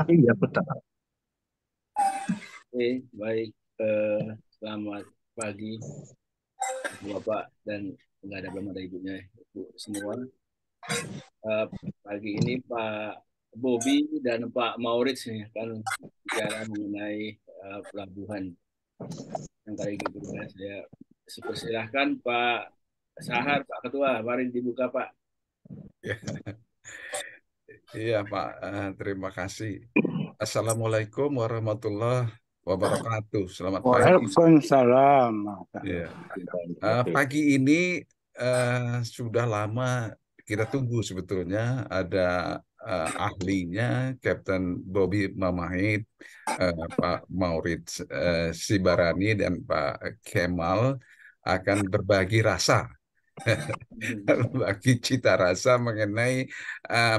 Iya, betul. Oke, baik. Selamat pagi, Bapak dan enggak ada belum ada ibunya, Ibu semua. Eh, Pagi ini Pak Bobi dan Pak Maurits nih kan bicara mengenai pelabuhan yang kali gitu ya. Saya persilahkan Pak Sahar, Pak Ketua, mari dibuka Pak. Ya, iya Pak, terima kasih. Assalamualaikum warahmatullahi wabarakatuh. Selamat pagi. Waalaikumsalam. Ya. Pagi ini eh, sudah lama kita tunggu sebetulnya ada ahlinya, Kapten Bobi Mamahit, Pak Maurits Sibarani, dan Pak Kemal akan berbagi rasa bagi cita rasa mengenai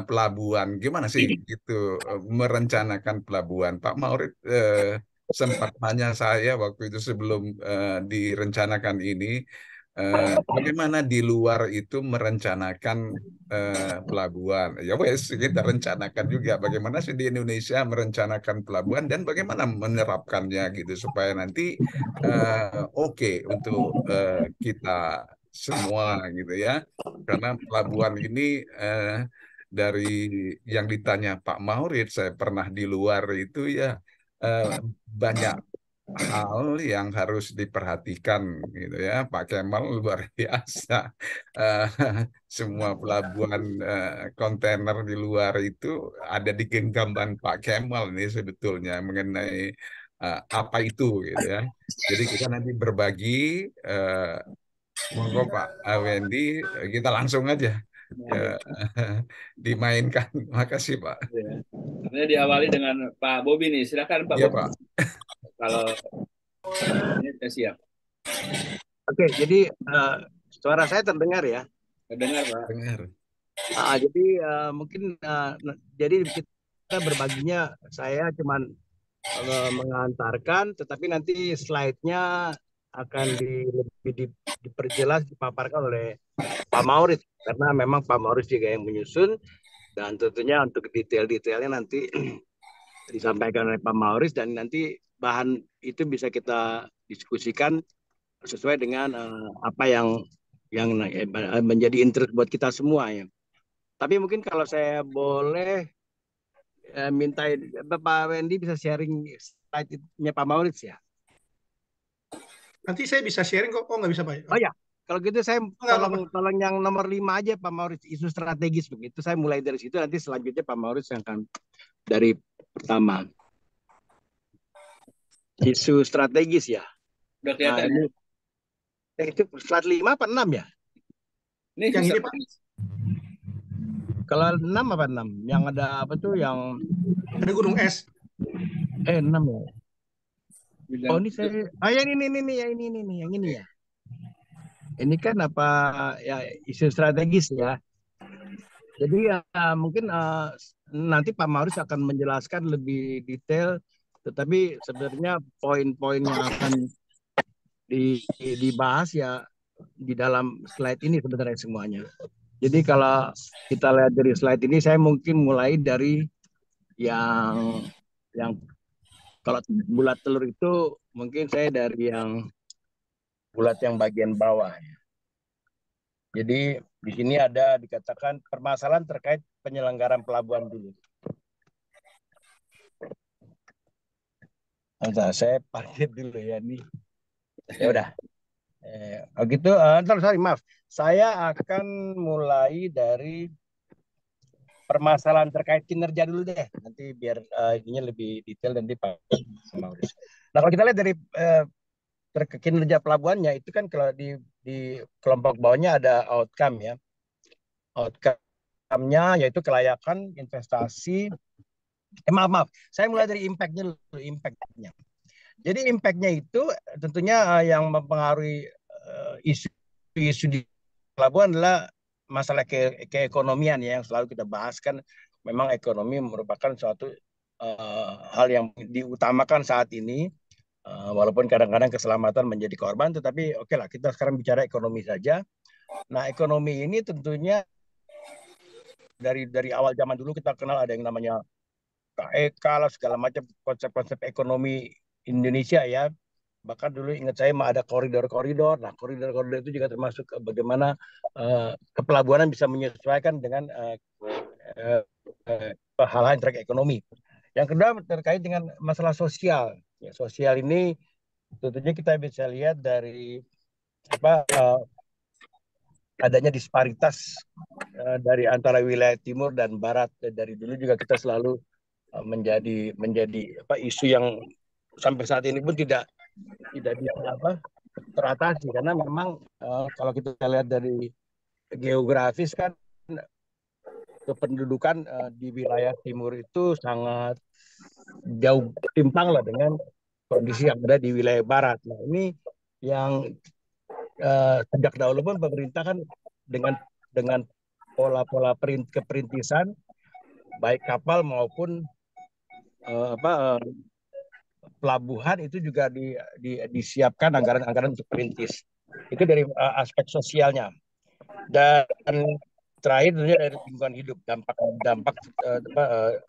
pelabuhan. Gimana sih gitu merencanakan pelabuhan? Pak Maurid sempat tanya saya waktu itu sebelum direncanakan ini, bagaimana di luar itu merencanakan pelabuhan. Ya wes, kita rencanakan juga bagaimana sih di Indonesia merencanakan pelabuhan dan bagaimana menerapkannya gitu supaya nanti oke untuk kita semua gitu ya. Karena pelabuhan ini eh, dari yang ditanya Pak Maurid, saya pernah di luar itu ya, eh, banyak hal yang harus diperhatikan gitu ya. Pak Kemal luar biasa. Eh, Semua pelabuhan kontainer di luar itu ada di genggaman Pak Kemal nih sebetulnya mengenai apa itu gitu ya. Jadi kita nanti berbagi, eh, monggo Pak Wendy, kita langsung aja Nah, ya, dimainkan. Makasih Pak. ya. Sebenarnya diawali dengan Pak Bobi nih. Silakan Pak Iya Bobi. Pak. Kalau ini saya siap. Oke, jadi suara saya terdengar ya. Dengar Pak. Dengar. Jadi mungkin jadi kita berbaginya saya cuman mengantarkan, tetapi nanti slide-nya akan lebih diperjelas, dipaparkan oleh Pak Maurits karena memang Pak Maurits juga yang menyusun dan tentunya untuk detail-detailnya nanti disampaikan oleh Pak Maurits dan nanti bahan itu bisa kita diskusikan sesuai dengan apa yang menjadi interest buat kita semua ya. Tapi mungkin kalau saya boleh minta Pak Wendy bisa sharing slide-nya Pak Maurits ya. Nanti saya bisa sharing kok. Oh, nggak bisa, Pak? Oh ya, kalau gitu saya Oh, nggak tolong apa-apa. tolong yang nomor 5 aja Pak Maurits, isu strategis begitu. Saya mulai dari situ, nanti selanjutnya Pak Maurits yang akan dari pertama. Isu strategis ya. Udah Nah, kelihatan ya? ini itu slide 5 apa 6 ya? Ini Yang ini, Pak. strategis. Kalau 6 apa 6? Yang ada apa tuh yang Ada gunung es. 6 ya. Oh, Bilang ini saya yang ini yang ini yang ini ya. Ini kan apa ya, isu strategis ya. Jadi ya mungkin nanti Pak Maurits akan menjelaskan lebih detail, tetapi sebenarnya poin-poin yang akan dibahas ya di dalam slide ini sebenarnya semuanya. Jadi kalau kita lihat dari slide ini, saya mungkin mulai dari yang yang kalau bulat telur itu mungkin saya dari yang bulat yang bagian bawah. Jadi di sini ada dikatakan permasalahan terkait penyelenggaraan pelabuhan dulu. Nah, saya parkir dulu ya nih. Ya udah. Oh gitu. Ntar sorry maaf. Saya akan mulai dari permasalahan terkait kinerja dulu deh. Nanti biar ininya lebih detail nanti Pak Maurits. Nah kalau kita lihat dari kinerja pelabuhannya itu kan kalau di kelompok bawahnya ada outcome ya. Outcome-nya yaitu kelayakan investasi. Maaf. Saya mulai dari impact-nya dulu. Impact-nya. Jadi impact-nya itu tentunya yang mempengaruhi isu-isu di pelabuhan adalah masalah keekonomian ya, yang selalu kita bahas kan. Memang ekonomi merupakan suatu hal yang diutamakan saat ini, walaupun kadang-kadang keselamatan menjadi korban, tetapi oke lah kita sekarang bicara ekonomi saja. Nah ekonomi ini tentunya dari awal zaman dulu kita kenal ada yang namanya KEK lah segala macam konsep-konsep ekonomi Indonesia ya. Bahkan dulu ingat saya ada koridor-koridor. Nah, koridor-koridor itu juga termasuk bagaimana kepelabuhanan bisa menyesuaikan dengan uh, hal-hal yang terkait ekonomi. Yang kedua terkait dengan masalah sosial. Ya, sosial ini tentunya kita bisa lihat dari adanya disparitas dari antara wilayah timur dan barat. Dari dulu juga kita selalu menjadi isu yang sampai saat ini pun tidak bisa teratasi, karena memang kalau kita lihat dari geografis kan kependudukan di wilayah timur itu sangat jauh timpang lah dengan kondisi yang ada di wilayah barat. Nah, ini yang sejak dahulu pun pemerintah kan dengan pola-pola keperintisan baik kapal maupun pelabuhan itu juga disiapkan anggaran-anggaran untuk perintis. Itu dari aspek sosialnya. Dan terakhir tentunya dari lingkungan hidup, dampak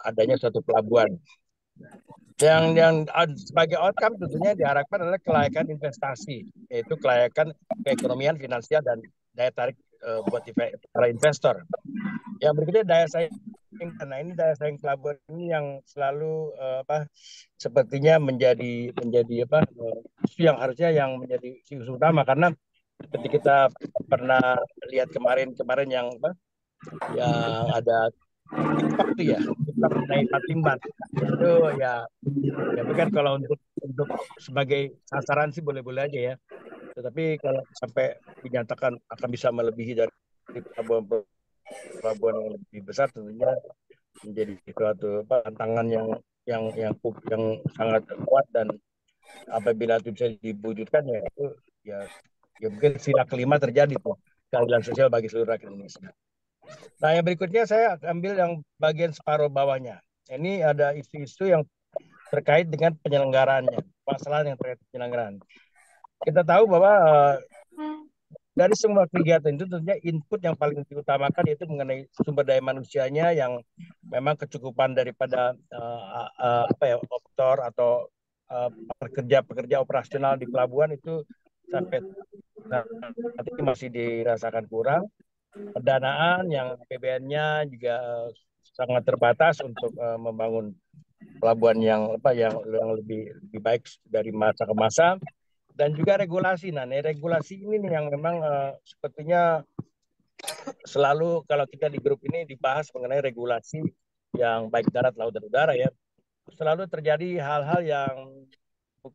adanya suatu pelabuhan. Yang sebagai outcome tentunya diharapkan adalah kelayakan investasi, yaitu kelayakan keekonomian, finansial, dan daya tarik buat para investor. Yang berikutnya daya saing. Nah, ini daya saing pelabuhan ini yang selalu sepertinya menjadi isu yang harusnya yang menjadi isu utama, karena seperti kita pernah lihat kemarin yang ada TikTok tuh ya, TikTok naik Patimban itu ya kan kalau untuk sebagai sasaran sih boleh-boleh aja ya, tetapi kalau sampai dinyatakan akan bisa melebihi dari pelabuhan yang lebih besar, tentunya menjadi suatu tantangan yang sangat kuat, dan apabila itu bisa diwujudkan ya mungkin sila kelima terjadi tuh, keadilan sosial bagi seluruh rakyat Indonesia. Nah, yang berikutnya saya ambil yang bagian separuh bawahnya. Ini ada isu-isu yang terkait dengan penyelenggaraannya, masalah yang terkait penyelenggaraan. Kita tahu bahwa dari semua kegiatan itu tentunya input yang paling diutamakan yaitu mengenai sumber daya manusianya, yang memang kecukupan daripada operator atau pekerja operasional di pelabuhan itu sampai saat ini masih dirasakan kurang. Pendanaan yang APBN-nya juga sangat terbatas untuk membangun pelabuhan yang lebih baik dari masa ke masa. Dan juga regulasi. Nah, regulasi ini nih yang memang sepertinya selalu kalau kita di grup ini dibahas mengenai regulasi yang baik darat, laut, dan udara ya. Selalu terjadi hal-hal yang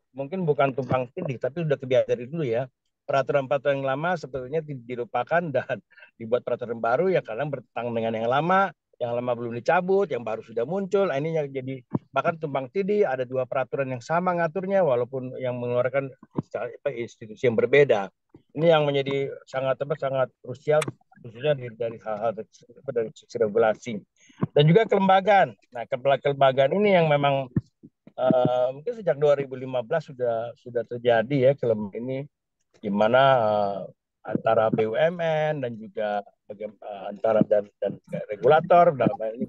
mungkin bukan tumpang tindih, tapi sudah kebiasaan dari dulu ya. Peraturan-peraturan yang lama sebetulnya dilupakan dan dibuat peraturan baru yang kadang bertentangan dengan yang lama belum dicabut, yang baru sudah muncul. Nah, ini yang jadi bahkan tumpang tindih, ada dua peraturan yang sama ngaturnya walaupun yang mengeluarkan institusi yang berbeda. Ini yang menjadi sangat krusial, khususnya dari hal-hal dari sisi regulasi dan juga kelembagaan. Nah, kelembagaan ini yang memang mungkin sejak 2015 sudah terjadi ya kelembagaan ini, di mana antara BUMN dan juga antara dan regulator dalam hal ini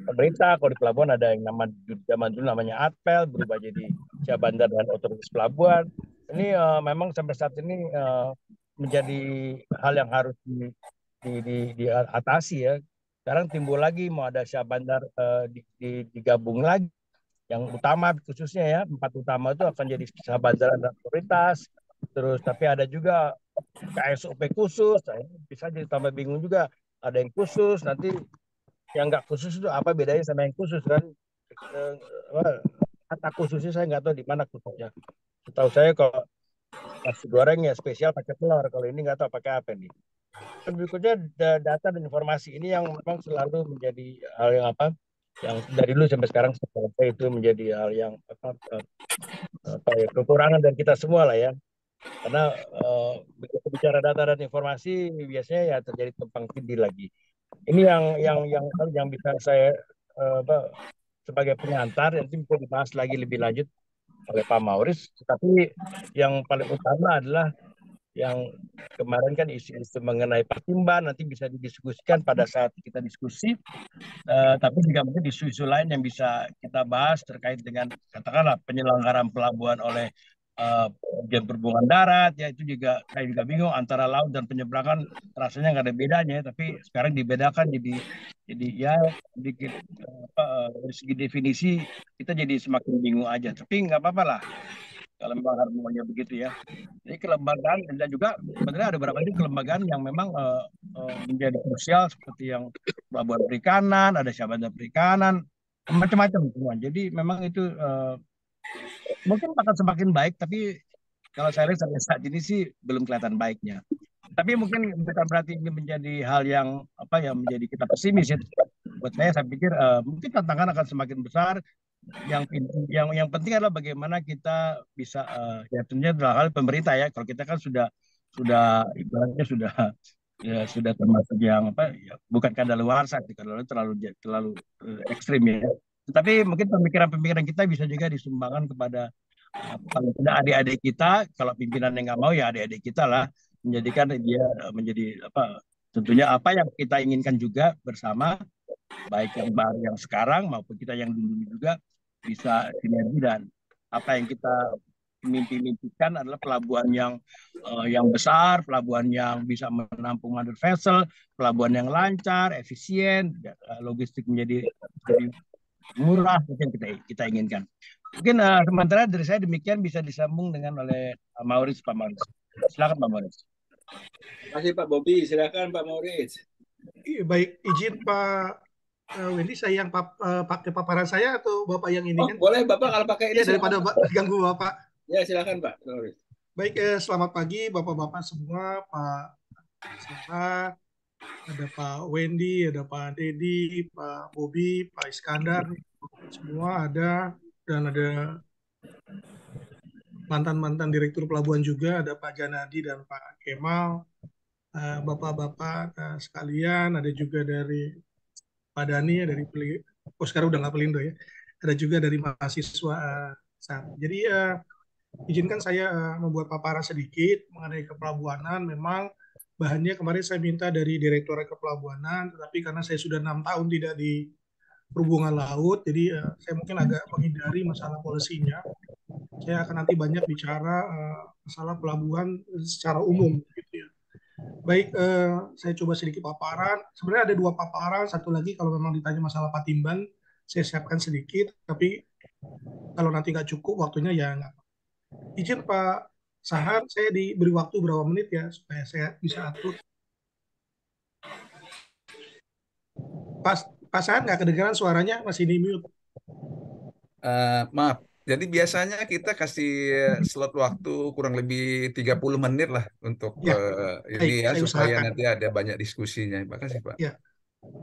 pemerintah. Kalau di pelabuhan ada yang zaman dulu namanya ATPEL, berubah jadi Syah Bandar dan Otoritas Pelabuhan. Ini memang sampai saat ini menjadi hal yang harus diatasi ya. Sekarang timbul lagi mau ada Syah Bandar digabung lagi. Yang utama khususnya ya, 4 utama itu akan jadi Syah Bandar dan Otoritas. Terus tapi ada juga KSOP khusus, nah, bisa jadi tambah bingung juga. Ada yang khusus, nanti yang nggak khusus itu apa bedanya sama yang khusus kan? Kata khususnya saya nggak tahu di mana khususnya. Setahu saya kalau nasi goreng ya spesial pakai telur, kalau ini nggak tahu pakai apa nih. Dan berikutnya data dan informasi ini yang memang selalu menjadi hal yang yang dari dulu sampai sekarang itu menjadi hal yang kekurangan dari kita semua lah ya. Karena begitu bicara data dan informasi biasanya ya terjadi tumpang tindih lagi. Ini yang bisa saya sebagai pengantar, nanti bisa dibahas lagi lebih lanjut oleh Pak Mauris. Tapi yang paling utama adalah yang kemarin kan isu-isu mengenai Patimban nanti bisa didiskusikan pada saat kita diskusi. Tapi juga mungkin isu-isu lain yang bisa kita bahas terkait dengan katakanlah penyelenggaraan pelabuhan oleh Dirjen Perhubungan Darat, ya itu juga saya juga bingung antara laut dan penyeberangan rasanya nggak ada bedanya, tapi sekarang dibedakan jadi ya sedikit dari segi definisi kita jadi semakin bingung aja. Tapi nggak apa-apa lah kalau memang harmonya begitu ya. Jadi kelembagaan dan juga sebenarnya ada beberapa kelembagaan yang memang menjadi krusial seperti yang pelabuhan perikanan, ada Syahbandar Perikanan, macam-macam semua. Jadi memang itu mungkin akan semakin baik, tapi kalau saya lihat sampai saat ini sih belum kelihatan baiknya. Tapi mungkin bukan berarti ini menjadi hal yang apa ya menjadi kita pesimis ya. Buat saya pikir mungkin tantangan akan semakin besar. Yang penting adalah bagaimana kita bisa ya tentunya adalah hal pemerintah ya. Kalau kita kan sudah ibaratnya sudah termasuk yang apa ya bukan kadaluarsa, kalau terlalu ekstrim ya. Tetapi mungkin pemikiran-pemikiran kita bisa juga disumbangkan kepada paling tidak adik-adik kita. Kalau pimpinan yang nggak mau ya adik-adik kita lah menjadikan dia menjadi apa tentunya apa yang kita inginkan juga bersama baik yang baru yang sekarang maupun kita yang dulu juga bisa sinergi dan apa yang kita mimpi-mimpikan adalah pelabuhan yang besar, pelabuhan yang bisa menampung mother vessel, pelabuhan yang lancar, efisien, logistik menjadi murah itu yang kita inginkan. Mungkin sementara dari saya demikian bisa disambung dengan oleh Pak Maurits. Silakan Pak Maurits. Terima kasih Pak Bobi, silakan Pak Maurits. Baik, izin Pak Wendy, saya yang pakai paparan saya atau Bapak yang ini kan? Boleh Bapak kalau pakai ini. Ya, daripada ganggu Bapak. Ya, silakan Pak. Baik, selamat pagi Bapak-Bapak semua, Pak Sarah, ada Pak Wendy, ada Pak Dedi, Pak Bobi, Pak Iskandar, semua ada, dan ada mantan-mantan direktur pelabuhan juga, ada Pak Janadi dan Pak Kemal, Bapak-Bapak sekalian, ada juga dari Pak Dani, dari sekarang udah nggak Pelindo ya, ada juga dari mahasiswa. Jadi izinkan saya membuat paparan sedikit mengenai kepelabuhanan. Memang bahannya kemarin saya minta dari Direktorat Kepelabuhanan, tetapi karena saya sudah 6 tahun tidak di perhubungan laut, jadi saya mungkin agak menghindari masalah polisinya. Saya akan nanti banyak bicara masalah pelabuhan secara umum, gitu ya. Baik, saya coba sedikit paparan. Sebenarnya ada 2 paparan, satu lagi kalau memang ditanya masalah Patimban, saya siapkan sedikit, tapi kalau nanti nggak cukup waktunya ya nggak. Izin Pak Sahar, saya diberi waktu berapa menit ya supaya saya bisa atur. Pak Sahar nggak kedengaran suaranya, masih di mute. Maaf, jadi biasanya kita kasih slot waktu kurang lebih 30 menit lah untuk Ya, ini baik, ya saya supaya usahakan. nanti ada banyak diskusinya. Terima kasih Pak. Ya,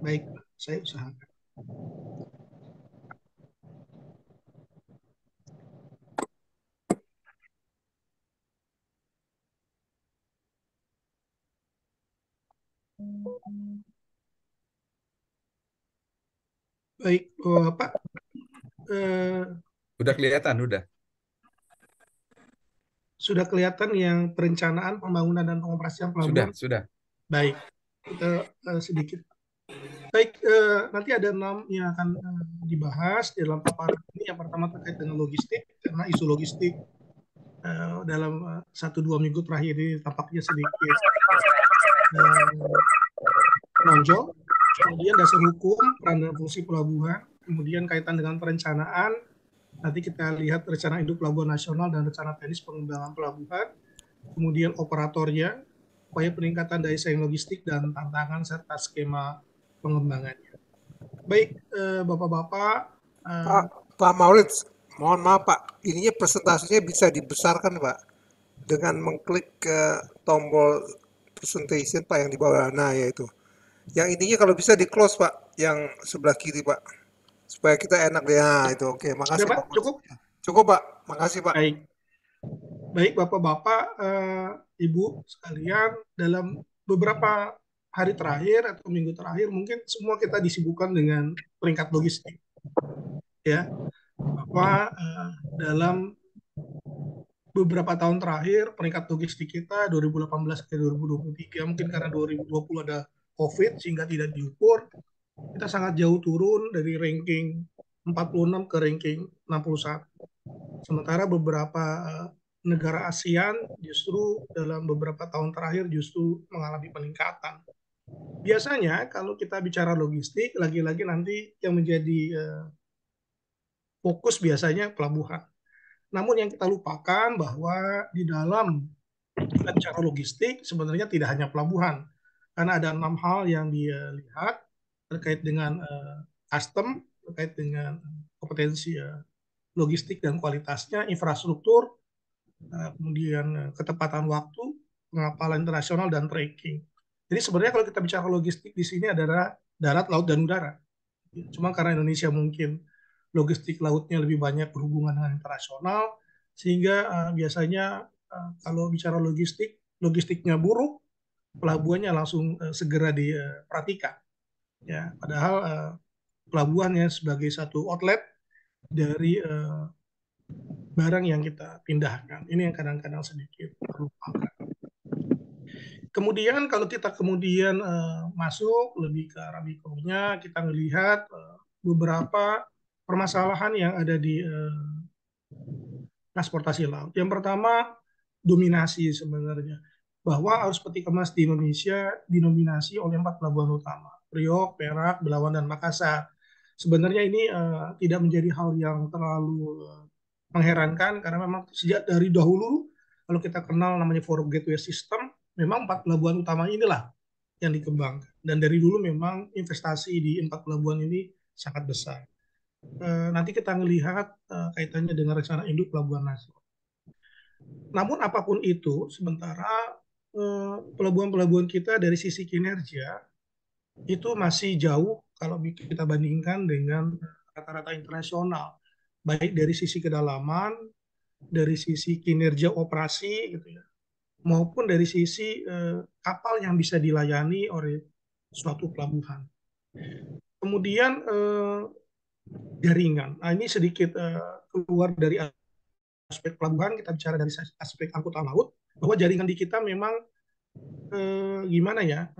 baik, saya usahakan. Baik, Pak. Udah kelihatan, udah. Sudah kelihatan yang perencanaan pembangunan dan pengoperasian pelabuhan? Sudah. Baik, kita sedikit. Baik, nanti ada 6 yang akan dibahas dalam paparan ini. Yang pertama terkait dengan logistik, karena isu logistik dalam 1-2 minggu terakhir ini tampaknya sedikit menonjol. Kemudian dasar hukum, peran dan fungsi pelabuhan, kemudian kaitan dengan perencanaan, nanti kita lihat rencana induk pelabuhan nasional dan rencana teknis pengembangan pelabuhan, kemudian operatornya, upaya peningkatan daya saing logistik dan tantangan serta skema pengembangannya. Baik, Bapak-Bapak. Pak Maurits, mohon maaf Pak, ininya presentasinya bisa dibesarkan Pak, dengan mengklik ke tombol presentation Pak yang di bawah, nah yaitu. Yang ininya kalau bisa di close Pak, yang sebelah kiri Pak, supaya kita enak deh. Nah itu oke, makasih Pak. Cukup? Cukup Pak, makasih Pak. Baik Bapak-Bapak, Ibu sekalian, dalam beberapa hari terakhir atau minggu terakhir mungkin semua kita disibukkan dengan peringkat logistik, ya, bahwa dalam beberapa tahun terakhir peringkat logistik kita 2018 ke 2023 mungkin karena 2020 ada COVID sehingga tidak diukur, kita sangat jauh turun dari ranking 46 ke ranking 61. Sementara beberapa negara ASEAN justru dalam beberapa tahun terakhir justru mengalami peningkatan. Biasanya kalau kita bicara logistik, lagi-lagi nanti yang menjadi fokus biasanya pelabuhan. Namun yang kita lupakan bahwa di dalam kita bicara logistik sebenarnya tidak hanya pelabuhan, karena ada 6 hal yang dilihat terkait dengan custom, terkait dengan kompetensi logistik dan kualitasnya, infrastruktur, kemudian ketepatan waktu, pengapalan internasional, dan tracking. Jadi sebenarnya kalau kita bicara logistik di sini adalah darat, laut, dan udara. Cuma karena Indonesia mungkin logistik lautnya lebih banyak berhubungan dengan internasional, sehingga biasanya kalau bicara logistiknya buruk, pelabuhannya langsung segera diperhatikan. Ya, padahal pelabuhannya sebagai satu outlet dari barang yang kita pindahkan. Ini yang kadang-kadang sedikit terlupakan. Kemudian kalau kita kemudian masuk lebih ke arah mikronya, kita melihat beberapa permasalahan yang ada di transportasi laut. Yang pertama, dominasi sebenarnya. Bahwa arus peti kemas di Indonesia dinominasi oleh 4 pelabuhan utama. Priok, Perak, Belawan, dan Makassar. Sebenarnya ini tidak menjadi hal yang terlalu mengherankan karena memang sejak dari dahulu kalau kita kenal namanya Forum Gateway System, memang 4 pelabuhan utama inilah yang dikembangkan. Dan dari dulu memang investasi di 4 pelabuhan ini sangat besar. Nanti kita melihat kaitannya dengan rencana induk pelabuhan nasional. Namun apapun itu, sementara pelabuhan-pelabuhan kita dari sisi kinerja itu masih jauh kalau kita bandingkan dengan rata-rata internasional, baik dari sisi kedalaman, dari sisi kinerja operasi, gitu ya, maupun dari sisi kapal yang bisa dilayani oleh suatu pelabuhan. Kemudian jaringan. Nah, ini sedikit keluar dari aspek pelabuhan, kita bicara dari aspek angkutan laut, bahwa jaringan di kita memang gimana ya,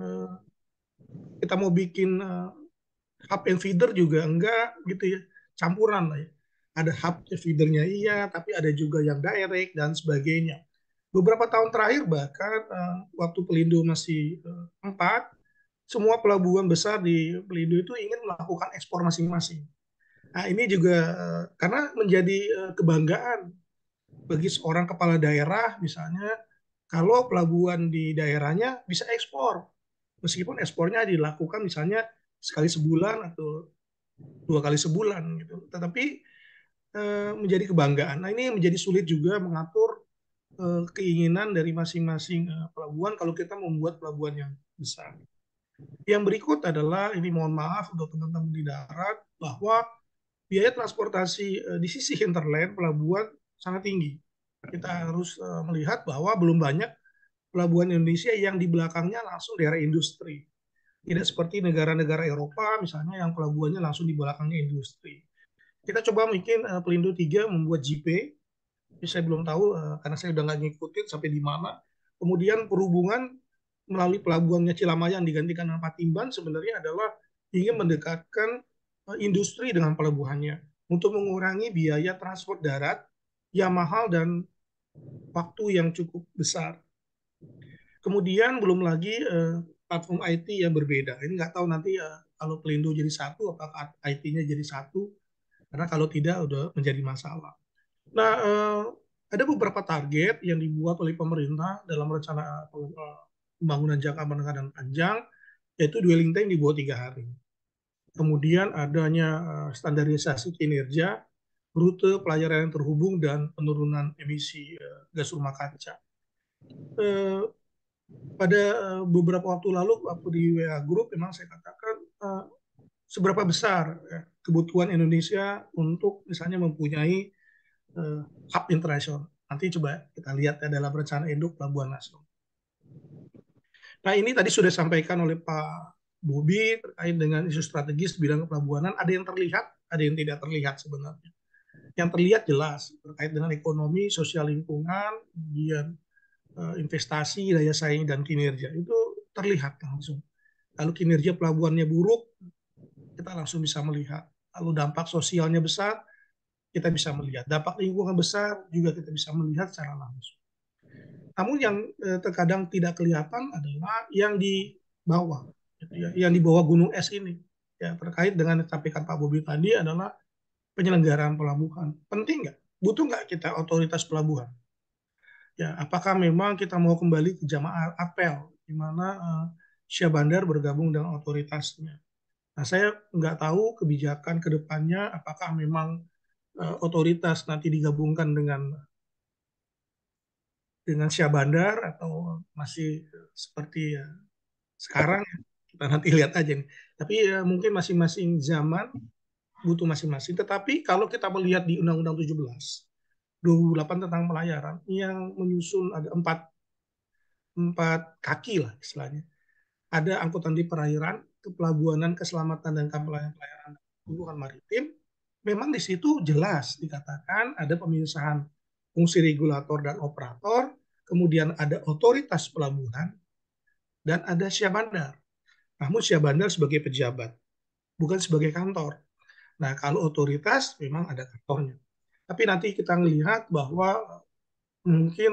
kita mau bikin hub and feeder juga enggak gitu ya, campuran lah ya. Ada hub feedernya iya, tapi ada juga yang direct dan sebagainya. Beberapa tahun terakhir bahkan waktu Pelindo masih 4, semua pelabuhan besar di Pelindo itu ingin melakukan ekspor masing-masing. Nah ini juga karena menjadi kebanggaan bagi seorang kepala daerah misalnya, kalau pelabuhan di daerahnya bisa ekspor, meskipun ekspornya dilakukan misalnya sekali sebulan atau 2 kali sebulan gitu, tetapi menjadi kebanggaan. Nah ini menjadi sulit juga mengatur keinginan dari masing-masing pelabuhan kalau kita membuat pelabuhan yang besar. Yang berikut adalah, ini mohon maaf untuk teman-teman di darat, bahwa biaya transportasi di sisi hinterland pelabuhan sangat tinggi. Kita harus melihat bahwa belum banyak pelabuhan Indonesia yang di belakangnya langsung daerah industri. Tidak seperti negara-negara Eropa misalnya yang pelabuhannya langsung di belakangnya industri. Kita coba mungkin Pelindo 3 membuat JP, saya belum tahu karena saya udah nggak ngikutin sampai di mana. Kemudian perhubungan melalui pelabuhannya Cilamaya yang digantikan dengan Patimban sebenarnya adalah ingin mendekatkan industri dengan pelabuhannya untuk mengurangi biaya transport darat yang mahal dan waktu yang cukup besar. Kemudian belum lagi platform IT yang berbeda. Ini nggak tahu nanti kalau Pelindo jadi satu, apakah IT-nya jadi satu, karena kalau tidak udah menjadi masalah. Nah, ada beberapa target yang dibuat oleh pemerintah dalam rencana pembangunan jangka menengah dan panjang, yaitu dwelling time di bawah 3 hari. Kemudian adanya standarisasi kinerja, rute pelayaran yang terhubung, dan penurunan emisi gas rumah kaca. Pada beberapa waktu lalu, waktu di WA Group, memang saya katakan seberapa besar kebutuhan Indonesia untuk misalnya mempunyai hub internasional. Nanti coba kita lihat ya dalam rencana induk pelabuhan nasional. Nah ini tadi sudah disampaikan oleh Pak Bobi terkait dengan isu strategis bidang kepelabuhanan. Ada yang terlihat, ada yang tidak terlihat sebenarnya. yang terlihat jelas terkait dengan ekonomi, sosial lingkungan, kemudian investasi, daya saing, dan kinerja. Itu terlihat langsung. Kalau kinerja pelabuhannya buruk, kita langsung bisa melihat. Lalu dampak sosialnya besar, kita bisa melihat. Dampak lingkungan besar juga kita bisa melihat secara langsung. Namun yang terkadang tidak kelihatan adalah yang di bawah, yang di bawah gunung es ini. Ya, terkait dengan yang disampaikan Pak Bobi tadi adalah penyelenggaraan pelabuhan. Penting nggak? Butuh nggak kita otoritas pelabuhan? Ya, apakah memang kita mau kembali ke zaman apel, di mana Syah Bandar bergabung dengan otoritasnya? Nah, saya nggak tahu kebijakan ke depannya apakah memang otoritas nanti digabungkan dengan Syah Bandar atau masih seperti sekarang. Kita nanti lihat aja nih. Tapi mungkin masing-masing zaman butuh masing-masing. Tetapi kalau kita melihat di Undang-Undang 17 2008 tentang pelayaran yang menyusun ada empat kaki lah istilahnya. Ada angkutan di perairan, kepelabuhanan, keselamatan, dan pelayaran hubungan maritim. Memang di situ jelas dikatakan ada pemisahan fungsi regulator dan operator, kemudian ada otoritas pelabuhan, dan ada Syah Bandar. Namun Syah Bandar sebagai pejabat, bukan sebagai kantor. Nah, kalau otoritas memang ada kantornya. Tapi nanti kita melihat bahwa mungkin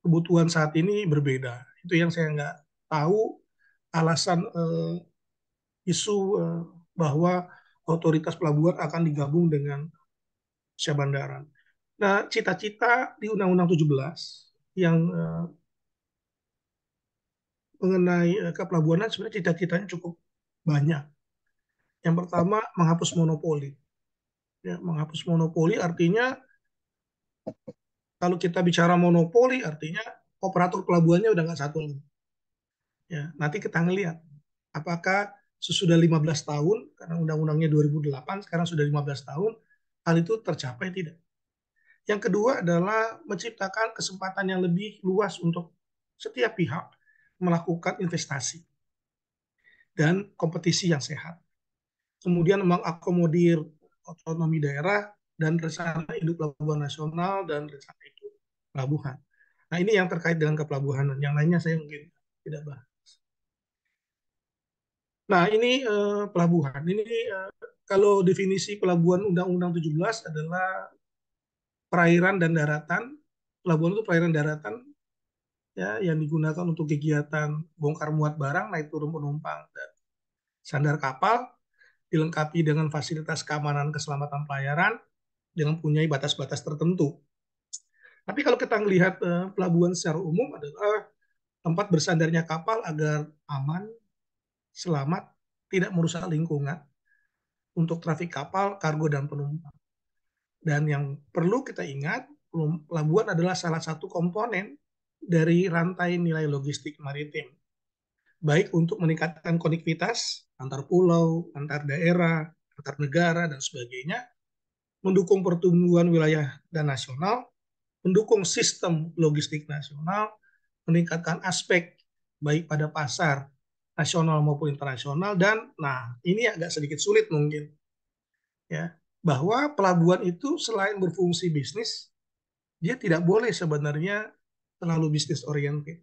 kebutuhan saat ini berbeda. Itu yang saya nggak tahu alasan isu bahwa otoritas pelabuhan akan digabung dengan Syah Bandaran. Nah, cita-cita di Undang-Undang 17 yang mengenai kepelabuhanan sebenarnya cita-citanya cukup banyak. Yang pertama, menghapus monopoli. Ya, menghapus monopoli artinya kalau kita bicara monopoli artinya operator pelabuhannya udah nggak satu lagi. Ya, nanti kita ngelihat apakah sesudah 15 tahun, karena undang-undangnya 2008, sekarang sudah 15 tahun, hal itu tercapai tidak. Yang kedua adalah menciptakan kesempatan yang lebih luas untuk setiap pihak melakukan investasi dan kompetisi yang sehat. Kemudian mengakomodir otonomi daerah dan rencana induk pelabuhan nasional dan rencana induk pelabuhan. Nah, ini yang terkait dengan kepelabuhanan. Yang lainnya saya mungkin tidak bahas. Nah, ini pelabuhan. Ini kalau definisi pelabuhan Undang-Undang 17 adalah perairan dan daratan. Pelabuhan itu perairan daratan ya yang digunakan untuk kegiatan bongkar muat barang, naik turun penumpang, dan sandar kapal, dilengkapi dengan fasilitas keamanan keselamatan pelayaran dengan mempunyai batas-batas tertentu. Tapi kalau kita melihat pelabuhan secara umum adalah tempat bersandarnya kapal agar aman, selamat, tidak merusak lingkungan untuk trafik kapal, kargo, dan penumpang. Dan yang perlu kita ingat, pelabuhan adalah salah satu komponen dari rantai nilai logistik maritim. Baik untuk meningkatkan konektivitas antar pulau, antar daerah, antar negara, dan sebagainya, mendukung pertumbuhan wilayah dan nasional, mendukung sistem logistik nasional, meningkatkan aspek baik pada pasar nasional maupun internasional, dan nah ini agak sedikit sulit mungkin ya, bahwa pelabuhan itu selain berfungsi bisnis, dia tidak boleh sebenarnya terlalu bisnis oriented.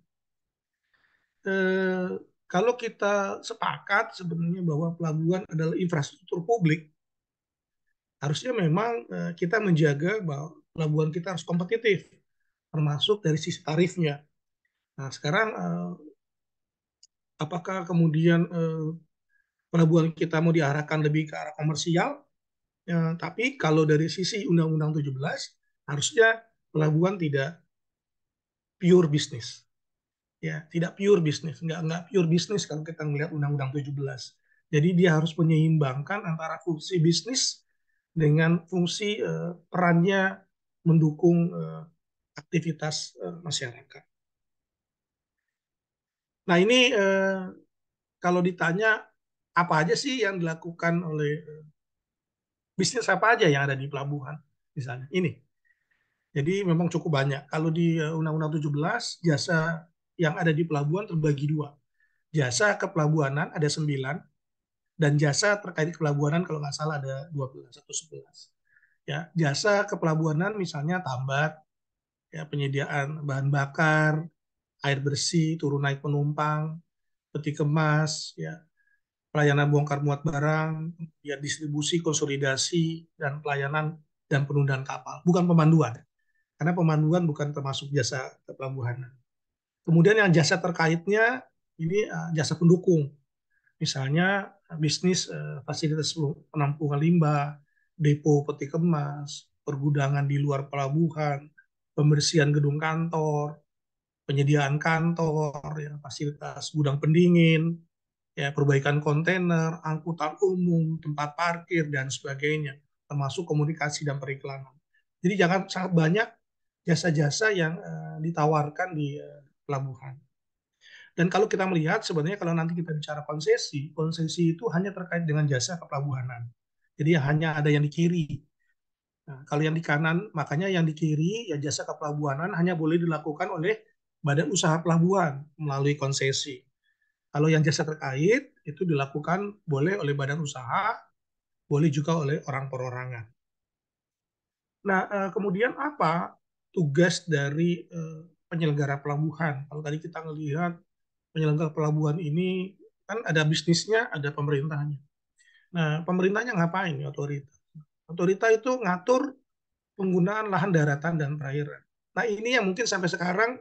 Kalau kita sepakat sebenarnya bahwa pelabuhan adalah infrastruktur publik, harusnya memang kita menjaga bahwa pelabuhan kita harus kompetitif, termasuk dari sisi tarifnya. Nah, sekarang apakah kemudian pelabuhan kita mau diarahkan lebih ke arah komersial? Tapi kalau dari sisi Undang-Undang 17, harusnya pelabuhan tidak pure bisnis. Ya, tidak pure bisnis, nggak pure bisnis kalau kita melihat Undang-Undang 17. Jadi dia harus menyeimbangkan antara fungsi bisnis dengan fungsi perannya mendukung aktivitas masyarakat. Nah, ini kalau ditanya apa aja sih yang dilakukan oleh bisnis apa aja yang ada di pelabuhan misalnya ini. Jadi memang cukup banyak. Kalau di Undang-Undang 17, jasa yang ada di pelabuhan terbagi dua. Jasa kepelabuhanan ada 9, dan jasa terkait kepelabuhanan kalau nggak salah ada 12 atau 11. Ya, jasa kepelabuhanan misalnya tambat, ya penyediaan bahan bakar, air bersih, turun naik penumpang, peti kemas, ya pelayanan bongkar muat barang, ya distribusi, konsolidasi, dan pelayanan dan penundaan kapal, bukan pemanduan. Karena pemanduan bukan termasuk jasa kepelabuhanan. Kemudian yang jasa terkaitnya ini jasa pendukung. Misalnya bisnis fasilitas penampungan limbah, depo peti kemas, pergudangan di luar pelabuhan, pembersihan gedung kantor, penyediaan kantor, ya, fasilitas gudang pendingin, ya, perbaikan kontainer, angkutan umum, tempat parkir, dan sebagainya, termasuk komunikasi dan periklanan. Jadi jangan sangat banyak jasa-jasa yang ditawarkan di pelabuhan. Dan kalau kita melihat sebenarnya kalau nanti kita bicara konsesi, konsesi itu hanya terkait dengan jasa kepelabuhanan. Jadi hanya ada yang di kiri. Nah, kalau yang di kanan, makanya yang di kiri ya jasa kepelabuhanan hanya boleh dilakukan oleh badan usaha pelabuhan melalui konsesi. Kalau yang jasa terkait itu dilakukan boleh oleh badan usaha, boleh juga oleh orang perorangan. Nah, kemudian apa tugas dari penyelenggara pelabuhan? Kalau tadi kita melihat penyelenggara pelabuhan ini kan ada bisnisnya, ada pemerintahnya. Nah, pemerintahnya ngapain ya otorita? Otorita itu ngatur penggunaan lahan daratan dan perairan. Nah, ini yang mungkin sampai sekarang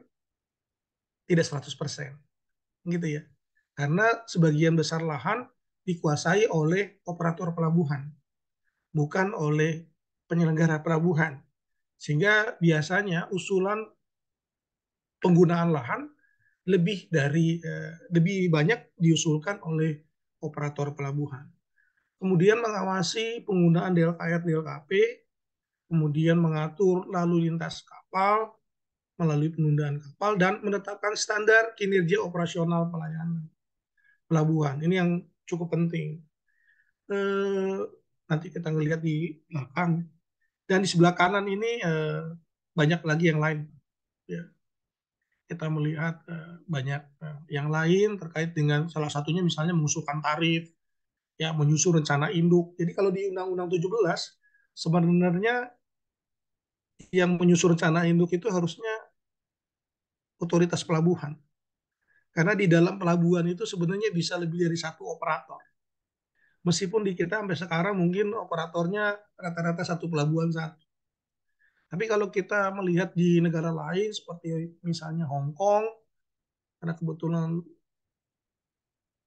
tidak 100%, gitu ya. Karena sebagian besar lahan dikuasai oleh operator pelabuhan, bukan oleh penyelenggara pelabuhan. Sehingga biasanya usulan penggunaan lahan lebih banyak diusulkan oleh operator pelabuhan. Kemudian mengawasi penggunaan DLKR, DLKP, kemudian mengatur lalu lintas kapal melalui penundaan kapal dan menetapkan standar kinerja operasional pelayanan pelabuhan. Ini yang cukup penting. Nanti kita ngelihat di belakang dan di sebelah kanan ini banyak lagi yang lain. Ya, kita melihat banyak yang lain terkait dengan salah satunya misalnya mengusulkan tarif, ya menyusun rencana induk. Jadi kalau di Undang-Undang 17 sebenarnya yang menyusun rencana induk itu harusnya otoritas pelabuhan. Karena di dalam pelabuhan itu sebenarnya bisa lebih dari satu operator. Meskipun di kita sampai sekarang mungkin operatornya rata-rata satu pelabuhan satu. Tapi kalau kita melihat di negara lain seperti misalnya Hong Kong, karena kebetulan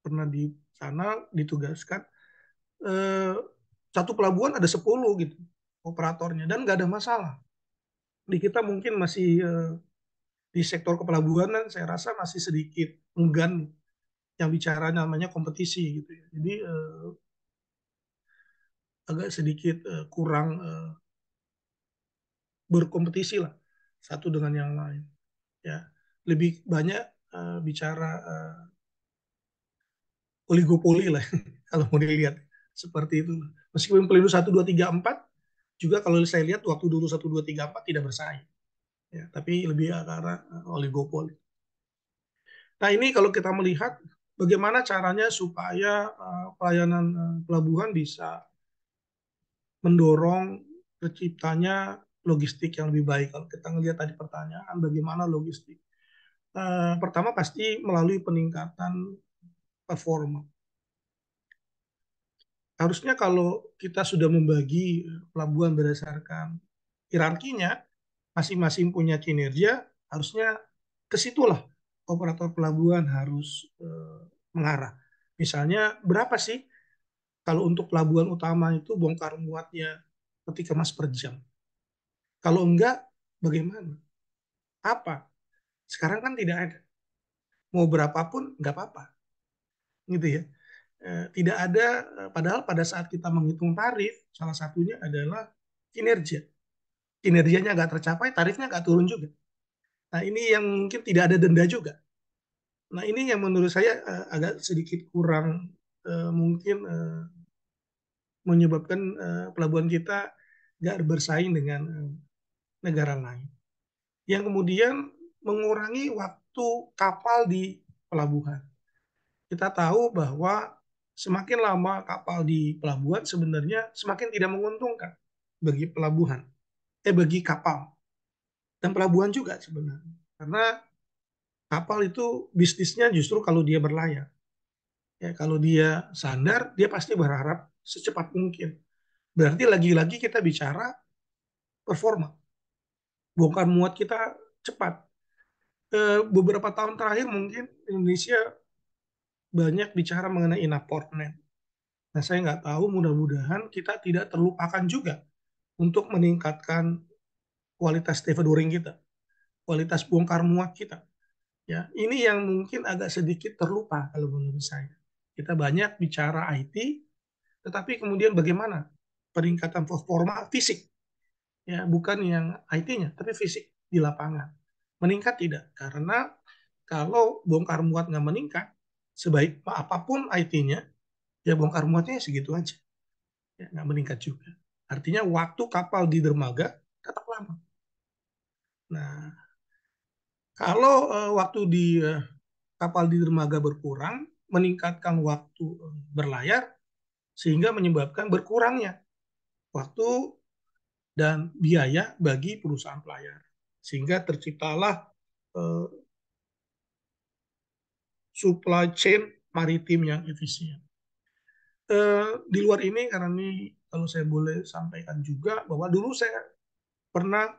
pernah di sana ditugaskan, eh, satu pelabuhan ada 10 gitu operatornya dan nggak ada masalah. Di kita mungkin masih di sektor kepelabuhanan saya rasa masih sedikit enggan yang bicara namanya kompetisi gitu ya. Jadi agak sedikit kurang berkompetisi lah satu dengan yang lain. Ya, lebih banyak bicara oligopoli lah kalau mau dilihat seperti itu. Meskipun Pelindo 1, 2, 3, 4 juga kalau saya lihat waktu dulu 1, 2, 3, 4 tidak bersaing. Ya, tapi lebih ke arah oligopoli. Nah ini kalau kita melihat bagaimana caranya supaya pelayanan pelabuhan bisa mendorong terciptanya logistik yang lebih baik. Kalau kita melihat tadi pertanyaan bagaimana logistik. Pertama pasti melalui peningkatan performa. Harusnya kalau kita sudah membagi pelabuhan berdasarkan hierarkinya, masing-masing punya kinerja, harusnya ke situlah operator pelabuhan harus mengarah. Misalnya berapa sih kalau untuk pelabuhan utama itu bongkar muatnya ketika mas per jam? Kalau enggak, bagaimana? Apa? Sekarang kan tidak ada. Mau berapapun nggak apa-apa, gitu ya. Tidak ada, padahal pada saat kita menghitung tarif, salah satunya adalah kinerja. Kinerjanya nggak tercapai, tarifnya nggak turun juga. Nah ini yang mungkin tidak ada denda juga. Nah ini yang menurut saya agak sedikit kurang mungkin menyebabkan pelabuhan kita nggak bersaing dengan negara lain. Yang kemudian mengurangi waktu kapal di pelabuhan. Kita tahu bahwa semakin lama kapal di pelabuhan sebenarnya semakin tidak menguntungkan bagi pelabuhan, bagi kapal dan pelabuhan juga sebenarnya. Karena kapal itu bisnisnya justru kalau dia berlayar. Ya, kalau dia sandar, dia pasti berharap secepat mungkin. Berarti lagi-lagi kita bicara performa. Bongkar muat kita cepat. Beberapa tahun terakhir mungkin Indonesia banyak bicara mengenai import net. Nah, saya nggak tahu, mudah-mudahan kita tidak terlupakan juga untuk meningkatkan kualitas stevedoring kita, kualitas bongkar muat kita. Ya, ini yang mungkin agak sedikit terlupa kalau menurut saya. Kita banyak bicara IT, tetapi kemudian bagaimana peningkatan performa fisik, ya bukan yang IT-nya, tapi fisik di lapangan. Meningkat tidak, karena kalau bongkar muat nggak meningkat, sebaik apapun IT-nya, ya bongkar muatnya segitu aja, ya, nggak meningkat juga. Artinya waktu kapal di dermaga tetap lama. Nah, kalau waktu di kapal di dermaga berkurang, meningkatkan waktu berlayar, sehingga menyebabkan berkurangnya waktu dan biaya bagi perusahaan pelayar. Sehingga terciptalah uh, supply chain maritim yang efisien. Di luar ini, karena ini kalau saya boleh sampaikan juga, bahwa dulu saya pernah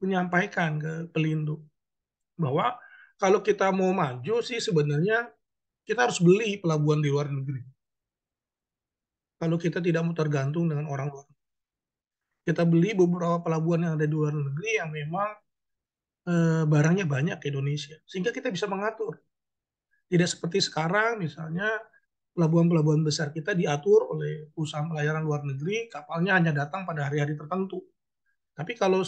menyampaikan ke Pelindo bahwa kalau kita mau maju sih sebenarnya kita harus beli pelabuhan di luar negeri. Kalau kita tidak mau tergantung dengan orang luar. Kita beli beberapa pelabuhan yang ada di luar negeri yang memang barangnya banyak ke Indonesia. Sehingga kita bisa mengatur. Tidak seperti sekarang misalnya pelabuhan-pelabuhan besar kita diatur oleh perusahaan pelayaran luar negeri, kapalnya hanya datang pada hari-hari tertentu. Tapi kalau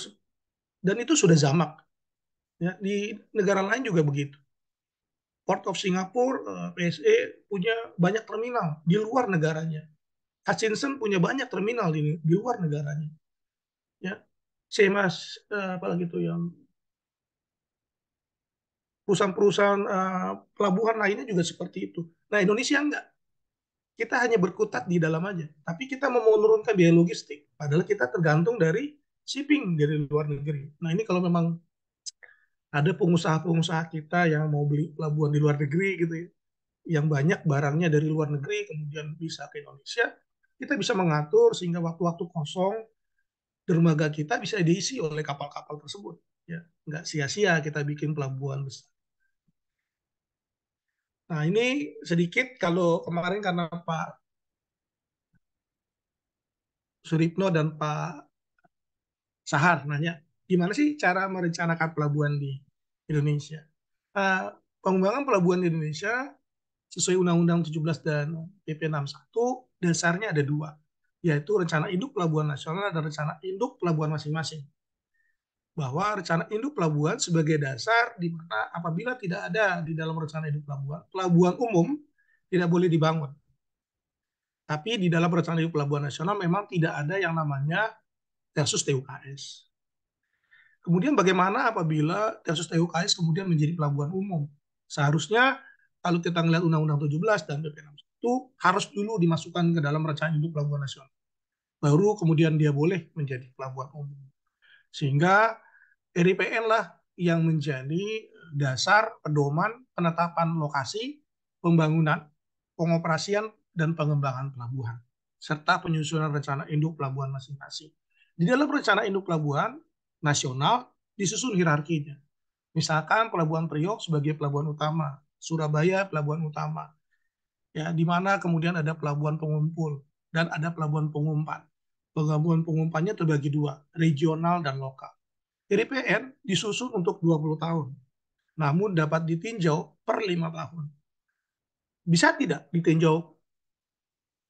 dan itu sudah zamak. Ya, di negara lain juga begitu. Port of Singapore, PSE punya banyak terminal di luar negaranya. Hutchinson punya banyak terminal di luar negaranya. Ya, Semas, apalagi itu yang perusahaan-perusahaan pelabuhan lainnya juga seperti itu. Nah, Indonesia enggak. Kita hanya berkutat di dalam aja. Tapi kita mau menurunkan biaya logistik. Padahal kita tergantung dari shipping dari luar negeri. Nah, ini kalau memang ada pengusaha-pengusaha kita yang mau beli pelabuhan di luar negeri gitu ya, yang banyak barangnya dari luar negeri kemudian bisa ke Indonesia, kita bisa mengatur sehingga waktu-waktu kosong dermaga kita bisa diisi oleh kapal-kapal tersebut. Ya, nggak sia-sia kita bikin pelabuhan besar. Nah, ini sedikit kalau kemarin karena Pak Suripno dan Pak Sahar nanya, gimana sih cara merencanakan pelabuhan di Indonesia? Uh, Pengembangan pelabuhan di Indonesia sesuai Undang-Undang 17 dan PP 61 dasarnya ada dua, yaitu rencana induk pelabuhan nasional dan rencana induk pelabuhan masing-masing. Bahwa rencana induk pelabuhan sebagai dasar di mana apabila tidak ada di dalam rencana induk pelabuhan, pelabuhan umum tidak boleh dibangun. Tapi di dalam rencana induk pelabuhan nasional memang tidak ada yang namanya Telsus TUKS. Kemudian bagaimana apabila Telsus TUKS kemudian menjadi pelabuhan umum? Seharusnya kalau kita melihat Undang-Undang 17 dan PP 61 harus dulu dimasukkan ke dalam rencana induk pelabuhan nasional. Baru kemudian dia boleh menjadi pelabuhan umum. Sehingga RIPN lah yang menjadi dasar pedoman penetapan lokasi, pembangunan, pengoperasian, dan pengembangan pelabuhan, serta penyusunan rencana induk pelabuhan masing-masing. Di dalam rencana induk pelabuhan nasional disusun hierarkinya. Misalkan Pelabuhan Priok sebagai pelabuhan utama, Surabaya pelabuhan utama, ya di mana kemudian ada pelabuhan pengumpul dan ada pelabuhan pengumpan. Pelabuhan pengumpannya terbagi dua, regional dan lokal. RIPN disusun untuk 20 tahun, namun dapat ditinjau per 5 tahun. Bisa tidak ditinjau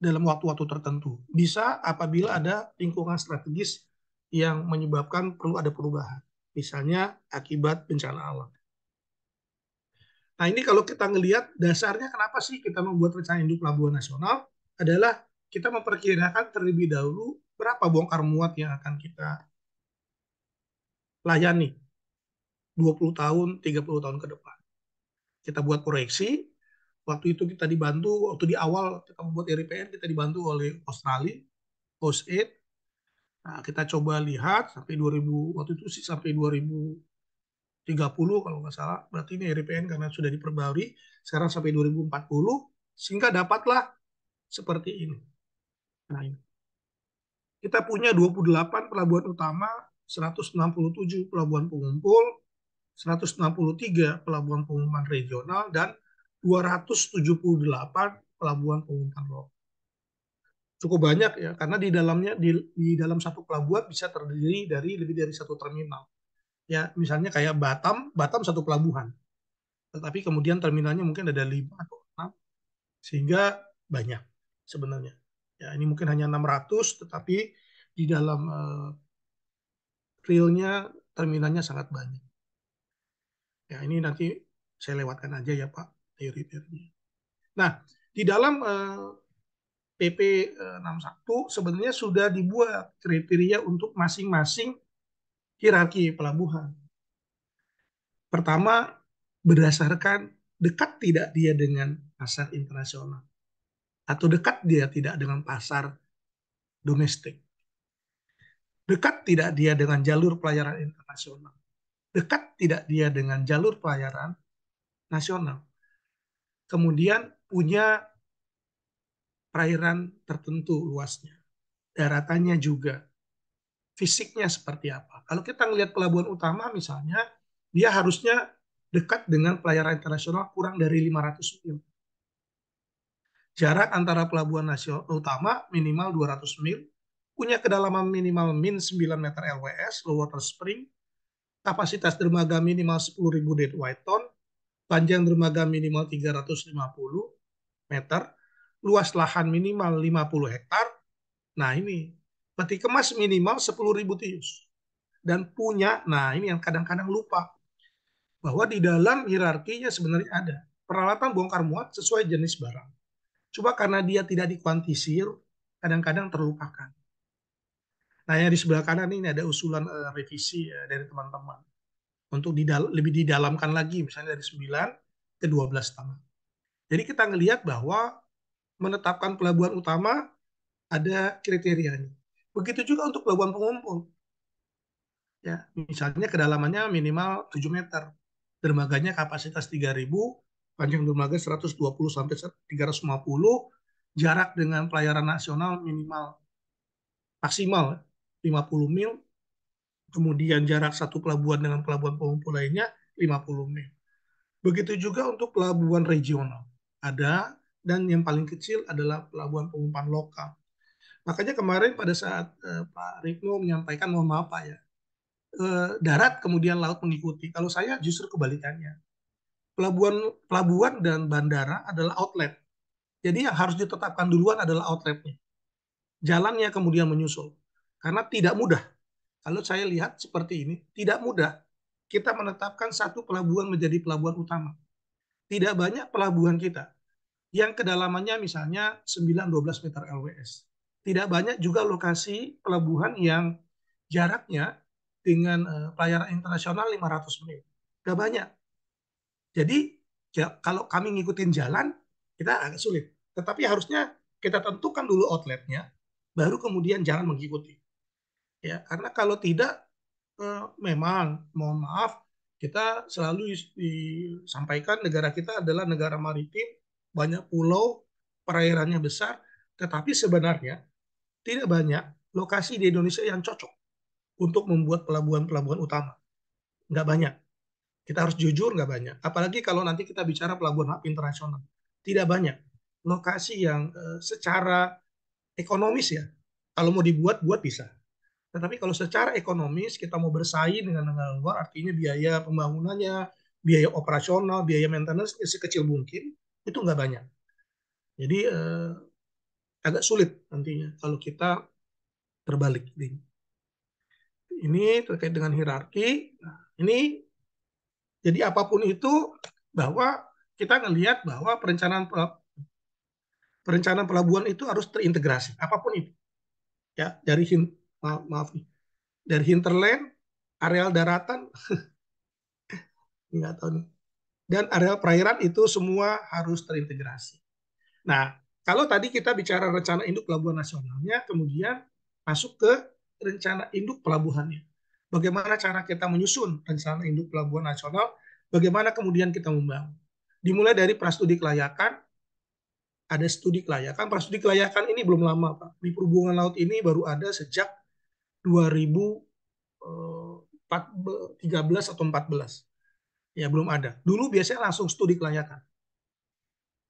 dalam waktu-waktu tertentu? Bisa apabila ada lingkungan strategis yang menyebabkan perlu ada perubahan. Misalnya akibat bencana alam. Nah, ini kalau kita ngelihat dasarnya kenapa sih kita membuat rencana induk pelabuhan nasional adalah kita memperkirakan terlebih dahulu berapa bongkar muat yang akan kita layani 20 tahun, 30 tahun ke depan. Kita buat proyeksi, waktu itu kita dibantu, waktu di awal kita membuat RIPN, kita dibantu oleh Australia, OSAID, Nah, kita coba lihat sampai 2000, waktu itu sih sampai 2030 kalau nggak salah. Berarti ini RPN karena sudah diperbarui. Sekarang sampai 2040, sehingga dapatlah seperti ini. Nah, ini. Kita punya 28 pelabuhan utama, 167 pelabuhan pengumpul, 163 pelabuhan pengumpan regional, dan 278 pelabuhan pengumpan lokal. Cukup banyak ya, karena di dalamnya di dalam satu pelabuhan bisa terdiri dari lebih dari satu terminal. Ya, misalnya kayak Batam satu pelabuhan, tetapi kemudian terminalnya mungkin ada 5 atau 6, sehingga banyak sebenarnya. Ya, ini mungkin hanya 600, tetapi di dalam realnya terminalnya sangat banyak. Ya, ini nanti saya lewatkan aja ya Pak, teori-teorinya. Nah, di dalam PP 61 sebenarnya sudah dibuat kriteria untuk masing-masing hierarki pelabuhan. Pertama, berdasarkan dekat tidak dia dengan pasar internasional, atau dekat dia tidak dengan pasar domestik, dekat tidak dia dengan jalur pelayaran internasional, dekat tidak dia dengan jalur pelayaran nasional, kemudian punya perairan tertentu luasnya, daratannya juga, fisiknya seperti apa. Kalau kita melihat pelabuhan utama misalnya, dia harusnya dekat dengan pelayaran internasional kurang dari 500 mil. Jarak antara pelabuhan nasional utama minimal 200 mil, punya kedalaman minimal min 9 meter LWS, low water spring, kapasitas dermaga minimal 10.000 deadweight ton, panjang dermaga minimal 350 meter, luas lahan minimal 50 hektar. Nah ini, peti kemas minimal 10.000 tius. Dan punya, nah ini yang kadang-kadang lupa, bahwa di dalam hierarkinya sebenarnya ada peralatan bongkar muat sesuai jenis barang. Coba karena dia tidak dikuantisir, kadang-kadang terlupakan. Nah yang di sebelah kanan ini ada usulan revisi dari teman-teman untuk lebih didalamkan lagi, misalnya dari 9 ke 12 tanah. Jadi kita ngelihat bahwa menetapkan pelabuhan utama ada kriterianya. Begitu juga untuk pelabuhan pengumpul. Ya, misalnya kedalamannya minimal 7 meter. Dermaganya kapasitas 3.000, panjang dermaga 120 sampai 350, jarak dengan pelayaran nasional minimal maksimal 50 mil, kemudian jarak satu pelabuhan dengan pelabuhan pengumpul lainnya 50 mil. Begitu juga untuk pelabuhan regional. Ada, dan yang paling kecil adalah pelabuhan pengumpan lokal. Makanya kemarin pada saat Pak Rikno menyampaikan, mohon maaf Pak ya, darat kemudian laut mengikuti. Kalau saya justru kebalikannya. Pelabuhan dan bandara adalah outlet. Jadi yang harus ditetapkan duluan adalah outletnya. Jalannya kemudian menyusul. Karena tidak mudah. Kalau saya lihat seperti ini, tidak mudah kita menetapkan satu pelabuhan menjadi pelabuhan utama. Tidak banyak pelabuhan kita yang kedalamannya misalnya 9-12 meter LWS. Tidak banyak juga lokasi pelabuhan yang jaraknya dengan pelayaran internasional 500 mil. Gak banyak. Jadi ya, kalau kami ngikutin jalan, kita agak sulit. Tetapi harusnya kita tentukan dulu outletnya, baru kemudian jalan mengikuti. Ya, karena kalau tidak, memang mohon maaf, kita selalu disampaikan negara kita adalah negara maritim, banyak pulau, perairannya besar, tetapi sebenarnya tidak banyak lokasi di Indonesia yang cocok untuk membuat pelabuhan-pelabuhan utama. Nggak banyak. Kita harus jujur, nggak banyak. Apalagi kalau nanti kita bicara pelabuhan hub internasional. Tidak banyak lokasi yang secara ekonomis ya, kalau mau dibuat, buat bisa. Tetapi kalau secara ekonomis kita mau bersaing dengan negara luar, artinya biaya pembangunannya, biaya operasional, biaya maintenance sekecil mungkin, itu nggak banyak. Jadi agak sulit nantinya kalau kita terbalik. Ini terkait dengan hierarki. Nah, ini jadi apapun itu, bahwa kita ngelihat bahwa perencanaan pelabuhan itu harus terintegrasi, apapun itu. Ya, dari maaf nih, dari hinterland, areal daratan, nggak tahu nih, dan areal perairan itu semua harus terintegrasi. Nah, kalau tadi kita bicara rencana induk pelabuhan nasionalnya, kemudian masuk ke rencana induk pelabuhannya. Bagaimana cara kita menyusun rencana induk pelabuhan nasional, bagaimana kemudian kita membangun. Dimulai dari prastudi kelayakan, ada studi kelayakan. Prastudi kelayakan ini belum lama, Pak. Di perhubungan laut ini baru ada sejak 2013 atau 14. Ya, belum ada. Dulu biasanya langsung studi kelayakan.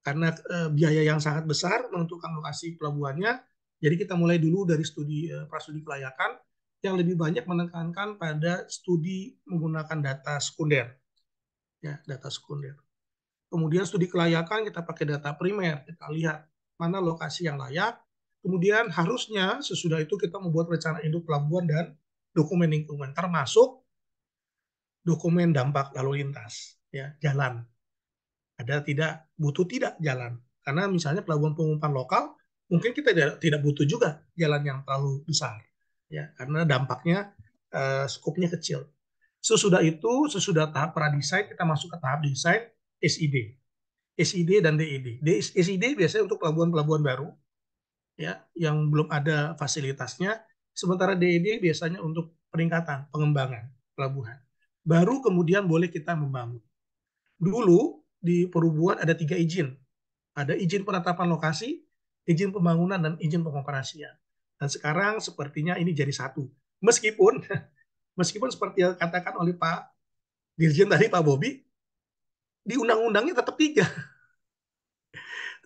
Karena biaya yang sangat besar menentukan lokasi pelabuhannya, jadi kita mulai dulu dari studi prastudi kelayakan yang lebih banyak menekankan pada studi menggunakan data sekunder. Ya, data sekunder. Kemudian studi kelayakan kita pakai data primer, kita lihat mana lokasi yang layak. Kemudian harusnya sesudah itu kita membuat rencana induk pelabuhan dan dokumen lingkungan, termasuk dokumen dampak lalu lintas, ya, jalan. Ada butuh tidak jalan. Karena misalnya pelabuhan pengumpan lokal, mungkin kita tidak butuh juga jalan yang terlalu besar, ya, karena dampaknya skopnya kecil. Sesudah tahap pradesain, kita masuk ke tahap desain SID dan DED. SID biasanya untuk pelabuhan-pelabuhan baru, ya, yang belum ada fasilitasnya. Sementara DED biasanya untuk peningkatan, pengembangan pelabuhan. Baru kemudian boleh kita membangun. Dulu di perhubungan ada 3 izin. Ada izin penetapan lokasi, izin pembangunan, dan izin pengoperasian. Dan sekarang sepertinya ini jadi satu. Meskipun seperti yang katakan oleh Pak Dirjen tadi, Pak Bobi, di undang-undangnya tetap 3.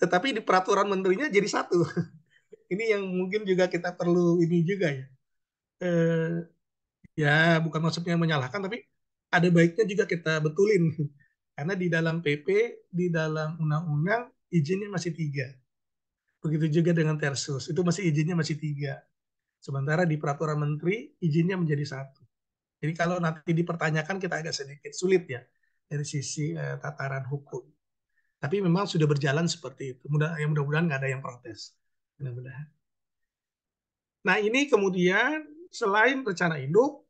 Tetapi di peraturan menterinya jadi satu. Ini yang mungkin juga kita perlu ini juga ya. Ya, bukan maksudnya menyalahkan, tapi ada baiknya juga kita betulin. Karena di dalam PP, di dalam undang-undang, izinnya masih 3. Begitu juga dengan Tersus, itu masih izinnya masih 3. Sementara di peraturan menteri, izinnya menjadi 1. Jadi kalau nanti dipertanyakan, kita agak sedikit sulit ya, dari sisi tataran hukum. Tapi memang sudah berjalan seperti itu. Mudah-mudahan nggak ada yang protes. Mudah-mudahan. Nah, ini kemudian selain rencana induk,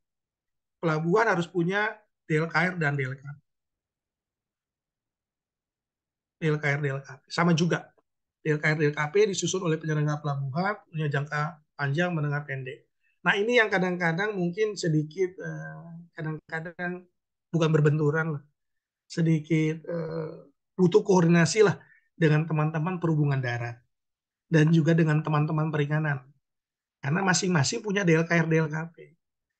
pelabuhan harus punya DLKR dan DLKP. Sama juga. DLKP disusun oleh penyelenggara pelabuhan, punya jangka panjang, menengah, pendek. Nah, ini yang kadang-kadang mungkin sedikit, kadang-kadang bukan berbenturan lah. Sedikit butuh koordinasi lah dengan teman-teman perhubungan darat. Dan juga dengan teman-teman perikanan. Karena masing-masing punya DLKR, DLKP.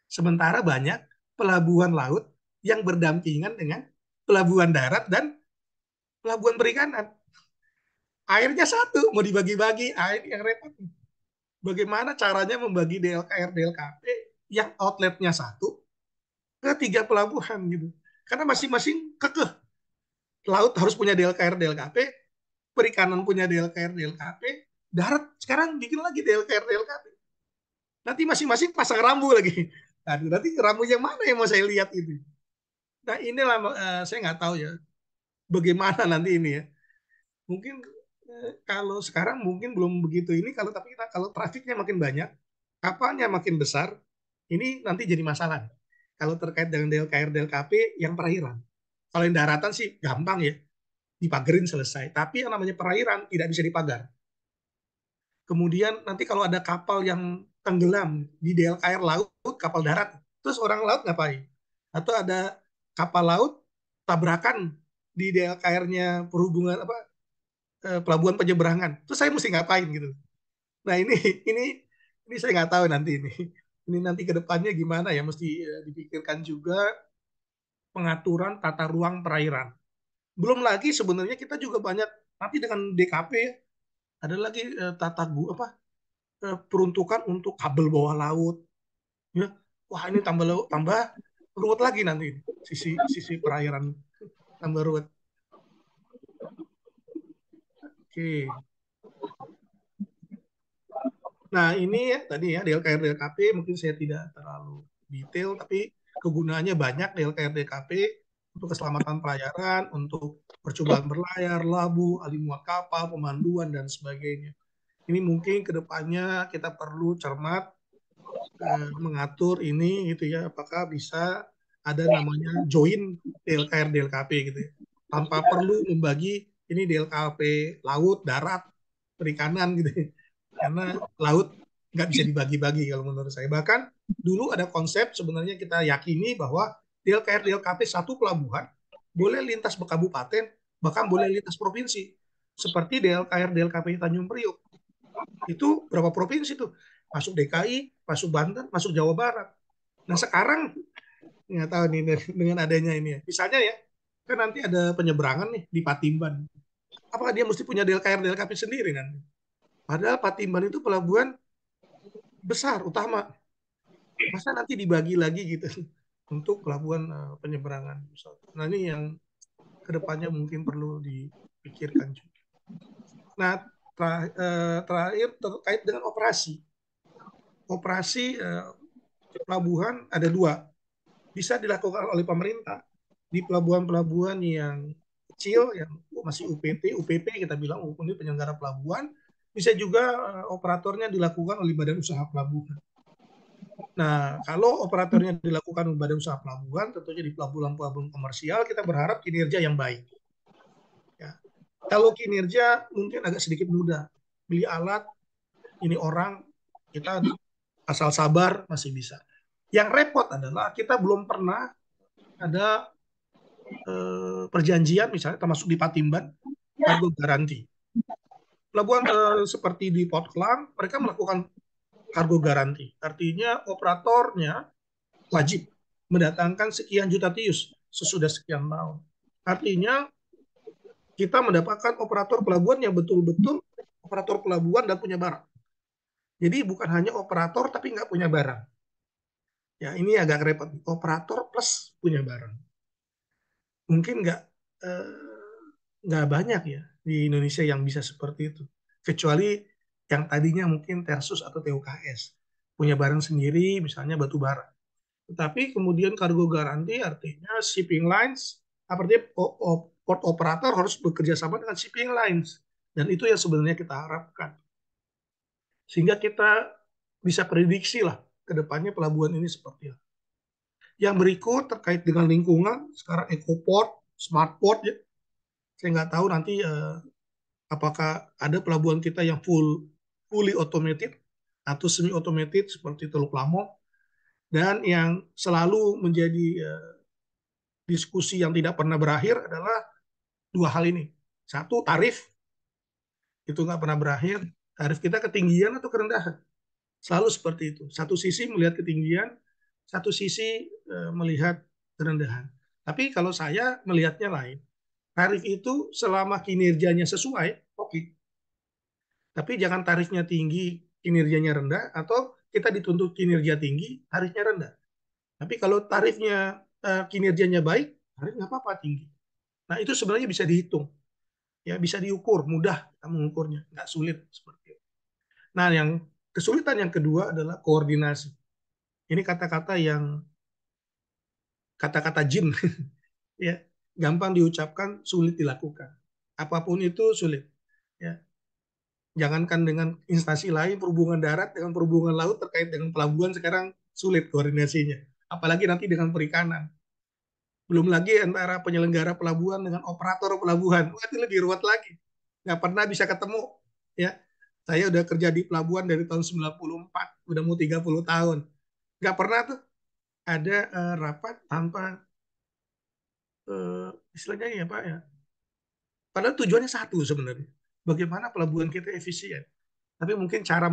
Sementara banyak pelabuhan laut yang berdampingan dengan pelabuhan darat dan pelabuhan perikanan. Airnya satu, mau dibagi-bagi, air yang repot. Bagaimana caranya membagi DLKR, DLKP yang outletnya satu ke 3 pelabuhan gitu. Karena masing-masing kekeh. Laut harus punya DLKR, DLKP, perikanan punya DLKR, DLKP, darat sekarang bikin lagi DLKR, DLKP. Nanti masing-masing pasang rambu lagi. Nanti rambu yang mana yang mau saya lihat itu. Nah, inilah saya nggak tahu ya bagaimana nanti ini ya. Mungkin kalau sekarang mungkin belum begitu ini, tapi kalau trafiknya makin banyak, kapalnya makin besar, ini nanti jadi masalah. Kalau terkait dengan DLKR, DLKP yang perairan. Kalau yang daratan sih gampang ya, dipagerin selesai. Tapi yang namanya perairan tidak bisa dipagar. Kemudian nanti kalau ada kapal yang tenggelam di DLKR laut, kapal darat, terus orang laut ngapain? Atau ada kapal laut tabrakan di DLKR-nya perhubungan pelabuhan penyeberangan, terus saya mesti ngapain gitu? Nah, ini saya nggak tahu nanti ini. Ini nanti ke depannya gimana ya, mesti dipikirkan juga pengaturan tata ruang perairan. Belum lagi sebenarnya kita juga banyak nanti dengan DKP ada lagi peruntukan untuk kabel bawah laut. Ya. Wah, ini tambah ruwet lagi nanti sisi perairan tambah ruwet. Oke. Nah, ini ya tadi ya DLKR, DLKP mungkin saya tidak terlalu detail, tapi kegunaannya banyak DLKR, DLKP untuk keselamatan pelayaran, untuk percobaan berlayar, labu, alih muat kapal, pemanduan, dan sebagainya. Ini mungkin ke depannya kita perlu cermat mengatur ini gitu ya, apakah bisa ada namanya join DLKR, DLKP gitu ya. Tanpa perlu membagi ini DLKP laut, darat, perikanan gitu ya. Karena laut nggak bisa dibagi-bagi kalau menurut saya. Bahkan dulu ada konsep sebenarnya kita yakini bahwa DLKR DLKP satu pelabuhan boleh lintas kabupaten, bahkan boleh lintas provinsi. Seperti DLKR DLKP Tanjung Priok. Itu berapa provinsi tuh? Masuk DKI, masuk Banten, masuk Jawa Barat. Nah sekarang nggak tahu nih dengan adanya ini ya. Misalnya ya, kan nanti ada penyeberangan nih di Patimban. Apakah dia mesti punya DLKR DLKP sendiri nanti? Padahal Patimban itu pelabuhan besar, utama. Masa nanti dibagi lagi gitu untuk pelabuhan penyeberangan. Nah ini yang kedepannya mungkin perlu dipikirkan juga. Nah terakhir terkait dengan operasi. Operasi pelabuhan ada dua, bisa dilakukan oleh pemerintah di pelabuhan-pelabuhan yang kecil, yang masih UPP kita bilang, ini penyelenggara pelabuhan, bisa juga operatornya dilakukan oleh badan usaha pelabuhan. Nah, kalau operatornya dilakukan oleh badan usaha pelabuhan, tentunya di pelabuhan-pelabuhan komersial, kita berharap kinerja yang baik. Ya. Kalau kinerja mungkin agak sedikit mudah, beli alat, ini orang, kita asal sabar masih bisa. Yang repot adalah kita belum pernah ada perjanjian misalnya termasuk di Patimban kargo garansi. Pelabuhan seperti di Port Klang mereka melakukan kargo garansi. Artinya operatornya wajib mendatangkan sekian juta TEUs sesudah sekian tahun. Artinya kita mendapatkan operator pelabuhan yang betul-betul operator pelabuhan dan punya barang. Jadi bukan hanya operator tapi nggak punya barang. Ya ini agak repot. Operator plus punya barang. Mungkin nggak banyak ya di Indonesia yang bisa seperti itu. Kecuali yang tadinya mungkin Tersus atau TUKS. Punya barang sendiri, misalnya batu bara. Tetapi kemudian kargo garansi artinya shipping lines, artinya port operator harus bekerja sama dengan shipping lines. Dan itu yang sebenarnya kita harapkan. Sehingga kita bisa prediksi lah ke depannya pelabuhan ini seperti apa. Yang berikut terkait dengan lingkungan, sekarang EcoPort, Smart Port, ya. Saya nggak tahu nanti apakah ada pelabuhan kita yang fully automated atau semi automated seperti Teluk Lamong, dan yang selalu menjadi diskusi yang tidak pernah berakhir adalah dua hal ini. Satu, tarif itu nggak pernah berakhir. Tarif kita ketinggian atau kerendahan, selalu seperti itu. Satu sisi melihat ketinggian, satu sisi melihat kerendahan. Tapi kalau saya melihatnya lain, tarif itu selama kinerjanya sesuai, oke. Tapi jangan tarifnya tinggi, kinerjanya rendah, atau kita dituntut kinerja tinggi, tarifnya rendah. Tapi kalau tarifnya kinerjanya baik, tarif nggak apa-apa tinggi. Nah itu sebenarnya bisa dihitung, ya bisa diukur, mudah kita mengukurnya, nggak sulit seperti itu. Nah yang kesulitan yang kedua adalah koordinasi. Ini kata-kata jin, ya gampang diucapkan, sulit dilakukan. Apapun itu sulit. Ya, jangankan dengan instansi lain, perhubungan darat dengan perhubungan laut terkait dengan pelabuhan sekarang sulit koordinasinya. Apalagi nanti dengan perikanan. Belum lagi antara penyelenggara pelabuhan dengan operator pelabuhan. Wah, itu lebih ruwet lagi. Nggak pernah bisa ketemu. Ya, saya udah kerja di pelabuhan dari tahun 94, udah mau 30 tahun. Nggak pernah tuh ada rapat tanpa istilahnya ya Pak ya. Padahal tujuannya satu sebenarnya. Bagaimana pelabuhan kita efisien. Tapi mungkin cara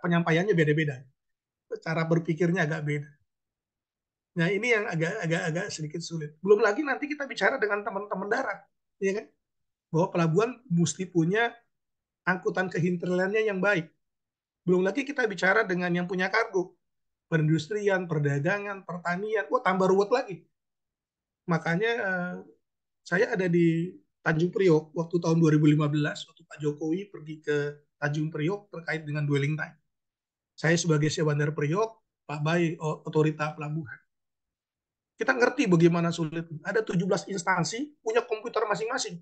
penyampaiannya beda-beda. Cara berpikirnya agak beda. Nah, ini yang agak sedikit sulit. Belum lagi nanti kita bicara dengan teman-teman darat, ya kan? Bahwa pelabuhan mesti punya angkutan kehinterlannya yang baik. Belum lagi kita bicara dengan yang punya kargo, perindustrian, perdagangan, pertanian, wah tambah ruwet lagi. Makanya saya ada di Tanjung Priok waktu tahun 2015, waktu Pak Jokowi pergi ke Tanjung Priok terkait dengan dwelling time. Saya sebagai Syahbandar Priok, Pak Bay, otorita pelabuhan. Kita ngerti bagaimana sulit. Ada 17 instansi punya komputer masing-masing.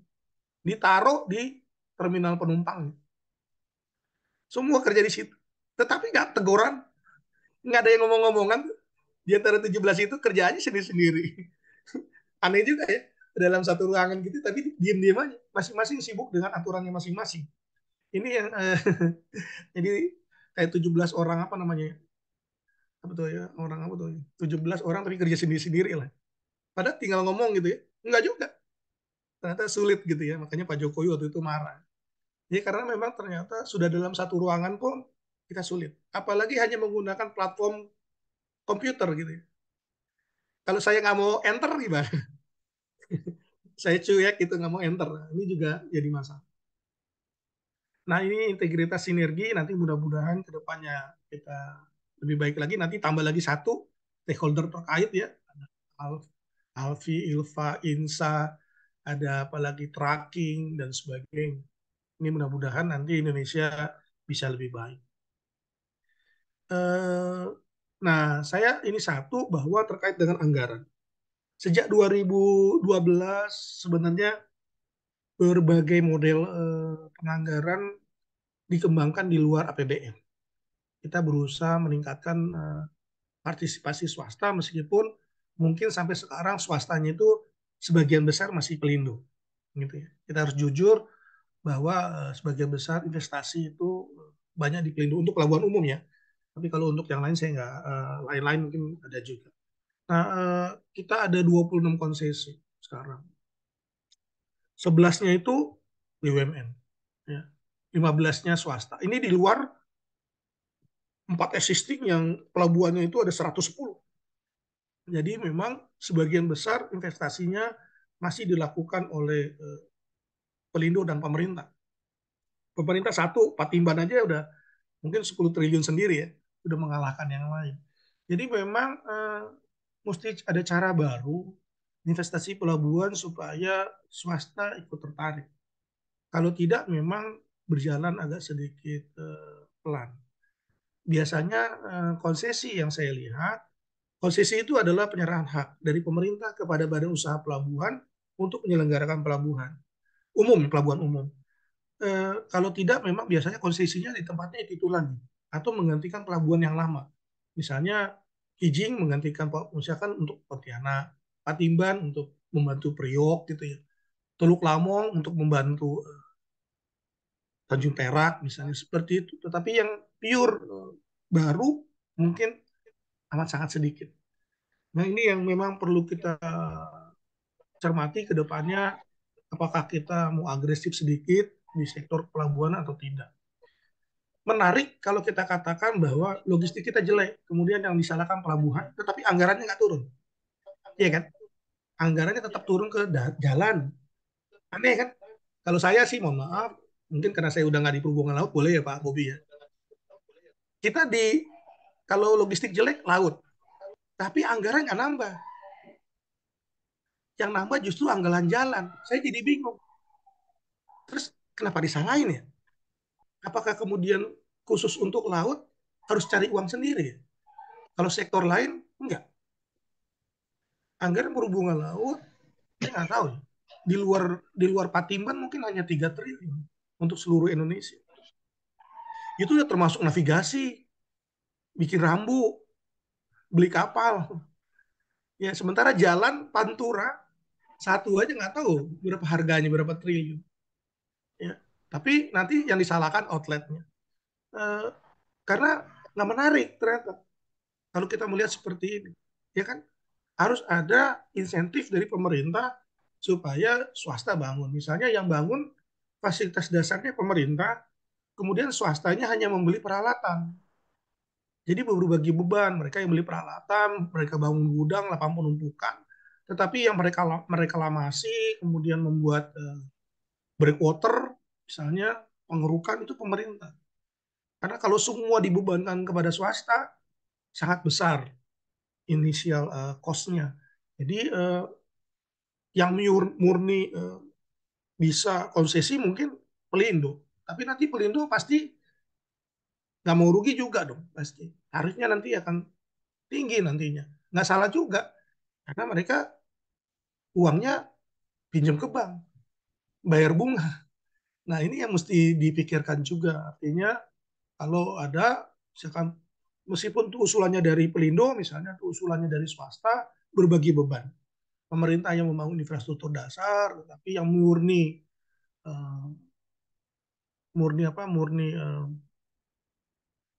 Ditaruh di terminal penumpang. Semua kerja di situ. Tetapi nggak teguran, nggak ada yang ngomong-ngomongan. Di antara 17 itu kerjaannya sendiri-sendiri. Aneh juga ya. Dalam satu ruangan gitu, tapi diem-diem aja. Masing-masing sibuk dengan aturannya masing-masing. Ini yang jadi kayak 17 orang apa namanya? Apa tuh ya? Orang apa tuh? 17 orang tapi kerja sendiri-sendiri lah. Padahal tinggal ngomong gitu ya. Enggak juga. Ternyata sulit gitu ya. Makanya Pak Jokowi waktu itu marah. Ya karena memang ternyata sudah dalam satu ruangan pun kita sulit. Apalagi hanya menggunakan platform komputer gitu ya. Kalau saya nggak mau enter gimana? Saya cuek gitu nggak mau enter. Nah, ini juga jadi masalah. Nah ini integritas sinergi nanti mudah-mudahan ke depannya kita lebih baik lagi. Nanti tambah lagi satu stakeholder terkait ya. Alfi, Ilva, Insa, ada apalagi tracking dan sebagainya. Ini mudah-mudahan nanti Indonesia bisa lebih baik. Eh, Nah, saya ini satu bahwa terkait dengan anggaran. Sejak 2012 sebenarnya berbagai model penganggaran dikembangkan di luar APBN. Kita berusaha meningkatkan partisipasi swasta meskipun mungkin sampai sekarang swastanya itu sebagian besar masih pelindo. Gitu ya. Kita harus jujur bahwa sebagian besar investasi itu banyak di pelindo untuk pelabuhan umum ya. Tapi kalau untuk yang lain saya nggak, lain-lain mungkin ada juga. Nah, kita ada 26 konsesi sekarang. 11-nya itu BUMN, ya. 15-nya swasta. Ini di luar 4 existing yang pelabuhannya itu ada 110. Jadi memang sebagian besar investasinya masih dilakukan oleh Pelindo dan pemerintah. Pemerintah satu, Patimban aja udah mungkin 10 triliun sendiri ya, udah mengalahkan yang lain. Jadi memang mesti ada cara baru investasi pelabuhan supaya swasta ikut tertarik. Kalau tidak memang berjalan agak sedikit pelan. Biasanya konsesi yang saya lihat, konsesi itu adalah penyerahan hak dari pemerintah kepada badan usaha pelabuhan untuk menyelenggarakan pelabuhan pelabuhan umum. Kalau tidak memang biasanya konsesinya di tempatnya titulan atau menggantikan pelabuhan yang lama. Misalnya Kijing menggantikan misalkan untuk Pontianak, Patimban untuk membantu Priok gitu ya. Teluk Lamong untuk membantu Tanjung Perak misalnya seperti itu. Tetapi yang pure baru mungkin amat sangat sedikit. Nah ini yang memang perlu kita cermati ke depannya, apakah kita mau agresif sedikit di sektor pelabuhan atau tidak. Menarik kalau kita katakan bahwa logistik kita jelek, kemudian yang disalahkan pelabuhan, tetapi anggarannya nggak turun. Iya kan? Anggarannya tetap turun ke jalan. Aneh kan? Kalau saya sih, mohon maaf, mungkin karena saya udah nggak di perhubungan laut, boleh ya Pak Bobi ya. Kita kalau logistik jelek, laut. Tapi anggaran nggak nambah. Yang nambah justru anggaran jalan. Saya jadi bingung. Terus kenapa disalahin ya? Apakah kemudian khusus untuk laut harus cari uang sendiri ya? Kalau sektor lain, enggak. Anggaran perhubungan laut, saya nggak tahu ya. Di luar Patimban mungkin hanya 3 triliun untuk seluruh Indonesia. Itu udah termasuk navigasi, bikin rambu, beli kapal. Ya sementara jalan Pantura satu aja nggak tahu berapa harganya, berapa triliun. Ya, tapi nanti yang disalahkan outletnya. Eh, karena nggak menarik ternyata kalau kita melihat seperti ini, ya kan harus ada insentif dari pemerintah supaya swasta bangun. Misalnya yang bangun fasilitas dasarnya pemerintah, kemudian swastanya hanya membeli peralatan. Jadi berbagi beban, mereka yang beli peralatan, mereka bangun gudang, lapangan penumpukan. Tetapi yang mereka reklamasi, kemudian membuat breakwater, misalnya pengerukan itu pemerintah. Karena kalau semua dibebankan kepada swasta, sangat besar inisial cost-nya. Jadi yang murni bisa konsesi mungkin Pelindo. Tapi nanti Pelindo pasti nggak mau rugi juga dong. Pasti. Tarifnya nanti akan tinggi nantinya. Nggak salah juga. Karena mereka uangnya pinjam ke bank. Bayar bunga. Nah ini yang mesti dipikirkan juga. Artinya kalau ada misalkan meskipun itu usulannya dari Pelindo misalnya, itu usulannya dari swasta, berbagi beban. Pemerintah yang membangun infrastruktur dasar, tapi yang murni uh, murni apa murni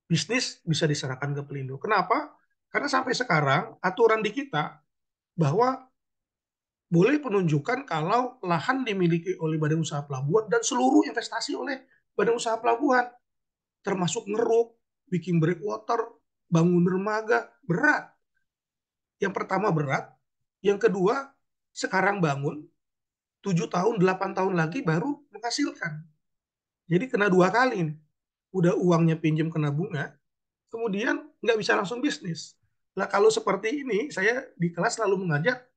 bisnis bisa diserahkan ke Pelindo. Kenapa? Karena sampai sekarang aturan di kita bahwa boleh penunjukan kalau lahan dimiliki oleh Badan Usaha Pelabuhan dan seluruh investasi oleh Badan Usaha Pelabuhan, termasuk ngeruk, bikin breakwater, bangun dermaga, berat. Yang pertama berat, yang kedua sekarang bangun, 7 tahun, 8 tahun lagi baru menghasilkan. Jadi kena 2 kali nih. Udah uangnya pinjam kena bunga, kemudian nggak bisa langsung bisnis. Nah kalau seperti ini, saya di kelas selalu mengajar,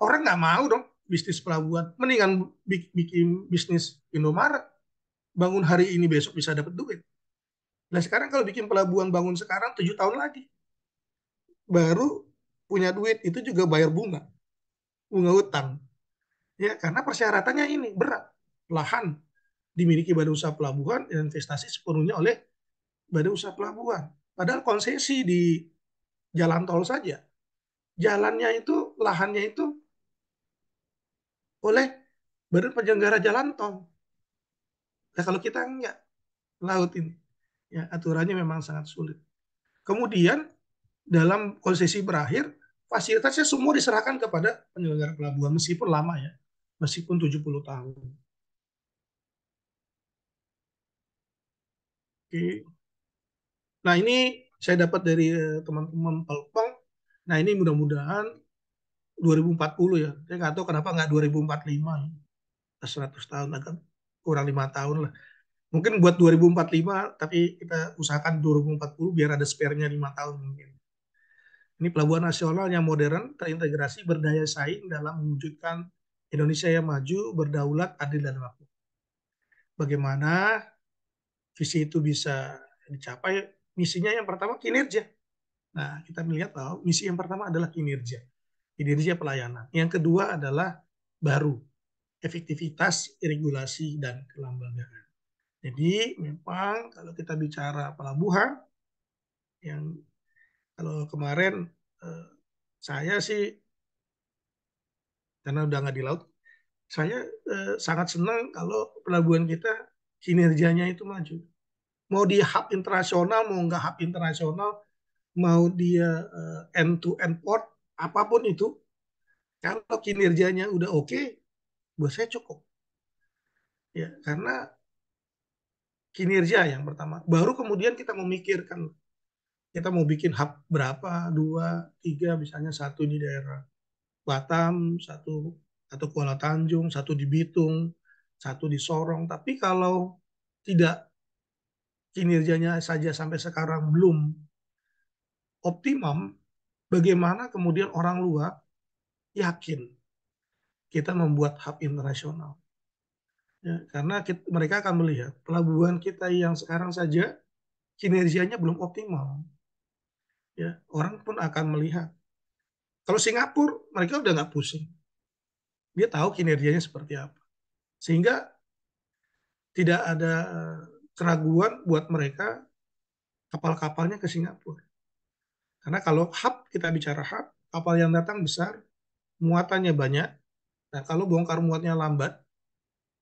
orang nggak mau dong bisnis pelabuhan. Mendingan bikin bisnis Indomaret. Bangun hari ini, besok bisa dapat duit. Nah sekarang kalau bikin pelabuhan bangun sekarang, 7 tahun lagi. Baru punya duit, itu juga bayar bunga. Bunga utang. Ya, karena persyaratannya ini berat. Lahan dimiliki Badan Usaha Pelabuhan dan investasi sepenuhnya oleh Badan Usaha Pelabuhan. Padahal konsesi di jalan tol saja, jalannya itu, lahannya itu oleh Badan Penyelenggara Jalan Tol. Nah, kalau kita enggak, laut ini, ya aturannya memang sangat sulit. Kemudian dalam konsesi berakhir, fasilitasnya semua diserahkan kepada penyelenggara pelabuhan meskipun lama ya, meskipun 70 tahun. Oke. Nah ini saya dapat dari teman-teman Pelpong. Nah ini mudah-mudahan 2040 ya. Saya nggak tahu kenapa nggak 2045 ya. 100 tahun agak kurang 5 tahun lah. Mungkin buat 2045 tapi kita usahakan 2040 biar ada spare-nya 5 tahun mungkin. Ini pelabuhan nasional yang modern, terintegrasi, berdaya saing dalam mewujudkan Indonesia yang maju, berdaulat, adil, dan makmur. Bagaimana visi itu bisa dicapai? Misinya yang pertama kinerja. Nah, kita melihat bahwa misi yang pertama adalah kinerja. Kinerja pelayanan. Yang kedua adalah baru, efektivitas, regulasi, dan kelembagaan. Jadi memang kalau kita bicara pelabuhan, yang kalau kemarin saya sih, karena udah nggak di laut, saya sangat senang kalau pelabuhan kita kinerjanya itu maju. Mau di hub internasional, mau nggak hub internasional, mau dia end-to-end port, apapun itu, kalau kinerjanya udah oke, buat saya cukup. Ya, karena kinerja yang pertama. Baru kemudian kita memikirkan, kita mau bikin hub berapa, 2, 3, misalnya satu di daerah Batam, satu atau Kuala Tanjung, satu di Bitung, satu di Sorong. Tapi kalau tidak, kinerjanya saja sampai sekarang belum optimum, bagaimana kemudian orang luar yakin kita membuat hub internasional? Ya, karena mereka akan melihat pelabuhan kita yang sekarang saja kinerjanya belum optimal. Ya, orang pun akan melihat. Kalau Singapura, mereka udah nggak pusing. Dia tahu kinerjanya seperti apa. Sehingga tidak ada keraguan buat mereka kapal-kapalnya ke Singapura. Karena kalau hub, kita bicara hub, kapal yang datang besar, muatannya banyak. Nah, kalau bongkar muatnya lambat,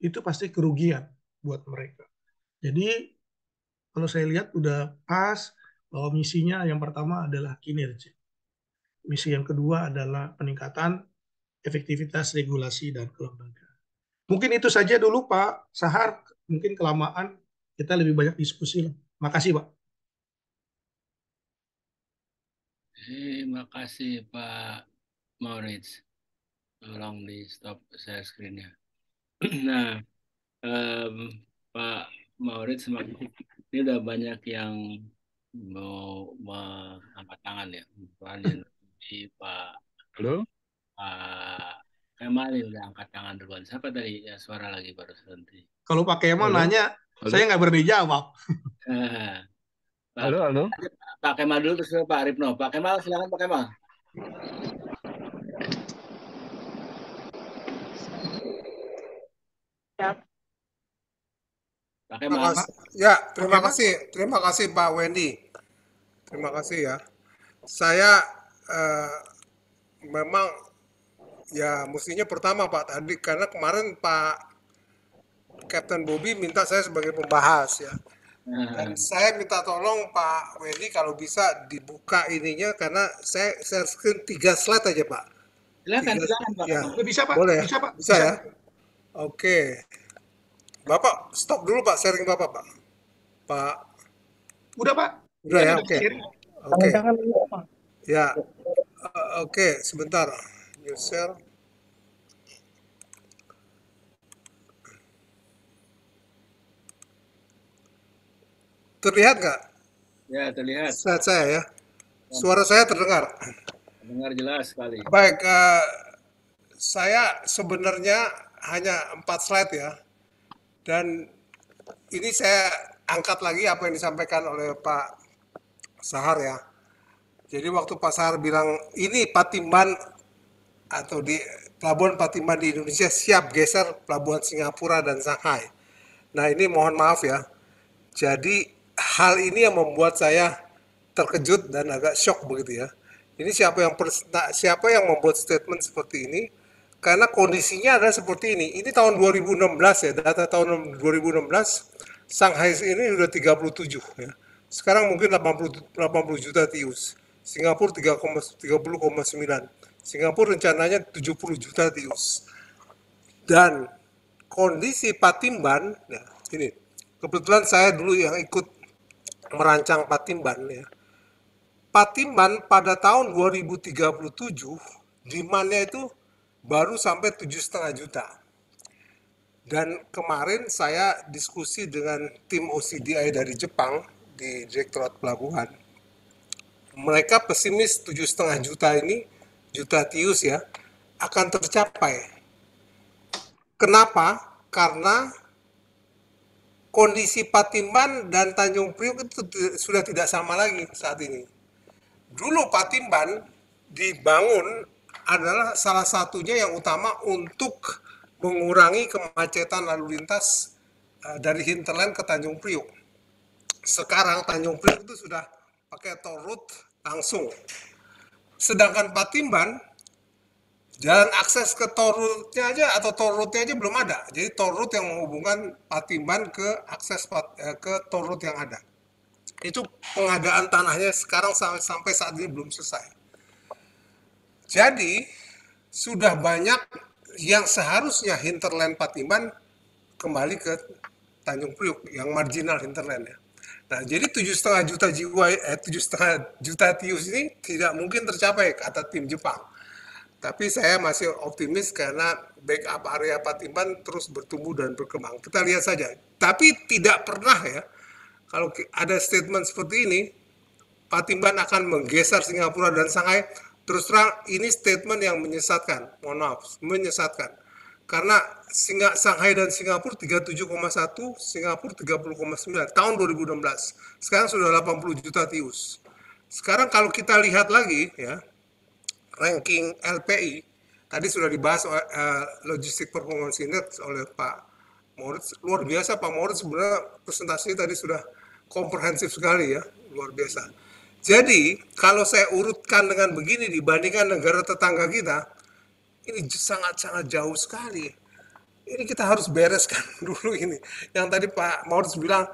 itu pasti kerugian buat mereka. Jadi, kalau saya lihat udah pas bahwa misinya yang pertama adalah kinerja. Misi yang kedua adalah peningkatan efektivitas regulasi dan kelembagaan. Mungkin itu saja dulu Pak Sahar, mungkin kelamaan, kita lebih banyak diskusi. Makasih Pak. Terima kasih Pak Maurits. Tolong di stop share screen-nya. Nah, Pak Maurits, ini udah banyak yang mau angkat tangan ya. Di Pak Halo? Kemal udah angkat tangan duluan. Siapa tadi ya suara lagi baru nanti? Kalau Pak Kemal nanya, saya nggak berani jawab. Halo. Pak Kemal dulu terus Pak Ripno. Pak Kemal, silakan Pak Kemal. Pak Kemal. Ya, terima kasih Pak Wendy. Terima kasih ya. Saya memang ya mestinya pertama Pak tadi, karena kemarin Pak Kapten Bobby minta saya sebagai pembahas ya. Dan Nah, saya minta tolong Pak Wendy kalau bisa dibuka ininya karena saya share screen 3 slide aja Pak. silakan, 3, silakan Pak. ya, Bisa Pak, boleh ya? bisa Pak, Bisa bisa. ya? Oke. Bapak stop dulu Pak sharing Bapak Pak. Pak, Udah Pak, udah saya ya? udah Oke. sharing. Oke. Ya, oke, sebentar. New share. Terlihat nggak Ya, terlihat. slide saya ya? Suara saya terdengar. Dengar jelas sekali. Baik, saya sebenarnya hanya 4 slide ya. Dan ini saya angkat lagi apa yang disampaikan oleh Pak Sahar ya. Jadi waktu Pak Sahar bilang ini Patimban atau di pelabuhan Patimban di Indonesia siap geser pelabuhan Singapura dan Shanghai. Nah ini mohon maaf ya. Jadi hal ini yang membuat saya terkejut dan agak shock begitu ya. Ini siapa yang membuat statement seperti ini? Karena kondisinya adalah seperti ini. Ini tahun 2016 ya, data tahun 2016 Shanghai ini sudah 37 ya. Sekarang mungkin 80 juta TEUs. Singapura 30,9. Singapura rencananya 70 juta TEUs. Dan kondisi Patimban, ya, ini kebetulan saya dulu yang ikut merancang Patimban ya. Patimban pada tahun 2037 demand-nya itu baru sampai 7,5 juta. Dan kemarin saya diskusi dengan tim OCDI dari Jepang di Direktorat Pelabuhan. Mereka pesimis 7,5 juta ini, juta TEUs ya, akan tercapai. Kenapa? Karena kondisi Patimban dan Tanjung Priok itu sudah tidak sama lagi saat ini. Dulu Patimban dibangun adalah salah satunya yang utama untuk mengurangi kemacetan lalu lintas dari hinterland ke Tanjung Priok. Sekarang Tanjung Priok itu sudah pakai toll road langsung. Sedangkan Patimban jalan akses ke toll road-nya aja atau toll road-nya aja belum ada. Jadi toll road yang menghubungkan Patimban ke akses ke toll road yang ada. Itu pengadaan tanahnya sekarang sampai saat ini belum selesai. Jadi sudah banyak yang seharusnya hinterland Patimban kembali ke Tanjung Priok yang marginal hinterland ya. Nah, jadi 7,5 juta jiwa 7,5 juta TEUs ini tidak mungkin tercapai kata tim Jepang. Tapi saya masih optimis karena backup area Patimban terus bertumbuh dan berkembang. Kita lihat saja. Tapi tidak pernah ya, kalau ada statement seperti ini, Patimban akan menggeser Singapura dan Shanghai. Terus terang ini statement yang menyesatkan. Mohon maaf, menyesatkan. Karena Shanghai dan Singapura 37,1, Singapura 30,9 tahun 2016. Sekarang sudah 80 juta TEUs. Sekarang kalau kita lihat lagi ya, ranking LPI tadi sudah dibahas Logistic Performance Index oleh Pak Moritz. Luar biasa Pak Moritz, sebenarnya presentasinya tadi sudah komprehensif sekali ya, luar biasa. Jadi kalau saya urutkan dengan begini dibandingkan negara tetangga kita, ini sangat-sangat jauh sekali. Ini kita harus bereskan dulu ini. Yang tadi Pak Moritz bilang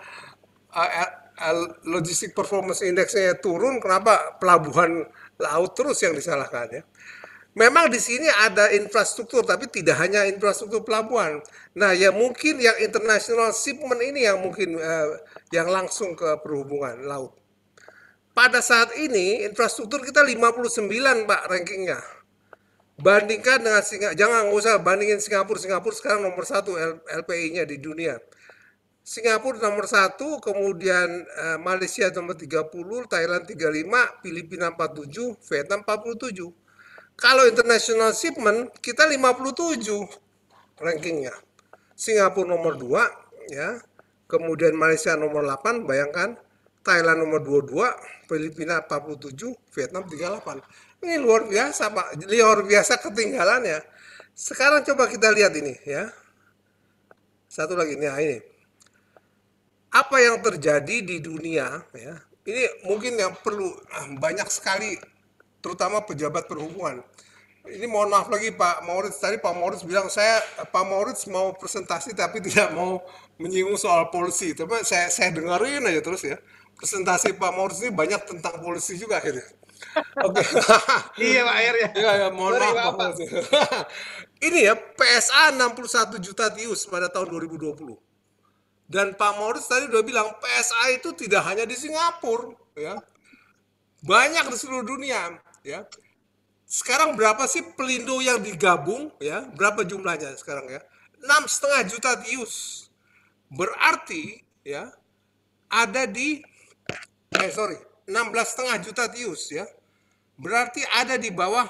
Logistic Performance Index-nya turun, kenapa pelabuhan laut terus yang disalahkan ya? Memang di sini ada infrastruktur, tapi tidak hanya infrastruktur pelabuhan. Nah, ya mungkin yang international shipment ini yang mungkin yang langsung ke perhubungan laut. Pada saat ini infrastruktur kita 59 Pak rankingnya. Bandingkan dengan jangan nggak usah bandingin Singapura. Singapura sekarang nomor 1 LPI-nya di dunia. Singapura nomor 1, kemudian Malaysia nomor 30, Thailand 35, Filipina 47, Vietnam 47. Kalau international shipment kita 57 rankingnya. Singapura nomor 2 ya. Kemudian Malaysia nomor 8, bayangkan. Thailand nomor 22, Filipina 47, Vietnam 38. Ini luar biasa Pak, luar biasa ketinggalannya. Sekarang coba kita lihat ini ya. Satu lagi nih, ini. Apa yang terjadi di dunia ya. Ini mungkin yang perlu banyak sekali terutama pejabat perhubungan. Ini mohon maaf lagi Pak Maurits, tadi Pak Maurits bilang Pak Maurits mau presentasi tapi tidak mau menyinggung soal polisi. Tapi saya dengerin aja terus ya. Presentasi Pak Maurits ini banyak tentang polisi juga akhirnya. Oke. Iya Pak akhirnya. Ya, mohon Sorry maaf Pak Pak Pak. Maurits. Ini ya PSA 61 juta TIUS pada tahun 2020. Dan Pak Maurits tadi udah bilang PSA itu tidak hanya di Singapura, ya, banyak di seluruh dunia, ya. Sekarang berapa sih Pelindo yang digabung, ya? Berapa jumlahnya sekarang ya? 6,5 juta TIUS. Berarti ya ada di 16,5 juta TIUS ya. Berarti ada di bawah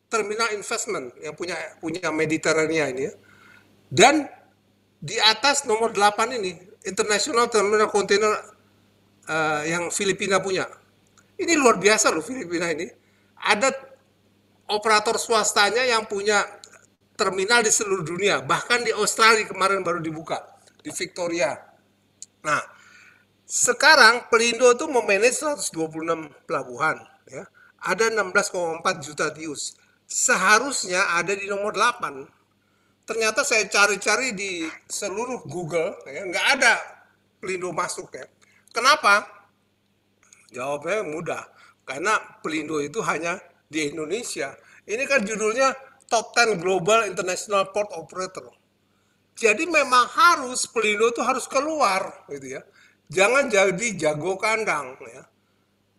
terminal investment yang punya Mediterania ini ya. Dan di atas nomor 8 ini International Terminal Container yang Filipina punya. Ini luar biasa loh Filipina ini. Ada operator swastanya yang punya terminal di seluruh dunia. Bahkan di Australia kemarin baru dibuka. Di Victoria. Nah, sekarang Pelindo itu memanage 126 pelabuhan. Ya. Ada 16,4 juta TIUS. Seharusnya ada di nomor 8. Ternyata saya cari-cari di seluruh Google, ya, nggak ada Pelindo masuk ya. Kenapa? Jawabnya mudah. Karena Pelindo itu hanya di Indonesia. Ini kan judulnya Top 10 Global International Port Operator. Jadi memang harus Pelindo itu harus keluar gitu ya. Jangan jadi jago kandang ya.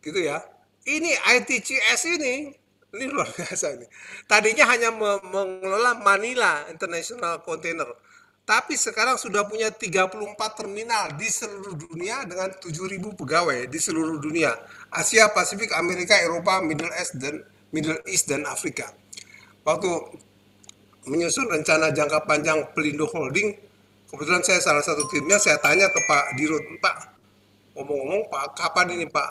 Gitu ya. Ini ITCS ini luar biasa ini. Tadinya hanya mengelola Manila International Container. Tapi sekarang sudah punya 34 terminal di seluruh dunia dengan 7.000 pegawai di seluruh dunia. Asia, Pasifik, Amerika, Eropa, Middle East dan Afrika. Waktu menyusun rencana jangka panjang Pelindo Holding, kebetulan saya salah satu timnya, saya tanya ke Pak Dirut, Pak, ngomong-ngomong Pak, kapan ini Pak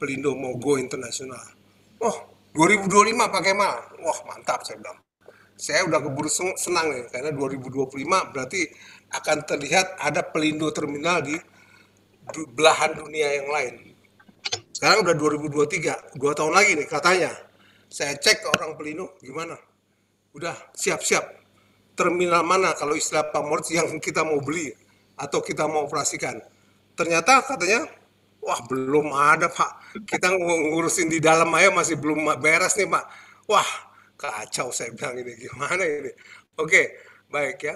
Pelindo mau go internasional? Oh, 2025 Pak Kemal. Wah, mantap saya bilang. Saya udah keburu senang nih, karena 2025 berarti akan terlihat ada Pelindo terminal di belahan dunia yang lain. Sekarang udah 2023, 2 tahun lagi nih katanya. Saya cek ke orang Pelindo, gimana? Udah siap-siap. Terminal mana kalau istilah Pak Maurits yang kita mau beli atau kita mau operasikan? Ternyata katanya, wah belum ada Pak. Kita ngurusin di dalam aja masih belum beres nih Pak. Wah kacau saya bilang ini, gimana ini? Oke, baik ya.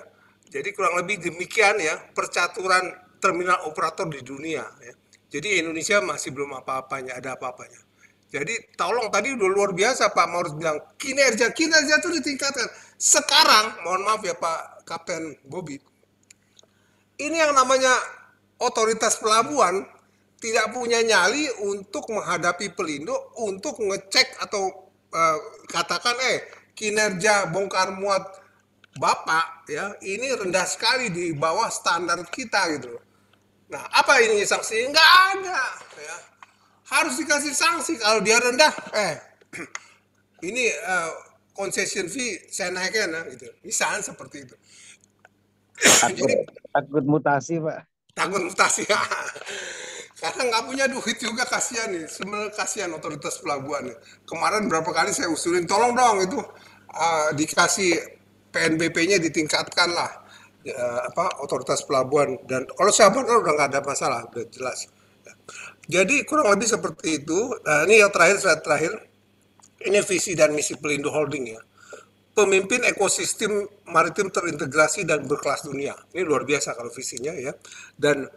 Jadi kurang lebih demikian ya percaturan terminal operator di dunia ya. Jadi Indonesia masih belum apa-apanya, ada apa-apanya. Jadi tolong tadi udah luar biasa Pak Maurits bilang kinerja itu ditingkatkan. Sekarang mohon maaf ya Pak Kapten Bobby, ini yang namanya otoritas pelabuhan tidak punya nyali untuk menghadapi Pelindo untuk ngecek atau katakan kinerja bongkar muat Bapak ya ini rendah sekali di bawah standar kita gitu. Nah, apa ini sanksi? Enggak ada ya. Harus dikasih sanksi kalau dia rendah. Ini concession fee saya naikkan ya, gitu. Misalnya seperti itu. Takut mutasi Pak. Takut mutasi ya. Karena nggak punya duit juga kasihan nih. Sebenarnya kasihan otoritas pelabuhan. Kemarin berapa kali saya usulin, tolong dong itu dikasih PNBP-nya ditingkatkan lah. Otoritas pelabuhan. Dan kalau saya benar udah nggak ada masalah, udah jelas. Jadi kurang lebih seperti itu. Nah, ini yang terakhir. Ini visi dan misi Pelindo Holding ya. Pemimpin ekosistem maritim terintegrasi dan berkelas dunia. Ini luar biasa kalau visinya ya. Dan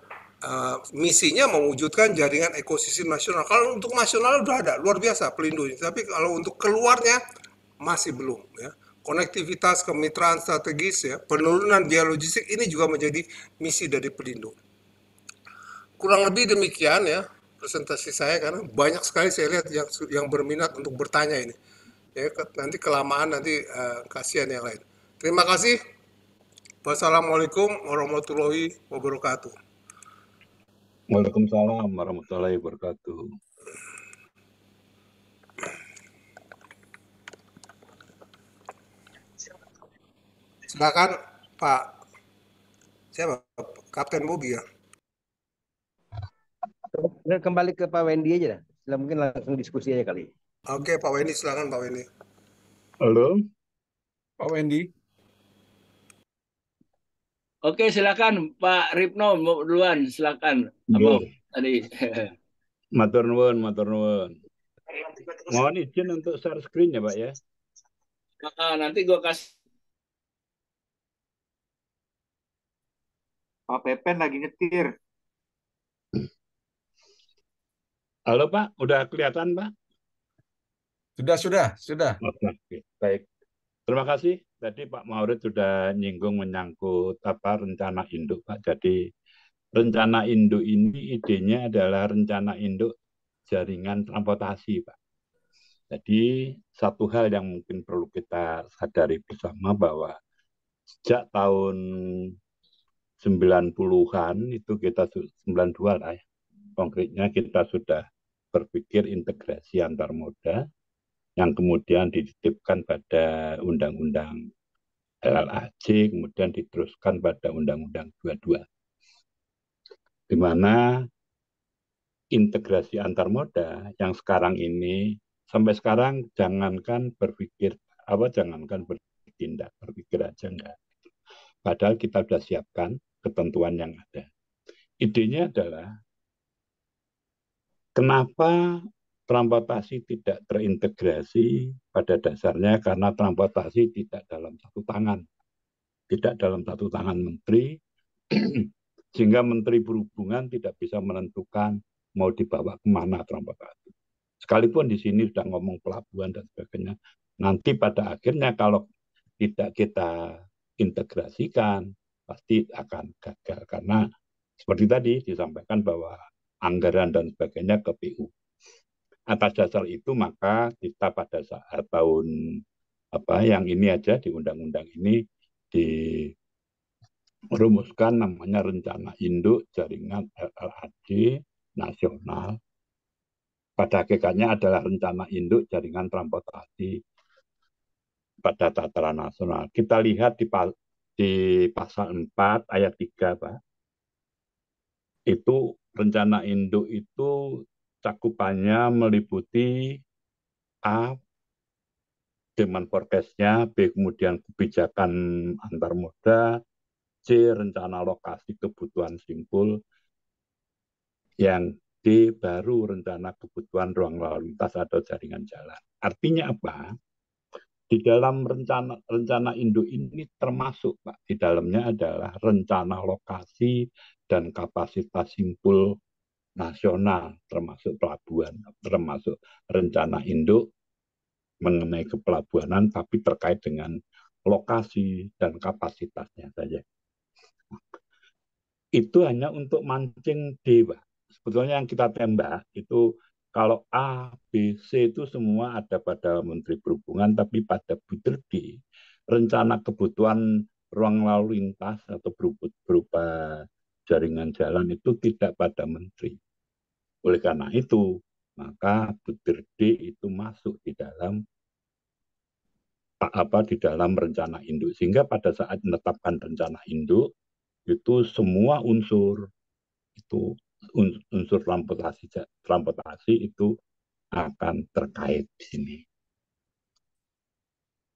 misinya mewujudkan jaringan ekosistem nasional. Kalau untuk nasional udah ada, luar biasa Pelindo ini. Tapi kalau untuk keluarnya masih belum ya. Konektivitas, kemitraan strategis ya, penurunan biaya logistik ini juga menjadi misi dari Pelindo. Kurang lebih demikian ya presentasi saya karena banyak sekali saya lihat yang berminat untuk bertanya ini. Ya, nanti kelamaan nanti kasihan yang lain. Terima kasih. Wassalamualaikum warahmatullahi wabarakatuh. Waalaikumsalam warahmatullahi wabarakatuh. Silakan Pak. Siapa? Kapten Bobby ya. Kembali ke Pak Wendy aja dah. Mungkin langsung diskusi aja kali. Oke Pak Wendy, silakan Pak Wendy. Halo, Pak Wendy. Oke, silakan Pak Ripno mau duluan, silakan. Abang Nggih. tadi. Matur nuwun, matur nuwun. Mohon izin untuk share screen ya, Pak ya. Nanti gue kasih. Pak Pepen lagi nyetir. Halo Pak, udah kelihatan Pak? Sudah. Oke, baik. Terima kasih. Tadi Pak Maurid sudah nyinggung menyangkut rencana induk Pak. Jadi rencana induk ini idenya adalah rencana induk jaringan transportasi Pak. Jadi satu hal yang mungkin perlu kita sadari bersama bahwa sejak tahun 90-an itu kita 92 lah ya. Konkretnya kita sudah berpikir integrasi antar moda yang kemudian dititipkan pada Undang-Undang LLAJ, kemudian diteruskan pada Undang-Undang 22, di mana integrasi antar moda yang sekarang ini sampai sekarang jangankan bertindak, berpikir aja enggak. Padahal kita sudah siapkan ketentuan yang ada. Idenya adalah kenapa transportasi tidak terintegrasi pada dasarnya karena transportasi tidak dalam satu tangan menteri, sehingga menteri perhubungan tidak bisa menentukan mau dibawa kemana transportasi. Sekalipun di sini sudah ngomong pelabuhan dan sebagainya, nanti pada akhirnya kalau tidak kita integrasikan pasti akan gagal karena seperti tadi disampaikan bahwa anggaran dan sebagainya ke PU. Atas dasar itu maka kita pada saat tahun yang ini aja di undang-undang ini dirumuskan namanya rencana induk jaringan LLAJ nasional. Pada hakikatnya adalah rencana induk jaringan transportasi pada tataran nasional. Kita lihat di pasal 4 ayat 3 Pak. Itu rencana induk itu cakupannya meliputi A, demand forecast-nya, B, kemudian kebijakan antar moda, C, rencana lokasi kebutuhan simpul, yang D, baru rencana kebutuhan ruang lalu lintas atau jaringan jalan. Artinya apa? Di dalam rencana induk ini termasuk, Pak, di dalamnya adalah rencana lokasi dan kapasitas simpul nasional, termasuk pelabuhan, termasuk rencana induk mengenai kepelabuhanan, tapi terkait dengan lokasi dan kapasitasnya saja. Itu hanya untuk mancing D, Pak. Sebetulnya yang kita tembak itu kalau A, B, C itu semua ada pada Menteri Perhubungan, tapi pada butir D, rencana kebutuhan ruang lalu lintas atau berupa jaringan jalan itu tidak pada Menteri. Oleh karena itu, maka butir D itu masuk di dalam rencana induk. Sehingga pada saat menetapkan rencana induk, itu semua unsur transportasi itu akan terkait di sini.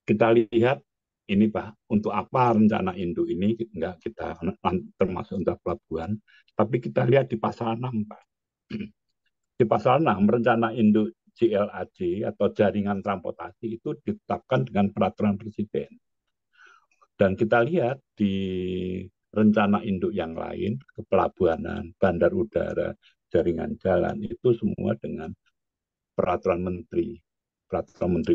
Kita lihat ini Pak, untuk apa rencana induk ini enggak kita termasuk untuk pelabuhan, tapi kita lihat di pasal 6 Pak. Di pasal 6 rencana induk JLAJ atau jaringan transportasi itu ditetapkan dengan peraturan presiden. Dan kita lihat di rencana induk yang lain, kepelabuhanan, bandar udara, jaringan jalan, itu semua dengan peraturan menteri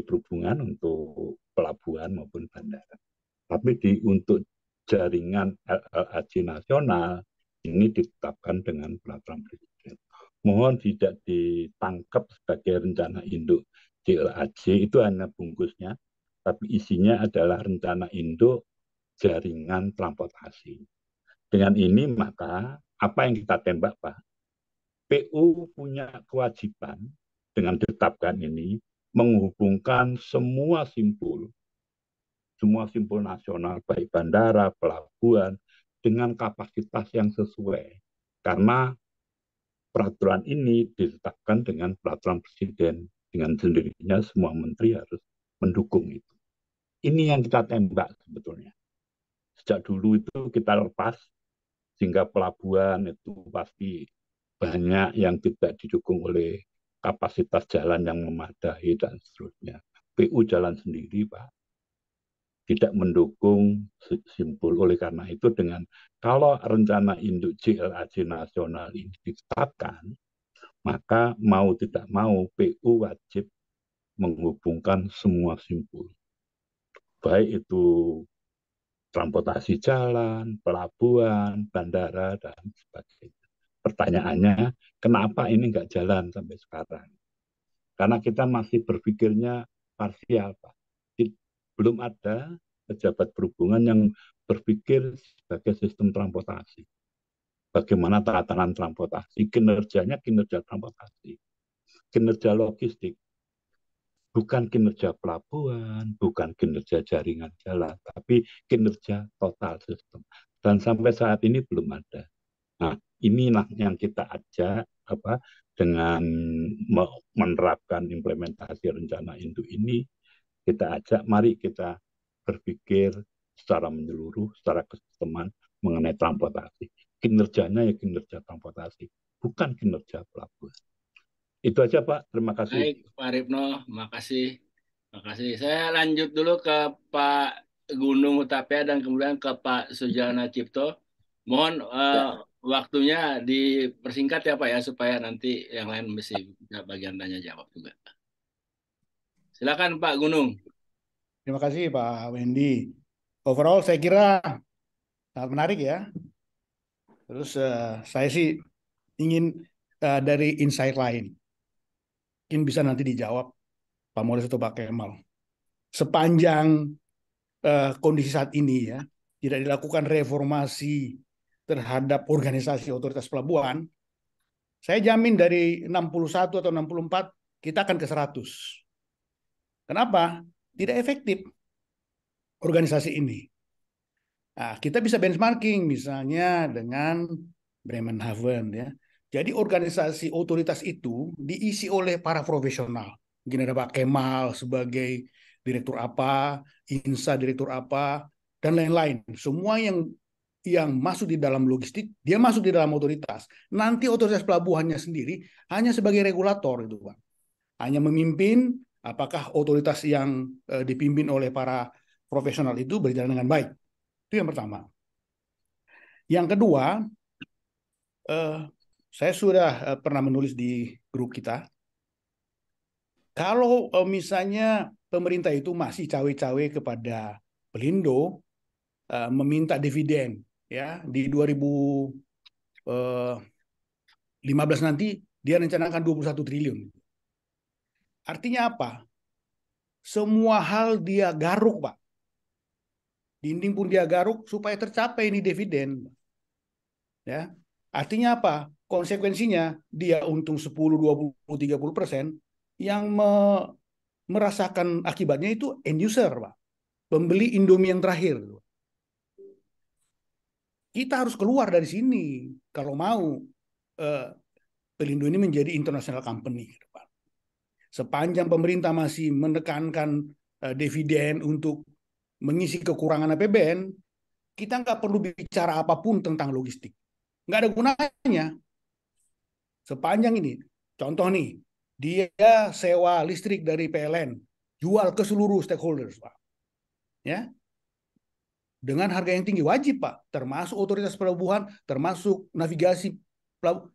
perhubungan untuk pelabuhan maupun bandara. Tapi untuk jaringan LLAJ nasional, ini ditetapkan dengan peraturan presiden. Mohon tidak ditangkap sebagai rencana induk JLAJ, itu hanya bungkusnya, tapi isinya adalah rencana induk jaringan transportasi. Dengan ini maka apa yang kita tembak Pak? PU punya kewajiban dengan ditetapkan ini menghubungkan semua simpul nasional, baik bandara, pelabuhan, dengan kapasitas yang sesuai. Karena peraturan ini ditetapkan dengan peraturan presiden. Dengan sendirinya semua menteri harus mendukung itu. Ini yang kita tembak sebetulnya. Sejak dulu itu kita lepas, sehingga pelabuhan itu pasti banyak yang tidak didukung oleh kapasitas jalan yang memadai dan seterusnya. PU jalan sendiri, Pak. Tidak mendukung simpul. Oleh karena itu, dengan kalau rencana induk JLAJ nasional ini ditetapkan, maka mau tidak mau PU wajib menghubungkan semua simpul. Baik itu transportasi jalan, pelabuhan, bandara, dan sebagainya. Pertanyaannya, kenapa ini nggak jalan sampai sekarang? Karena kita masih berpikirnya parsial, Pak. Belum ada pejabat berhubungan yang berpikir sebagai sistem transportasi. Bagaimana tatanan transportasi, kinerjanya kinerja transportasi, kinerja logistik, bukan kinerja pelabuhan, bukan kinerja jaringan jalan, tapi kinerja total sistem. Dan sampai saat ini belum ada. Nah, inilah yang kita ajak dengan menerapkan implementasi rencana induk ini, kita ajak, mari kita berpikir secara menyeluruh, secara kesisteman mengenai transportasi. Kinerjanya ya kinerja transportasi, bukan kinerja pelabuhan. Itu aja, Pak. Terima kasih. Baik, Pak Ripno, makasih. Makasih. Saya lanjut dulu ke Pak Gunung Hutapea dan kemudian ke Pak Sujana Cipto. Mohon waktunya dipersingkat ya Pak ya, supaya nanti yang lain bisa bagian tanya jawab juga. Silakan Pak Gunung. Terima kasih Pak Wendy. Overall saya kira sangat menarik ya. Terus saya sih ingin dari insight lain. Mungkin bisa nanti dijawab Pak Moris atau Pak Kemal. Sepanjang kondisi saat ini ya, tidak dilakukan reformasi terhadap organisasi otoritas pelabuhan, saya jamin dari 61 atau 64 kita akan ke 100. Kenapa? Tidak efektif organisasi ini. Nah, kita bisa benchmarking misalnya dengan Bremenhaven ya. Jadi organisasi otoritas itu diisi oleh para profesional. Mungkin ada Pak Kemal sebagai direktur apa, INSA direktur apa, dan lain-lain. Semua yang masuk di dalam logistik, dia masuk di dalam otoritas. Nanti otoritas pelabuhannya sendiri hanya sebagai regulator itu, Pak. Hanya memimpin apakah otoritas yang dipimpin oleh para profesional itu berjalan dengan baik. Itu yang pertama. Yang kedua, saya sudah pernah menulis di grup kita, kalau misalnya pemerintah itu masih cawe-cawe kepada Pelindo, meminta dividen ya di 2015 nanti dia rencanakan 21 triliun. Artinya apa? Semua hal dia garuk, Pak. Dinding pun dia garuk supaya tercapai ini dividen. Ya. Artinya apa? Konsekuensinya dia untung 10, 20, 30%, yang merasakan akibatnya itu end user, Pak. Pembeli Indomie yang terakhir. Kita harus keluar dari sini kalau mau Pelindo ini menjadi international company. Pak. Sepanjang pemerintah masih menekankan dividen untuk mengisi kekurangan APBN, kita nggak perlu bicara apapun tentang logistik. Nggak ada gunanya. Sepanjang ini, contoh nih, dia sewa listrik dari PLN, jual ke seluruh stakeholders, Pak. Ya, dengan harga yang tinggi, wajib Pak, termasuk otoritas pelabuhan, termasuk navigasi,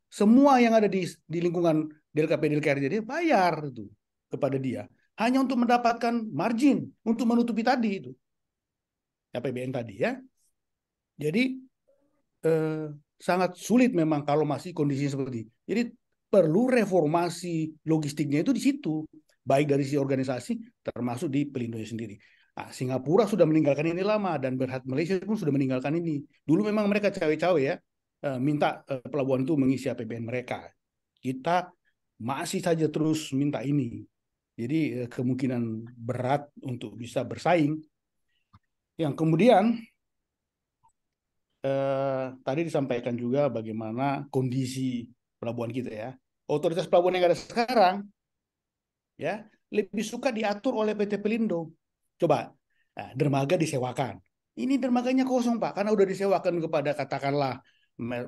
semua yang ada di lingkungan DLKP-DLKR jadi bayar itu kepada dia, hanya untuk mendapatkan margin, untuk menutupi tadi itu APBN tadi ya. Jadi sangat sulit memang kalau masih kondisi seperti ini. Jadi perlu reformasi logistiknya itu di situ, baik dari sisi organisasi termasuk di Pelindo sendiri. Nah, Singapura sudah meninggalkan ini lama dan Berhad Malaysia pun sudah meninggalkan ini. Dulu memang mereka cawe-cawe ya, minta pelabuhan itu mengisi APBN mereka. Kita masih saja terus minta ini. Jadi kemungkinan berat untuk bisa bersaing. Yang kemudian tadi disampaikan juga bagaimana kondisi pelabuhan kita ya. Otoritas pelabuhan yang ada sekarang ya lebih suka diatur oleh PT Pelindo. Coba Nah, dermaga disewakan. Ini dermaganya kosong, Pak, karena udah disewakan kepada katakanlah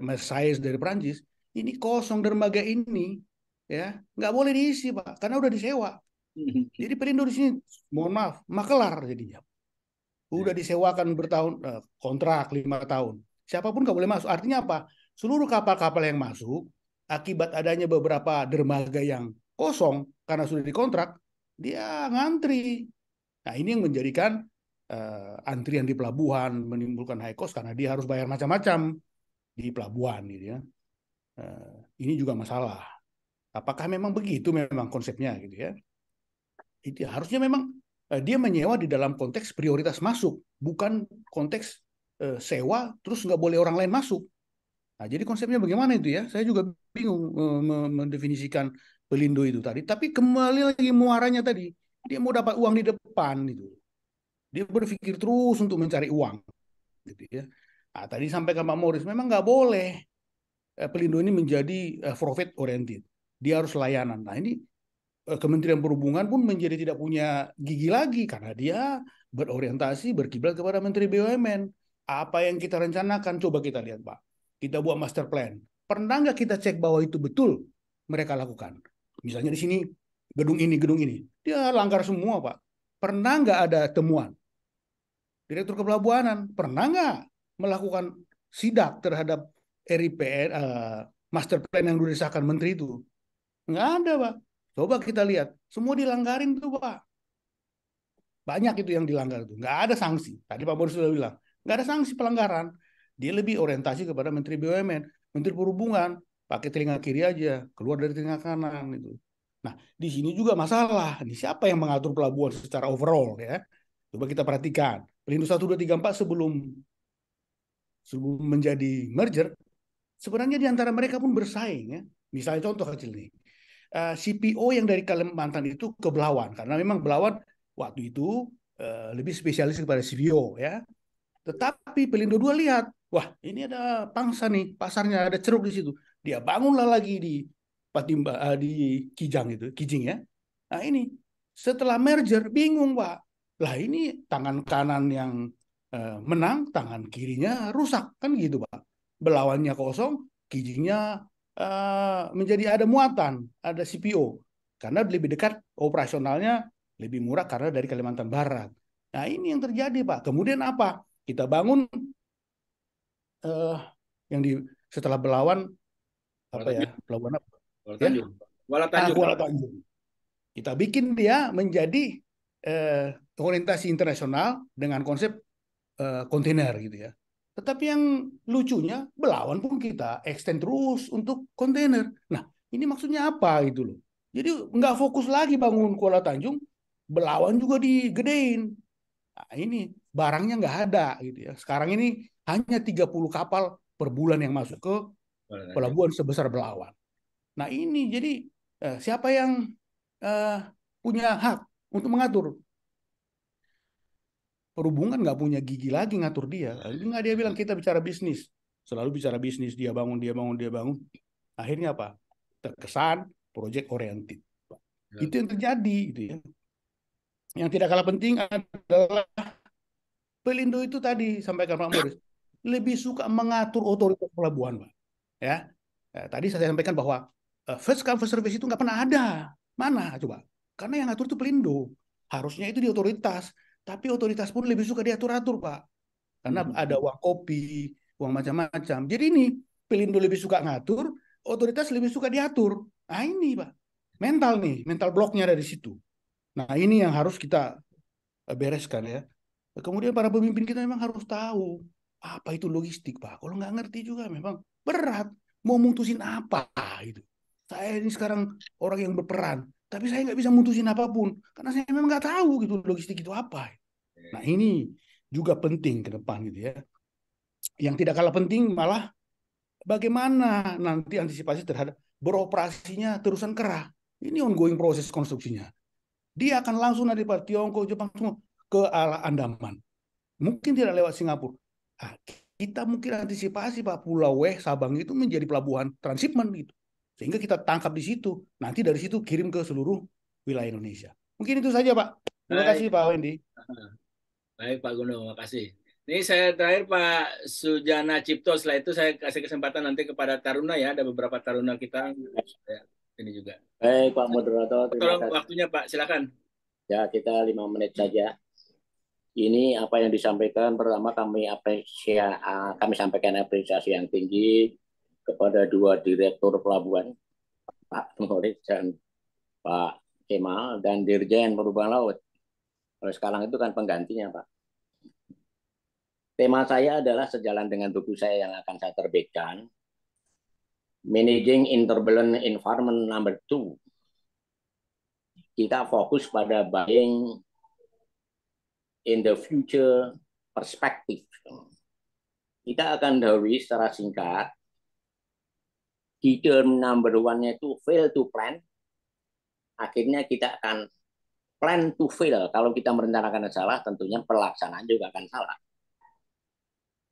Mercedes dari Perancis. Ini kosong dermaga ini, ya nggak boleh diisi, Pak, karena udah disewa. Jadi Pelindo di sini, mohon maaf, makelar jadinya. Udah disewakan bertahun, kontrak 5 tahun. Siapapun nggak boleh masuk. Artinya apa? Seluruh kapal-kapal yang masuk, akibat adanya beberapa dermaga yang kosong karena sudah dikontrak, dia ngantri. Nah, ini yang menjadikan antrian di pelabuhan, menimbulkan high cost karena dia harus bayar macam-macam di pelabuhan gitu ya. Ini juga masalah. Apakah memang begitu memang konsepnya gitu ya? Itu harusnya memang dia menyewa di dalam konteks prioritas masuk, bukan konteks sewa terus nggak boleh orang lain masuk. Nah, jadi konsepnya bagaimana itu ya? Saya juga bingung mendefinisikan Pelindo itu tadi. Tapi kembali lagi muaranya tadi, dia mau dapat uang di depan itu. Dia berpikir terus untuk mencari uang, gitu ya. Nah, tadi sampaikan Pak Morris, memang nggak boleh Pelindo ini menjadi profit oriented. Dia harus layanan. Nah, ini Kementerian Perhubungan pun menjadi tidak punya gigi lagi karena dia berorientasi berkiblat kepada Menteri BUMN. Apa yang kita rencanakan, coba kita lihat, Pak. Kita buat master plan. Pernah nggak kita cek bahwa itu betul mereka lakukan? Misalnya di sini, gedung ini. Dia langgar semua, Pak. Pernah nggak ada temuan? Direktur Kepelabuhanan, pernah nggak melakukan sidak terhadap RIPN, master plan yang sudah disahkan Menteri itu? Nggak ada, Pak. Coba kita lihat. Semua dilanggarin tuh, Pak. Banyak itu yang dilanggar itu. Nggak ada sanksi. Tadi Pak Boris sudah bilang. Nggak ada sanksi pelanggaran. Dia lebih orientasi kepada Menteri BUMN. Menteri Perhubungan, pakai telinga kiri aja. Keluar dari telinga kanan. Gitu. Nah, di sini juga masalah. Ini siapa yang mengatur pelabuhan secara overall ya? Coba kita perhatikan. Pelindo 1, 2, 3, 4 sebelum menjadi merger, sebenarnya di antara mereka pun bersaing ya. Misalnya contoh kecil nih. CPO yang dari Kalimantan itu ke Belawan karena memang Belawan waktu itu lebih spesialis kepada CPO ya. Tetapi Pelindo 2 lihat, wah ini ada pangsa nih, pasarnya ada ceruk di situ. Dia bangunlah lagi di Patimba di Kijing ya. Nah ini setelah merger bingung Pak. Lah ini tangan kanan yang menang, tangan kirinya rusak kan gitu Pak. Belawannya kosong, Kijingnya menjadi ada muatan, ada CPO. Karena lebih dekat operasionalnya lebih murah karena dari Kalimantan Barat. Nah ini yang terjadi Pak. Kemudian apa? Kita bangun yang di setelah Belawan apa ya? Pelabuhan apa? Kuala Ya? Tanjung. Kuala Tanjung. Kuala Tanjung. Kita bikin dia menjadi orientasi internasional dengan konsep kontainer gitu ya. Tetapi yang lucunya Belawan pun kita extend terus untuk kontainer. Nah, ini maksudnya apa gitu loh. Jadi nggak fokus lagi bangun Kuala Tanjung, Belawan juga digedein. Nah, ini barangnya nggak ada gitu ya. Sekarang ini hanya 30 kapal per bulan yang masuk ke pelabuhan sebesar Belawan. Nah, ini jadi siapa yang punya hak untuk mengatur? Perhubungan nggak punya gigi lagi ngatur dia. Nggak dia bilang kita bicara bisnis. Selalu bicara bisnis, dia bangun. Akhirnya apa? Terkesan project oriented. Ya. Itu yang terjadi. Gitu ya. Yang tidak kalah penting adalah Pelindo itu tadi, sampaikan Pak Morris, lebih suka mengatur otoritas pelabuhan. Pak. Ya. Tadi saya sampaikan bahwa first come first service itu nggak pernah ada. Mana coba? Karena yang ngatur itu Pelindo. Harusnya itu di otoritas. Tapi otoritas pun lebih suka diatur-atur, Pak. Karena ada uang kopi, uang macam-macam. Jadi ini, Pelindo lebih suka ngatur, otoritas lebih suka diatur. Nah ini, Pak. Mental bloknya dari situ. Nah ini yang harus kita bereskan ya. Kemudian para pemimpin kita memang harus tahu apa itu logistik, Pak. Kalau nggak ngerti juga memang berat. Mau mutusin apa gitu. Saya ini sekarang orang yang berperan. Tapi saya nggak bisa mutusin apapun karena saya memang nggak tahu gitu logistik itu apa. Nah ini juga penting ke depan gitu ya. Yang tidak kalah penting malah bagaimana nanti antisipasi terhadap beroperasinya terusan kerah. Ini ongoing proses konstruksinya. Dia akan langsung dari Tiongkok, Jepang semua ke arah Andaman. Mungkin tidak lewat Singapura. Nah, kita mungkin antisipasi Pak Pulau Sabang itu menjadi pelabuhan transshipment gitu. Sehingga kita tangkap di situ. Nanti dari situ kirim ke seluruh wilayah Indonesia. Mungkin itu saja Pak. Terima kasih Pak Wendy. Baik Pak Gunung, makasih. Ini saya terakhir Pak Sujana Cipto. Setelah itu saya kasih kesempatan nanti kepada Taruna ya. Ada beberapa Taruna kita. Ini juga. Baik Pak Moderator, terima Tolong kasih. waktunya Pak, silakan. Ya, kita 5 menit saja. Ini apa yang disampaikan. Pertama kami sampaikan apresiasi yang tinggi kepada dua direktur pelabuhan, Pak Moritz dan Pak Kemal, dan Dirjen Perhubungan Laut. Kalau sekarang itu kan penggantinya, Pak. Tema saya adalah sejalan dengan buku saya yang akan saya terbitkan, Managing Turbulent Environment Number 2. Kita fokus pada buying in the future perspective. Kita akan dahului secara singkat. Key term number 1-nya itu fail to plan. Akhirnya kita akan plan to fail. Kalau kita merencanakan salah, tentunya pelaksanaan juga akan salah.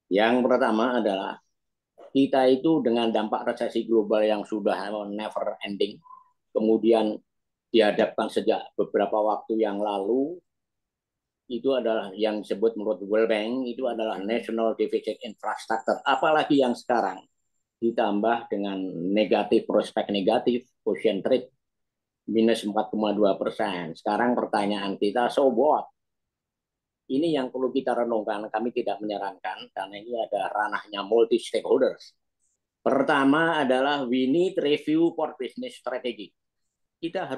Yang pertama adalah kita itu dengan dampak resesi global yang sudah never ending, kemudian dihadapkan sejak beberapa waktu yang lalu, itu adalah yang disebut menurut World Bank, itu adalah National Deficit Infrastructure. Apalagi yang sekarang ditambah dengan negatif, prospek negatif, ocean trade minus 4,2%. Sekarang pertanyaan kita, so what? Ini yang perlu kita renungkan. Kami tidak menyarankan karena ini ada ranahnya multi stakeholders. Pertama adalah we need review for business strategy. Kita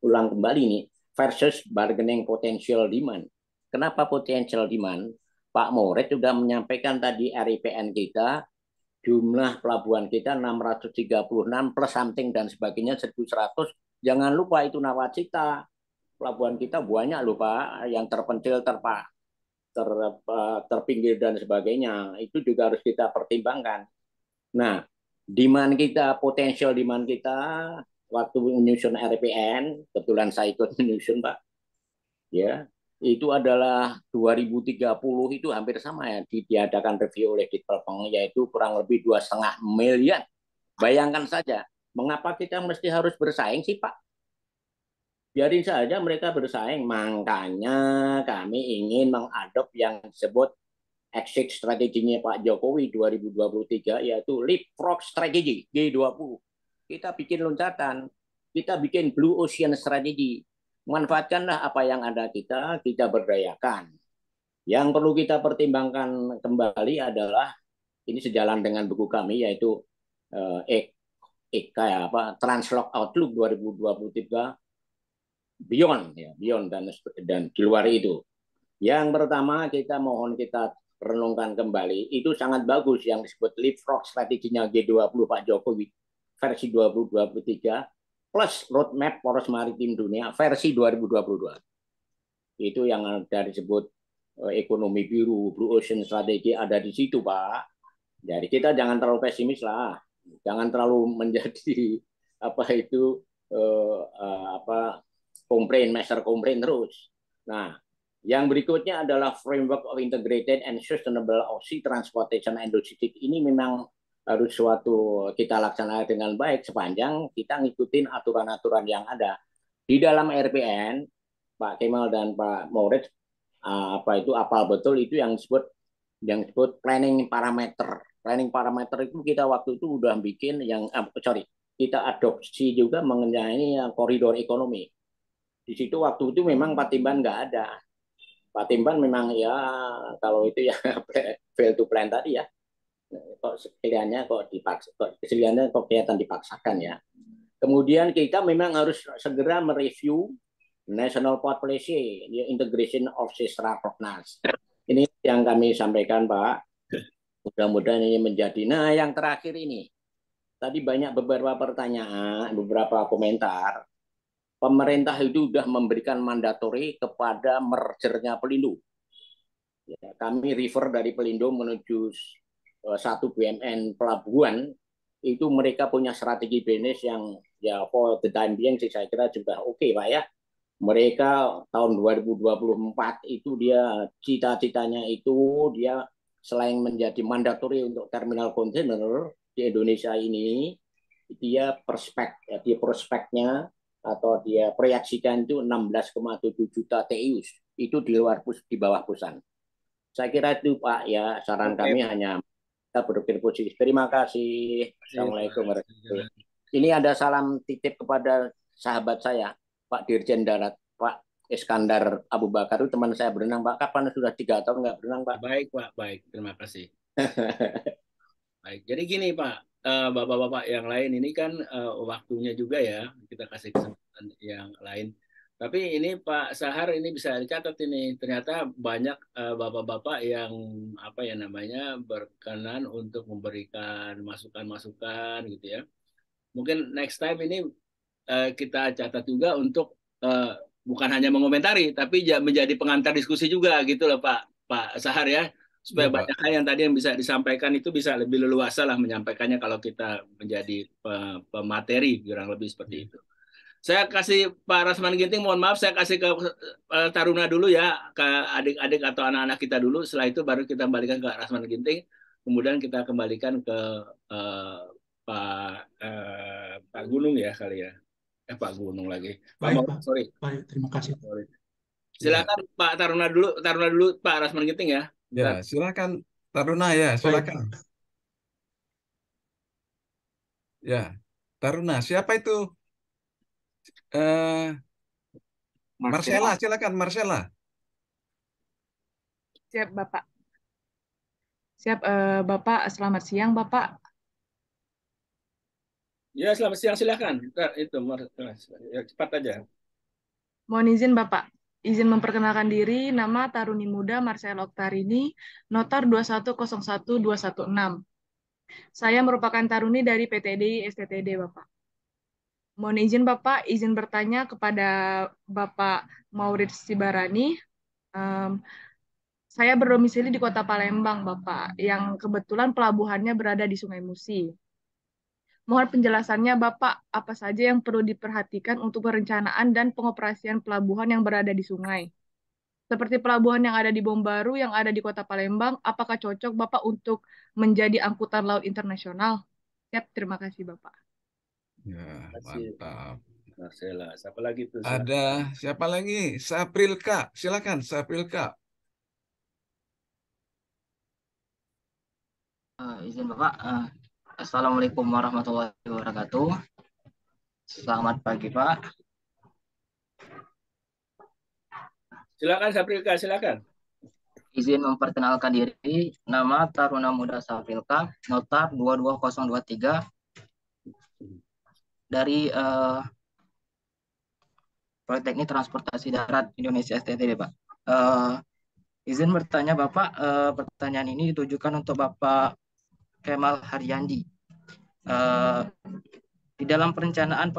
ulang kembali nih versus bargaining potential demand. Kenapa potential demand? Pak Moritz sudah menyampaikan tadi RIPN kita, jumlah pelabuhan kita 636 plus something dan sebagainya 1.100. Jangan lupa itu nawacita. Pelabuhan kita banyak loh Pak, yang terpencil, terpinggir dan sebagainya. Itu juga harus kita pertimbangkan. Nah, demand kita, potensial demand kita, waktu menyusun RPN, kebetulan saya ikut menyusun Pak, ya, itu adalah 2030 itu hampir sama ya, diadakan review oleh Ditpelpeng, yaitu kurang lebih 2,5 miliar. Bayangkan saja, mengapa kita mesti harus bersaing sih Pak? Biarin saja mereka bersaing. Makanya kami ingin mengadop yang disebut exit strateginya Pak Jokowi 2023, yaitu leapfrog strategy G20. Kita bikin loncatan, kita bikin blue ocean strategy. Manfaatkanlah apa yang ada kita berdayakan. Yang perlu kita pertimbangkan kembali adalah, ini sejalan dengan buku kami, yaitu Translog Outlook 2023, Beyond dan di luar itu. Yang pertama kita renungkan kembali, itu sangat bagus yang disebut leapfrog strateginya G20 Pak Jokowi versi 2023 plus roadmap poros maritim dunia versi 2022. Itu yang dari disebut ekonomi biru, blue ocean strategi ada di situ Pak. Jadi kita jangan terlalu pesimis lah, jangan terlalu menjadi komplain terus. Nah, yang berikutnya adalah framework of integrated and sustainable ocean transportation and logistics. Ini memang harus kita laksanakan dengan baik sepanjang kita ngikutin aturan-aturan yang ada. Di dalam RPN, Pak Kemal dan Pak Moritz apal betul itu yang disebut planning parameter. Planning parameter itu kita waktu itu udah bikin kita adopsi juga mengenai koridor ekonomi. Di situ waktu itu memang Patimban nggak ada. Patimban memang ya kalau itu ya fail to plan tadi ya. Kok kelihatan dipaksakan ya. Kemudian kita memang harus segera mereview National Port Policy, Integration of Seastra Prognas. Ini yang kami sampaikan Pak. Mudah-mudahan ini menjadi. Nah yang terakhir ini, tadi banyak beberapa pertanyaan, beberapa komentar. Pemerintah itu sudah memberikan mandatori kepada mergernya Pelindo. Ya, kami refer dari Pelindo menuju satu BUMN pelabuhan, itu mereka punya strategi bisnis yang ya for the time being saya kira juga oke Pak ya. Mereka tahun 2024 itu dia cita-citanya itu dia selain menjadi mandatori untuk terminal kontainer di Indonesia ini, dia prospeknya atau dia proyeksikan itu 16,7 juta TEU. Itu di bawah Busan. Saya kira itu Pak ya, saran Oke, kami hanya kita berpikir positif. Terima kasih. Assalamualaikum Pak. warahmatullahi wabarakatuh. Ini ada salam titip kepada sahabat saya, Pak Dirjen Darat, Pak Iskandar Abu Bakar, itu teman saya berenang, Pak. Kapan sudah 3 tahun nggak berenang, Pak? Baik, Pak. Baik, terima kasih. Baik, jadi gini Pak, Bapak-bapak yang lain ini kan waktunya juga ya, kita kasih kesempatan yang lain. Tapi ini Pak Sahar ini bisa dicatat ini, ternyata banyak bapak-bapak yang apa ya namanya berkenan untuk memberikan masukan-masukan gitu ya. Mungkin next time ini kita catat juga untuk bukan hanya mengomentari, tapi menjadi pengantar diskusi juga gitu loh Pak Sahar ya, supaya Iya, Pak. banyak hal yang tadi yang bisa disampaikan itu bisa lebih leluasa lah menyampaikannya kalau kita menjadi pemateri kurang lebih seperti itu. Saya kasih Pak Rasman Ginting, mohon maaf saya kasih ke Taruna dulu ya, ke adik-adik atau anak-anak kita dulu. Setelah itu baru kita kembalikan ke Rasman Ginting, kemudian kita kembalikan ke Pak Gunung ya kali ya. Pak Gunung lagi. Pak Baik, Mau, Pak. sorry. Baik, terima kasih. Sorry. Ya, Silakan Pak Taruna dulu Pak Rasman Ginting ya. ya, silakan Taruna ya, Baik, silakan. Pak. Ya, Taruna, siapa itu? Eh, Marcella, silakan Marcella. Siap, Bapak. Siap, Bapak. Selamat siang, Bapak. Ya, selamat siang silakan. Itu ya, cepat aja. Mohon izin, Bapak. Izin memperkenalkan diri, nama Taruni Muda Marcel Oktarini, Notar 2101216. Saya merupakan Taruni dari PTDI STTD, Bapak. Mohon izin, Bapak, izin bertanya kepada Bapak Maurits Sibarani. Saya berdomisili di Kota Palembang, Bapak, yang kebetulan pelabuhannya berada di Sungai Musi. Mohon penjelasannya, Bapak, apa saja yang perlu diperhatikan untuk perencanaan dan pengoperasian pelabuhan yang berada di sungai? Seperti pelabuhan yang ada di Bom Baru, yang ada di Kota Palembang, apakah cocok, Bapak, untuk menjadi angkutan laut internasional? Siap, terima kasih, Bapak. Ya, Kasih mantap. Marcella. Siapa lagi tuh? Ada siapa lagi? Saprilka, silakan Saprilka. Izin Bapak, Assalamualaikum warahmatullahi wabarakatuh. Selamat pagi Pak. Silakan Saprilka, silakan. Izin memperkenalkan diri, nama Taruna Muda Saprilka, Notar 22023 dari Politeknik Transportasi Darat Indonesia STTD Pak. Izin bertanya Bapak, pertanyaan ini ditujukan untuk Bapak Kemal Haryandi. Di dalam perencanaan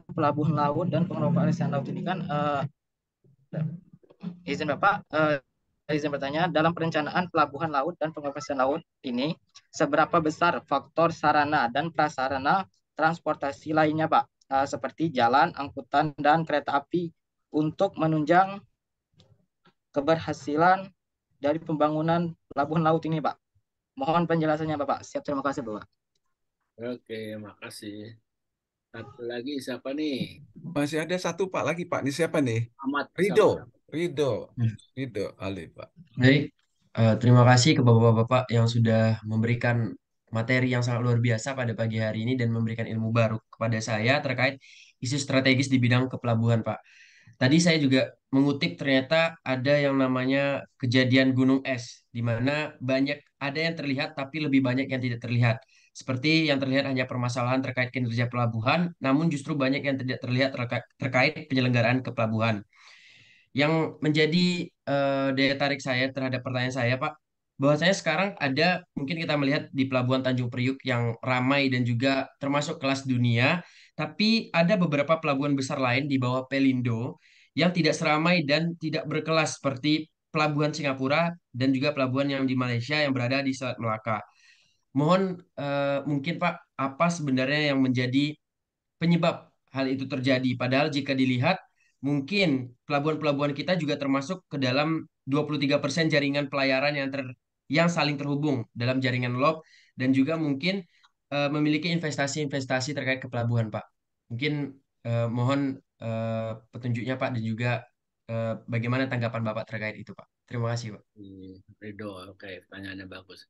pelabuhan laut dan pengoperasian laut ini kan izin Bapak, izin bertanya, dalam perencanaan pelabuhan laut dan pengoperasian laut ini seberapa besar faktor sarana dan prasarana transportasi lainnya Pak, seperti jalan, angkutan dan kereta api untuk menunjang keberhasilan dari pembangunan pelabuhan laut ini Pak. Mohon penjelasannya Bapak. Siap, terima kasih Bapak. Oke, makasih. Satu lagi siapa nih? Masih ada satu Pak lagi Pak. Ini siapa nih? Ahmad. Ridho Ali Pak. Baik, terima kasih ke bapak-bapak yang sudah memberikan materi yang sangat luar biasa pada pagi hari ini dan memberikan ilmu baru kepada saya terkait isu strategis di bidang kepelabuhan, Pak. Tadi saya juga mengutip ternyata ada yang namanya kejadian gunung es, di mana ada yang terlihat tapi lebih banyak yang tidak terlihat. Seperti yang terlihat hanya permasalahan terkait kinerja pelabuhan, namun justru banyak yang tidak terlihat terkait penyelenggaraan kepelabuhan. Yang menjadi daya tarik saya terhadap pertanyaan saya, Pak, bahwasanya sekarang ada, mungkin kita melihat di Pelabuhan Tanjung Priuk yang ramai dan juga termasuk kelas dunia, tapi ada beberapa pelabuhan besar lain di bawah Pelindo yang tidak seramai dan tidak berkelas seperti Pelabuhan Singapura dan juga pelabuhan yang di Malaysia yang berada di Selat Melaka. Mohon mungkin Pak, apa sebenarnya yang menjadi penyebab hal itu terjadi? Padahal jika dilihat, mungkin pelabuhan-pelabuhan kita juga termasuk ke dalam 23% jaringan pelayaran yang saling terhubung dalam jaringan LOB, dan juga mungkin memiliki investasi-investasi terkait ke pelabuhan, Pak. Mungkin mohon petunjuknya, Pak, dan juga bagaimana tanggapan Bapak terkait itu, Pak. Terima kasih, Pak. Ridho, oke, pertanyaannya bagus.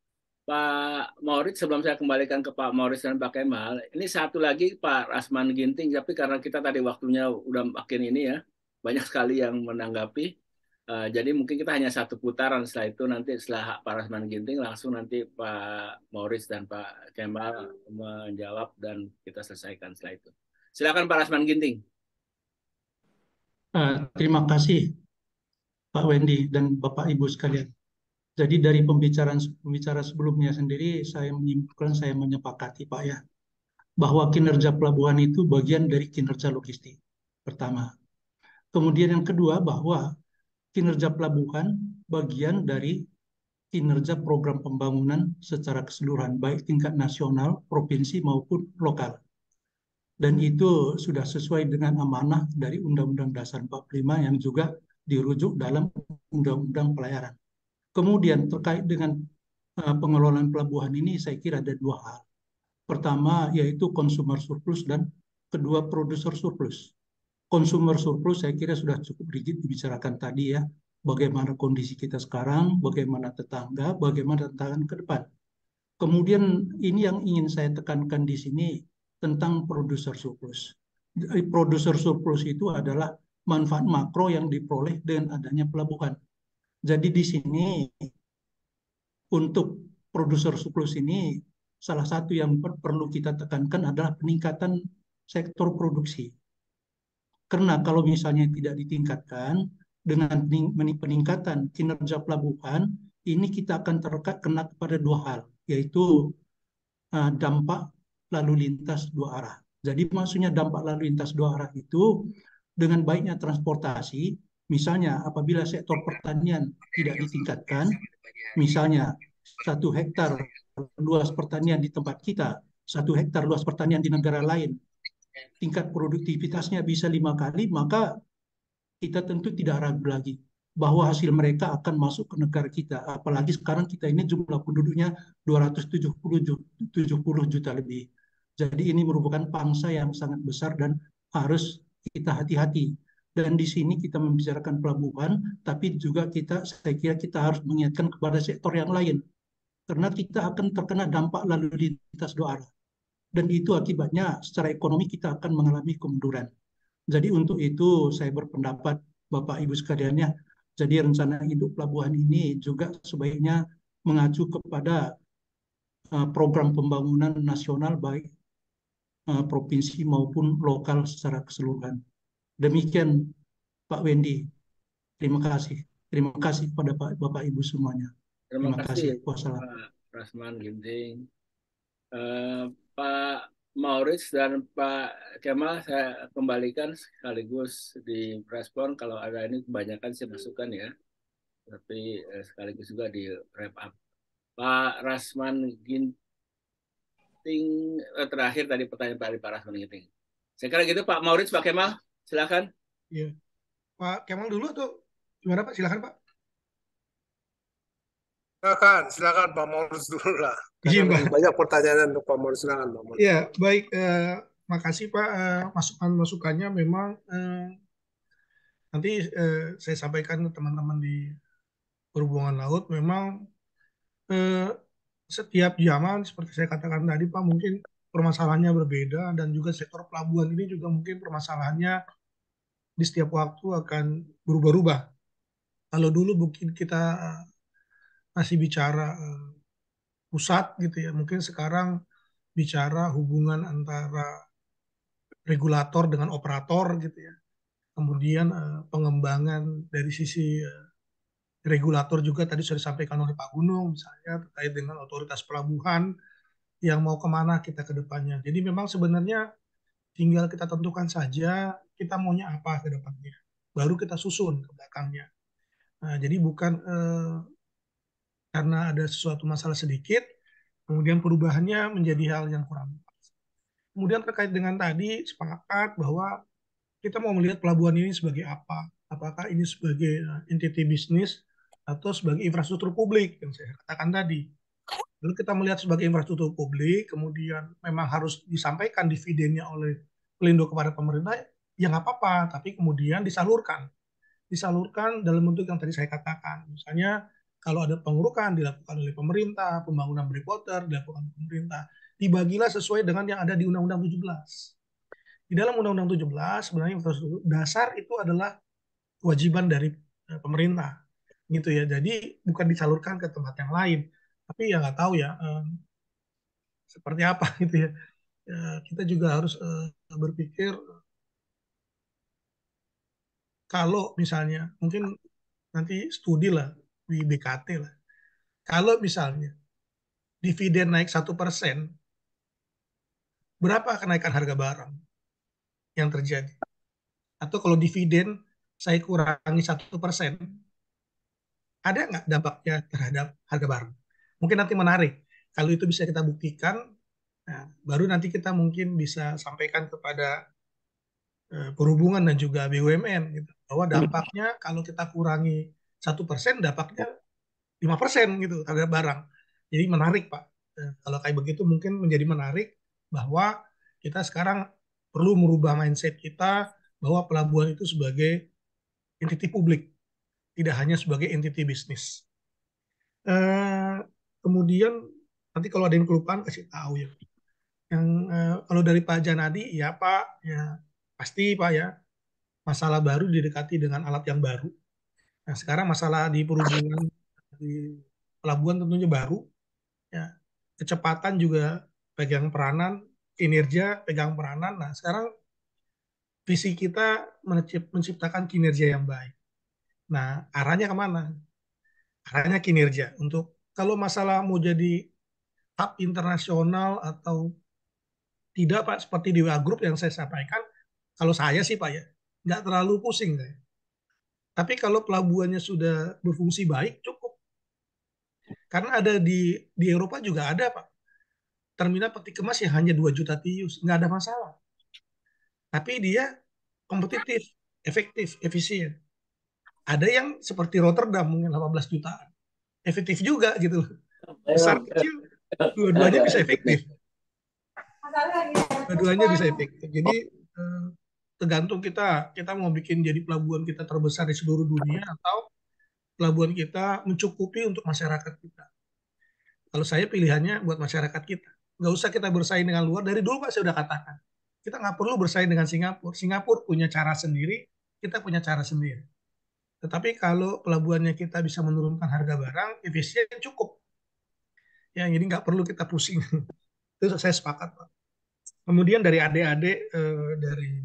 Pak Maurits, sebelum saya kembalikan ke Pak Maurits dan Pak Kemal, ini satu lagi Pak Rasman Ginting, tapi karena kita tadi waktunya udah makin ini ya, banyak sekali yang menanggapi. Jadi mungkin kita hanya satu putaran, setelah itu nanti setelah Pak Rasman Ginting langsung nanti Pak Maurits dan Pak Kemal menjawab dan kita selesaikan setelah itu. Silakan Pak Rasman Ginting. Terima kasih Pak Wendy dan Bapak Ibu sekalian. Jadi dari pembicara sebelumnya sendiri saya menyimpulkan, saya menyepakati Pak ya, bahwa kinerja pelabuhan itu bagian dari kinerja logistik. Pertama. Kemudian yang kedua, bahwa kinerja pelabuhan bagian dari kinerja program pembangunan secara keseluruhan, baik tingkat nasional, provinsi maupun lokal. Dan itu sudah sesuai dengan amanah dari Undang-Undang Dasar 45 yang juga dirujuk dalam Undang-Undang Pelayaran. Kemudian terkait dengan pengelolaan pelabuhan ini saya kira ada dua hal. Pertama yaitu consumer surplus dan kedua producer surplus. Consumer surplus saya kira sudah cukup rigid dibicarakan tadi ya. Bagaimana kondisi kita sekarang, bagaimana tetangga, bagaimana tantangan ke depan. Kemudian ini yang ingin saya tekankan di sini tentang producer surplus. Producer surplus itu adalah manfaat makro yang diperoleh dengan adanya pelabuhan. Jadi di sini untuk produser surplus ini salah satu yang perlu kita tekankan adalah peningkatan sektor produksi. Karena kalau misalnya tidak ditingkatkan dengan peningkatan kinerja pelabuhan, ini kita akan terkena kepada dua hal, yaitu dampak lalu lintas dua arah. Jadi maksudnya dampak lalu lintas dua arah itu dengan baiknya transportasi. Misalnya apabila sektor pertanian tidak ditingkatkan, misalnya 1 hektar luas pertanian di tempat kita, 1 hektar luas pertanian di negara lain, tingkat produktivitasnya bisa 5 kali, maka kita tentu tidak ragu lagi bahwa hasil mereka akan masuk ke negara kita. Apalagi sekarang kita ini jumlah penduduknya 270 juta lebih. Jadi ini merupakan pangsa yang sangat besar dan harus kita hati-hati. Dan di sini kita membicarakan pelabuhan, tapi juga saya kira kita harus mengingatkan kepada sektor yang lain. Karena kita akan terkena dampak lalu lintas dua arah. Dan itu akibatnya secara ekonomi kita akan mengalami kemunduran. Jadi untuk itu saya berpendapat Bapak Ibu sekalian ya, jadi rencana induk pelabuhan ini juga sebaiknya mengacu kepada program pembangunan nasional baik provinsi maupun lokal secara keseluruhan. Demikian Pak Wendy. Terima kasih. Terima kasih kepada Bapak Ibu semuanya. Terima kasih Wassalam. Pak Rasman Ginting. Pak Maurits dan Pak Kemal saya kembalikan sekaligus di respon kalau ada ini kebanyakan saya masukkan ya. Tapi sekaligus juga di wrap up. Pak Rasman Ginting terakhir tadi pertanyaan Pak Rasman Ginting. Saya kira gitu Pak Maurits, Pak Kemal, silakan. Iya. Pak Kemal dulu atau gimana Pak? Silakan Pak. Silakan Pak Maurits dulu lah. Iya, Karena banyak pertanyaan untuk Pak Maurits. Silakan Pak Maurits. Iya, baik. Makasih Pak masukan-masukannya. Memang nanti saya sampaikan ke teman-teman di perhubungan laut. Memang setiap zaman seperti saya katakan tadi Pak, mungkin permasalahannya berbeda dan juga sektor pelabuhan ini juga mungkin permasalahannya di setiap waktu akan berubah-ubah. Kalau dulu mungkin kita masih bicara pusat gitu ya, mungkin sekarang bicara hubungan antara regulator dengan operator gitu ya. Kemudian pengembangan dari sisi regulator juga tadi sudah disampaikan oleh Pak Gunung misalnya terkait dengan otoritas pelabuhan yang mau kemana kita ke depannya. Jadi memang sebenarnya tinggal kita tentukan saja kita maunya apa ke depannya. Baru kita susun ke belakangnya. Nah, jadi bukan karena ada sesuatu masalah sedikit, kemudian perubahannya menjadi hal yang kurang. Kemudian terkait dengan tadi sepakat bahwa kita mau melihat pelabuhan ini sebagai apa? Apakah ini sebagai entity bisnis atau sebagai infrastruktur publik yang saya katakan tadi. Lalu kita melihat sebagai infrastruktur publik, kemudian memang harus disampaikan dividennya oleh Pelindo kepada pemerintah, ya nggak apa-apa, tapi kemudian disalurkan dalam bentuk yang tadi saya katakan. Misalnya kalau ada pengurukan dilakukan oleh pemerintah, pembangunan breakwater dilakukan oleh pemerintah, dibagilah sesuai dengan yang ada di Undang-Undang 17. Di dalam Undang-Undang 17 sebenarnya infrastruktur dasar itu adalah kewajiban dari pemerintah, gitu ya. Jadi bukan disalurkan ke tempat yang lain, tapi ya nggak tahu ya seperti apa gitu ya. Kita juga harus berpikir kalau misalnya mungkin nanti studi lah di BKT lah. Kalau misalnya dividen naik 1%, berapa kenaikan harga barang yang terjadi? Atau kalau dividen saya kurangi 1%, ada nggak dampaknya terhadap harga barang? Mungkin nanti menarik. Kalau itu bisa kita buktikan, nah, baru nanti kita mungkin bisa sampaikan kepada perhubungan dan juga BUMN gitu, bahwa dampaknya kalau kita kurangi 1%, dampaknya 5% gitu terhadap barang. Jadi menarik Pak. Kalau kayak begitu mungkin menjadi menarik bahwa kita sekarang perlu merubah mindset kita bahwa pelabuhan itu sebagai entiti publik, tidak hanya sebagai entiti bisnis. Kemudian nanti kalau ada yang kelupaan kasih tahu ya. Yang kalau dari Pak Janadi, ya Pak, ya pasti Pak ya, masalah baru didekati dengan alat yang baru. Nah sekarang masalah di perhubungan di pelabuhan tentunya baru, ya kecepatan juga pegang peranan, kinerja pegang peranan. Nah sekarang visi kita menciptakan kinerja yang baik. Nah arahnya kemana? Arahnya kinerja. Untuk kalau masalah mau jadi hub internasional atau tidak Pak, seperti di WA Group yang saya sampaikan, kalau saya sih Pak ya, nggak terlalu pusing saya. Tapi kalau pelabuhannya sudah berfungsi baik, cukup. Karena ada di Eropa juga ada Pak, terminal peti kemas yang hanya 2 juta TEU, nggak ada masalah. Tapi dia kompetitif, efektif, efisien. Ada yang seperti Rotterdam mungkin 18 jutaan. Efektif juga gitu. Besar kecil, dua-duanya bisa efektif. Dua-duanya bisa efektif. Jadi tergantung kita mau bikin jadi pelabuhan kita terbesar di seluruh dunia atau pelabuhan kita mencukupi untuk masyarakat kita. Kalau saya pilihannya buat masyarakat kita. Nggak usah kita bersaing dengan luar. Dari dulu Pak saya udah katakan. Kita nggak perlu bersaing dengan Singapura. Singapura punya cara sendiri, kita punya cara sendiri. Tetapi kalau pelabuhannya kita bisa menurunkan harga barang, efisien cukup. Ya, jadi nggak perlu kita pusing. Itu saya sepakat Pak. Kemudian dari adik-adik, dari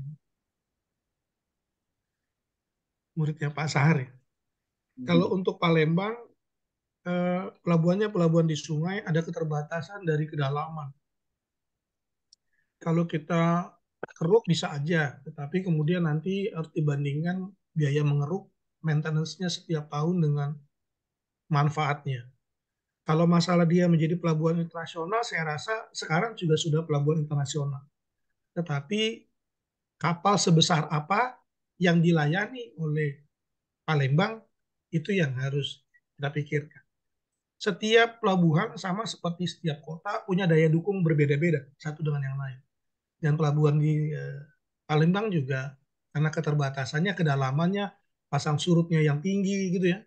muridnya Pak Sahar ya. Kalau untuk Palembang, pelabuhannya pelabuhan di sungai, ada keterbatasan dari kedalaman. Kalau kita keruk bisa aja, tetapi kemudian nanti harus dibandingkan biaya mengeruk, maintenance-nya setiap tahun dengan manfaatnya. Kalau masalah dia menjadi pelabuhan internasional, saya rasa sekarang juga sudah pelabuhan internasional. Tetapi kapal sebesar apa yang dilayani oleh Palembang, itu yang harus kita pikirkan. Setiap pelabuhan sama seperti setiap kota punya daya dukung berbeda-beda satu dengan yang lain. Dan pelabuhan di Palembang juga karena keterbatasannya, kedalamannya, pasang surutnya yang tinggi gitu ya.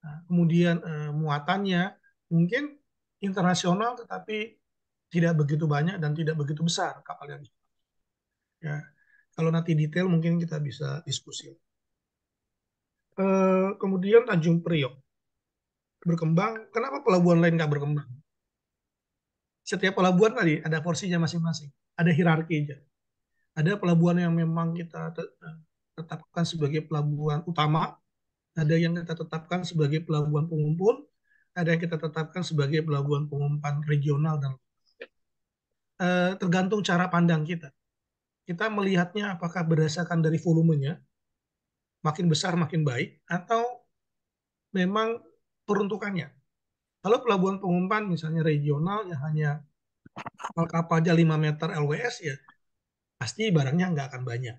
Nah, kemudian muatannya mungkin internasional tetapi tidak begitu banyak dan tidak begitu besar kapal yang ya. Kalau nanti detail mungkin kita bisa diskusi. Kemudian Tanjung Priok berkembang, kenapa pelabuhan lain nggak berkembang? Setiap pelabuhan tadi ada porsinya masing-masing, ada hierarkinya. Ada pelabuhan yang memang kita tetapkan sebagai pelabuhan utama, ada yang kita tetapkan sebagai pelabuhan pengumpul, ada yang kita tetapkan sebagai pelabuhan pengumpan regional dan tergantung cara pandang kita. Kita melihatnya apakah berdasarkan dari volumenya, makin besar makin baik, atau memang peruntukannya. Kalau pelabuhan pengumpan misalnya regional yang hanya kapalnya 5 meter LWS ya pasti barangnya nggak akan banyak.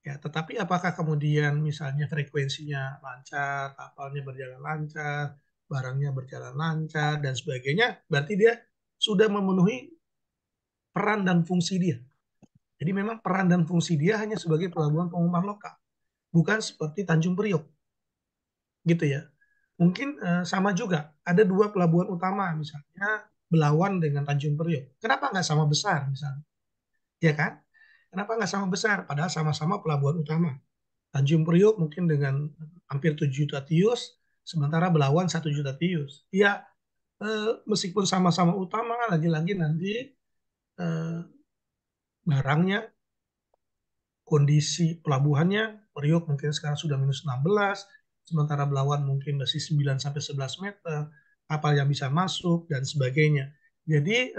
Ya, tetapi apakah kemudian misalnya frekuensinya lancar, kapalnya berjalan lancar, barangnya berjalan lancar dan sebagainya, berarti dia sudah memenuhi peran dan fungsi dia. Jadi memang peran dan fungsi dia hanya sebagai pelabuhan pengumpan lokal, bukan seperti Tanjung Priok, gitu ya. Mungkin sama juga, ada dua pelabuhan utama, misalnya Belawan dengan Tanjung Priok. Kenapa nggak sama besar misalnya? Ya kan? Kenapa nggak sama besar? Padahal sama-sama pelabuhan utama. Tanjung Priok mungkin dengan hampir 7 juta TEUs, sementara Belawan 1 juta TEUs. Ya, meskipun sama-sama utama, lagi-lagi nanti barangnya, kondisi pelabuhannya, Priok mungkin sekarang sudah minus 16, sementara Belawan mungkin masih 9-11 meter, kapal yang bisa masuk, dan sebagainya. Jadi,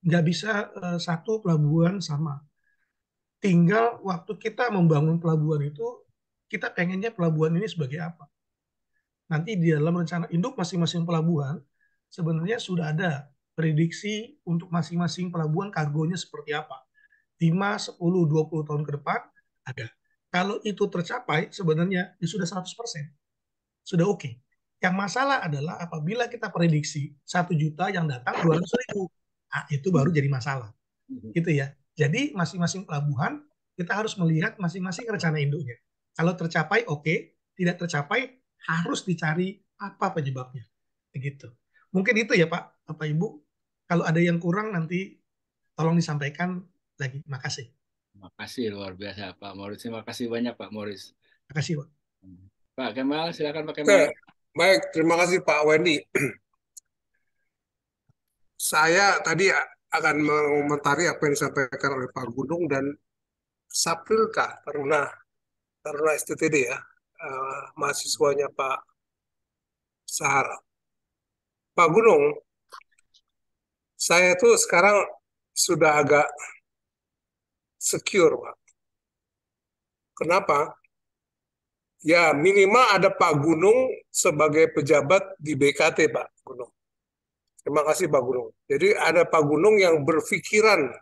nggak bisa satu pelabuhan sama. Tinggal waktu kita membangun pelabuhan itu, kita pengennya pelabuhan ini sebagai apa. Nanti di dalam rencana induk masing-masing pelabuhan, sebenarnya sudah ada prediksi untuk masing-masing pelabuhan kargonya seperti apa. 5, 10, 20 tahun ke depan ada. Kalau itu tercapai, sebenarnya ya sudah 100%. Sudah oke. Yang masalah adalah apabila kita prediksi 1 juta yang datang 200.000. Nah, itu baru jadi masalah. Gitu ya. Jadi masing-masing pelabuhan kita harus melihat masing-masing rencana induknya. Kalau tercapai oke, tidak tercapai harus dicari apa penyebabnya. Begitu. Mungkin itu ya Pak, Bapak Ibu. Kalau ada yang kurang nanti tolong disampaikan lagi. Makasih. Terima kasih luar biasa Pak Morris. Terima kasih banyak Pak Morris. Terima kasih Pak. Pak Kemal, silakan Pak Kemal. Oke, baik. Terima kasih Pak Wendy. Saya tadi akan mengomentari apa yang disampaikan oleh Pak Gunung dan Saprilka Taruna STTD ya, mahasiswanya Pak Sahara. Pak Gunung, saya tuh sekarang sudah agak secure, Pak. Kenapa? Ya minimal ada Pak Gunung sebagai pejabat di BKT, Pak Gunung. Terima kasih Pak Gunung. Jadi ada Pak Gunung yang berpikiran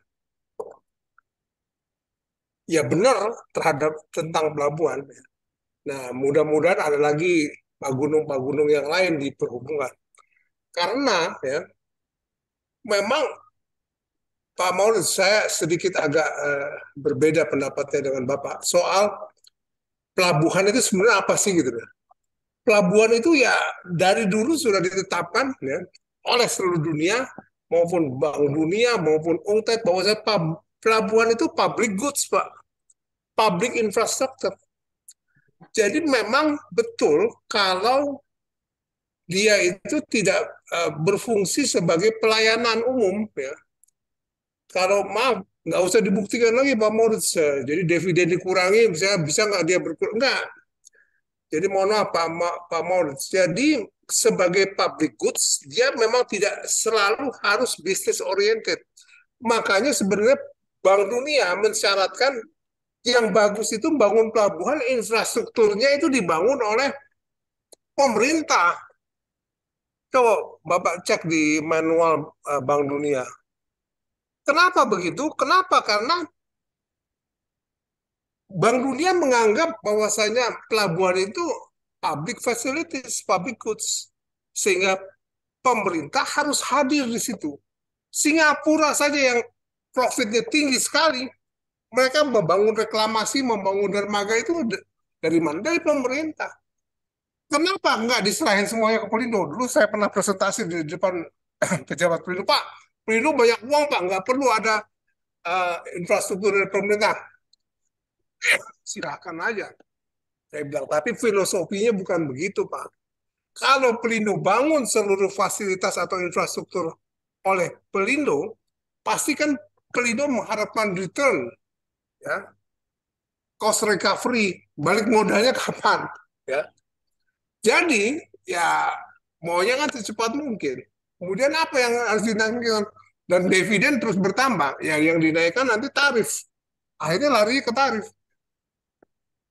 ya benar terhadap tentang pelabuhan. Nah, mudah-mudahan ada lagi Pak Gunung yang lain di perhubungan. Karena ya memang Pak Maulid, saya sedikit agak berbeda pendapatnya dengan Bapak soal pelabuhan itu sebenarnya apa sih gitu. Pelabuhan itu ya dari dulu sudah ditetapkan ya, oleh seluruh dunia maupun Bank Dunia maupun UNCTAD bahwa pelabuhan itu public goods, Pak, public infrastructure. Jadi memang betul kalau dia itu tidak berfungsi sebagai pelayanan umum ya. Kalau maaf nggak usah dibuktikan lagi Pak Moritz. Jadi dividen dikurangi, bisa nggak dia berkurang? Nggak. Jadi mohon maaf Pak Moritz. Jadi sebagai public goods dia memang tidak selalu harus business oriented. Makanya sebenarnya Bank Dunia mensyaratkan yang bagus itu bangun pelabuhan, infrastrukturnya itu dibangun oleh pemerintah. Coba Bapak cek di manual Bank Dunia. Kenapa begitu? Kenapa? Karena Bank Dunia menganggap bahwasanya pelabuhan itu public facilities, public goods. Sehingga pemerintah harus hadir di situ. Singapura saja yang profitnya tinggi sekali, mereka membangun reklamasi, membangun dermaga itu dari mana? Dari pemerintah. Kenapa nggak diserahin semuanya ke Pelindo? Dulu saya pernah presentasi di depan pejabat Pelindo, Pak, Pelindo banyak uang, Pak, nggak perlu ada infrastruktur dari pemerintah. Silakan aja. Saya bilang, tapi filosofinya bukan begitu, Pak. Kalau Pelindo bangun seluruh fasilitas atau infrastruktur oleh Pelindo, pasti kan Pelindo mengharapkan return, ya, cost recovery, balik modalnya kapan, ya. Jadi ya maunya kan secepat mungkin. Kemudian apa yang harus dinaikkan? Dan dividen terus bertambah. Ya, yang dinaikkan nanti tarif. Akhirnya lari ke tarif.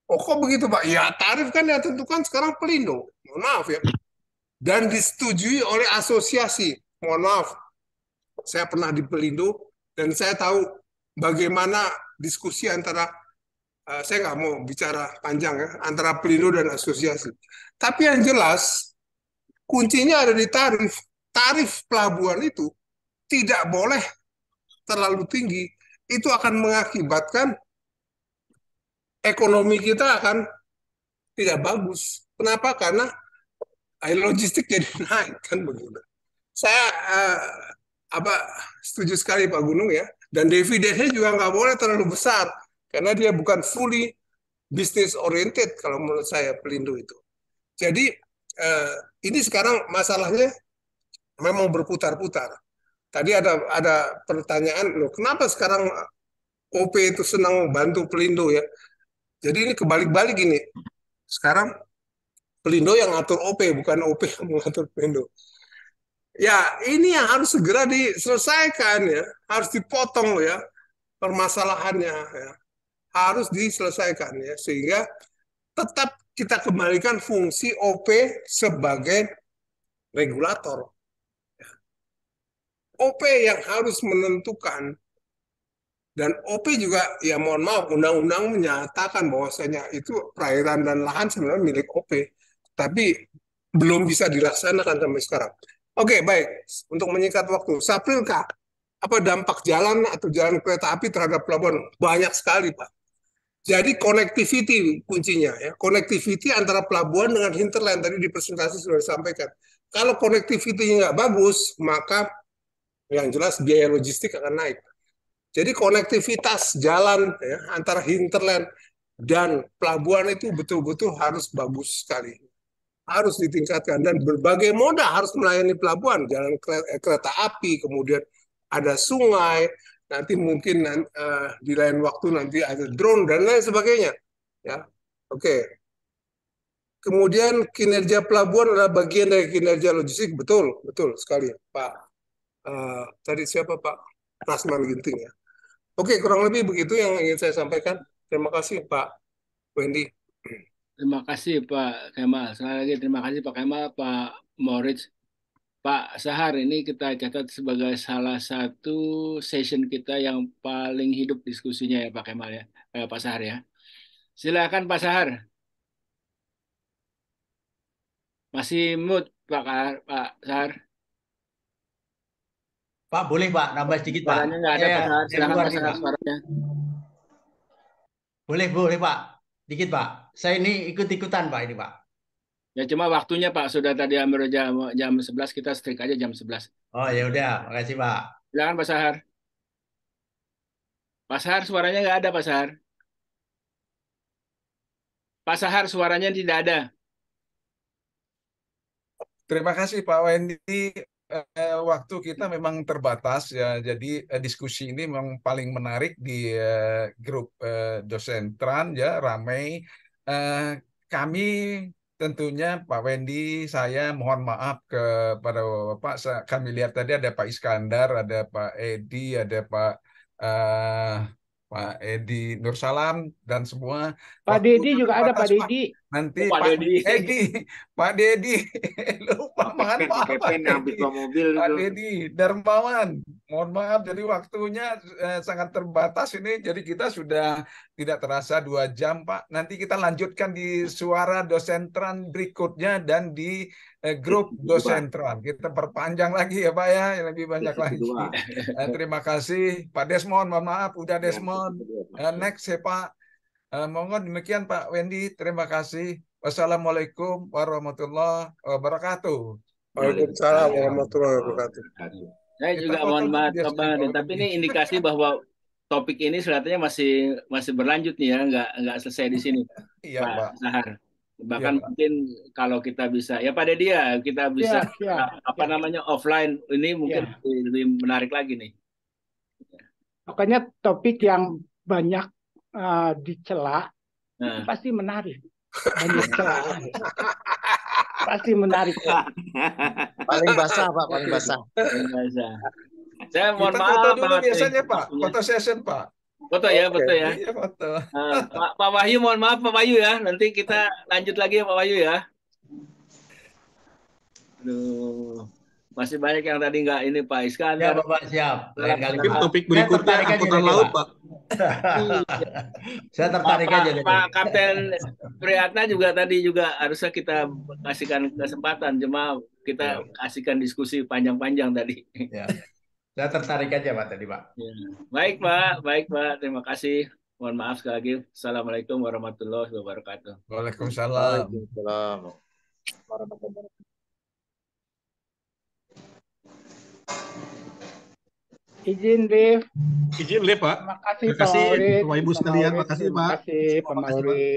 Oh kok begitu Pak? Ya tarif kan yang tentukan sekarang Pelindo. Mohon maaf ya. Dan disetujui oleh asosiasi. Mohon maaf. Saya pernah di Pelindo dan saya tahu bagaimana diskusi antara saya nggak mau bicara panjang ya, antara Pelindo dan asosiasi. Tapi yang jelas kuncinya ada di tarif. Tarif pelabuhan itu tidak boleh terlalu tinggi. Itu akan mengakibatkan ekonomi kita akan tidak bagus. Kenapa? Karena logistik jadi naik kan begitu. Saya setuju sekali Pak Gunung ya. Dan dividennya juga nggak boleh terlalu besar karena dia bukan fully business oriented kalau menurut saya Pelindo itu. Jadi ini sekarang masalahnya memang berputar-putar. Tadi ada pertanyaan, loh, kenapa sekarang OP itu senang bantu Pelindo ya? Jadi ini kebalik-balik ini. Sekarang Pelindo yang ngatur OP, bukan OP yang mengatur Pelindo. Ya, ini yang harus segera diselesaikan ya, harus dipotong ya permasalahannya ya. Harus diselesaikan ya sehingga tetap kita kembalikan fungsi OP sebagai regulator. OP yang harus menentukan dan OP juga ya mohon maaf undang-undang menyatakan bahwasanya itu perairan dan lahan sebenarnya milik OP, tapi belum bisa dilaksanakan sampai sekarang. Oke, baik. Untuk menyingkat waktu, Saprilkah, apa dampak jalan atau jalan kereta api terhadap pelabuhan? Banyak sekali, Pak. Jadi connectivity kuncinya ya. Connectivity antara pelabuhan dengan hinterland tadi di presentasi sudah disampaikan. Kalau connectivity nggak bagus, maka yang jelas biaya logistik akan naik. Jadi konektivitas jalan ya, antara hinterland dan pelabuhan itu betul-betul harus bagus sekali. Harus ditingkatkan dan berbagai moda harus melayani pelabuhan, jalan kereta api, kemudian ada sungai, nanti mungkin di lain waktu nanti ada drone dan lain sebagainya. Ya, oke. Kemudian kinerja pelabuhan adalah bagian dari kinerja logistik, betul sekali, Pak. Tadi siapa Pak Rasman Ginting ya. Oke, kurang lebih begitu yang ingin saya sampaikan. Terima kasih Pak Wendy. Terima kasih Pak Kemal. Sekali lagi terima kasih Pak Kemal, Pak Moritz. Pak Sahar, ini kita catat sebagai salah satu session kita yang paling hidup diskusinya ya Pak Kemal ya, Pak Sahar ya. Silakan Pak Sahar. Masih mute Pak Sahar. Pak, boleh Pak, nambah sedikit Pak. Suaranya nggak ada Pak Sahar, silakan Pak Sahar suaranya. Boleh Pak, dikit Pak. Saya ini ikut-ikutan Pak ini Pak. Ya cuma waktunya Pak, sudah tadi hampir jam 11, kita strict aja jam 11. Oh ya udah, makasih Pak. Silakan Pak Sahar. Pak Sahar suaranya nggak ada Pak Sahar. Pak Sahar suaranya tidak ada. Terima kasih Pak Wendy. Waktu kita memang terbatas ya, jadi diskusi ini memang paling menarik di grup dosen Tran ya, ramai. Kami tentunya Pak Wendy, saya mohon maaf kepada Bapak. Kami lihat tadi ada Pak Iskandar, ada Pak Edi, ada Pak Edi Nursalam dan semua. Pak Dedi juga ada Pak Dedi. Nanti Pak Dedi lupa maaf Pak Dedi Darmawan, mohon maaf jadi waktunya sangat terbatas ini, jadi kita sudah tidak terasa 2 jam Pak. Nanti kita lanjutkan di suara dosen Tran berikutnya dan di grup dosen Tran kita perpanjang lagi ya Pak ya, yang lebih banyak lagi. Terima kasih Pak Desmond, mohon maaf udah Desmond. Next ya Pak. Mohon demikian Pak Wendy, terima kasih. Wassalamualaikum warahmatullahi wabarakatuh. Waalaikumsalam warahmatullahi wabarakatuh. Saya juga mohon maaf tapi ini indikasi bahwa topik ini sebenarnya masih berlanjut nih ya, nggak selesai di sini. Iya, Pak Sahar. Bahkan mungkin kalau kita bisa, ya Pak Dedi ya, kita bisa offline ini mungkin lebih menarik lagi nih. Pokoknya topik yang banyak dicela itu pasti menarik. Banyak celaan. Pasti menarik. Paling basah Pak, paling basah. Saya mohon kita maaf foto dulu biasanya Pak, foto session Pak. Foto ya, foto ya. Iya, foto. Pak Wahyu, mohon maaf Pak Wahyu ya. Nanti kita lanjut lagi ya Pak Wahyu ya. Aduh, masih banyak yang tadi nggak ini Pak Iskandar. Ya Bapak, siap. Lain kali Mungkin topik berikutnya angkutan laut Pak. Saya tertarik aja. Pak Kapten Priyatna juga tadi harusnya kita kasihkan kesempatan, cuma kita kasihkan diskusi panjang-panjang tadi. Ya. Saya tertarik aja Pak tadi Pak. Ya. Baik Pak, terima kasih. Mohon maaf sekali lagi. Assalamualaikum warahmatullahi wabarakatuh. Waalaikumsalam. Waalaikumsalam warahmatullahi wabarakatuh. Izin, Liv. Izin, Liv, Pak. Terima kasih, Terima Pak kasih, Maulid. Bapak Ibu Pak sekalian. Maulid. Makasih, Terima Pak. kasih, Pak Makasih, Pak. Maulid.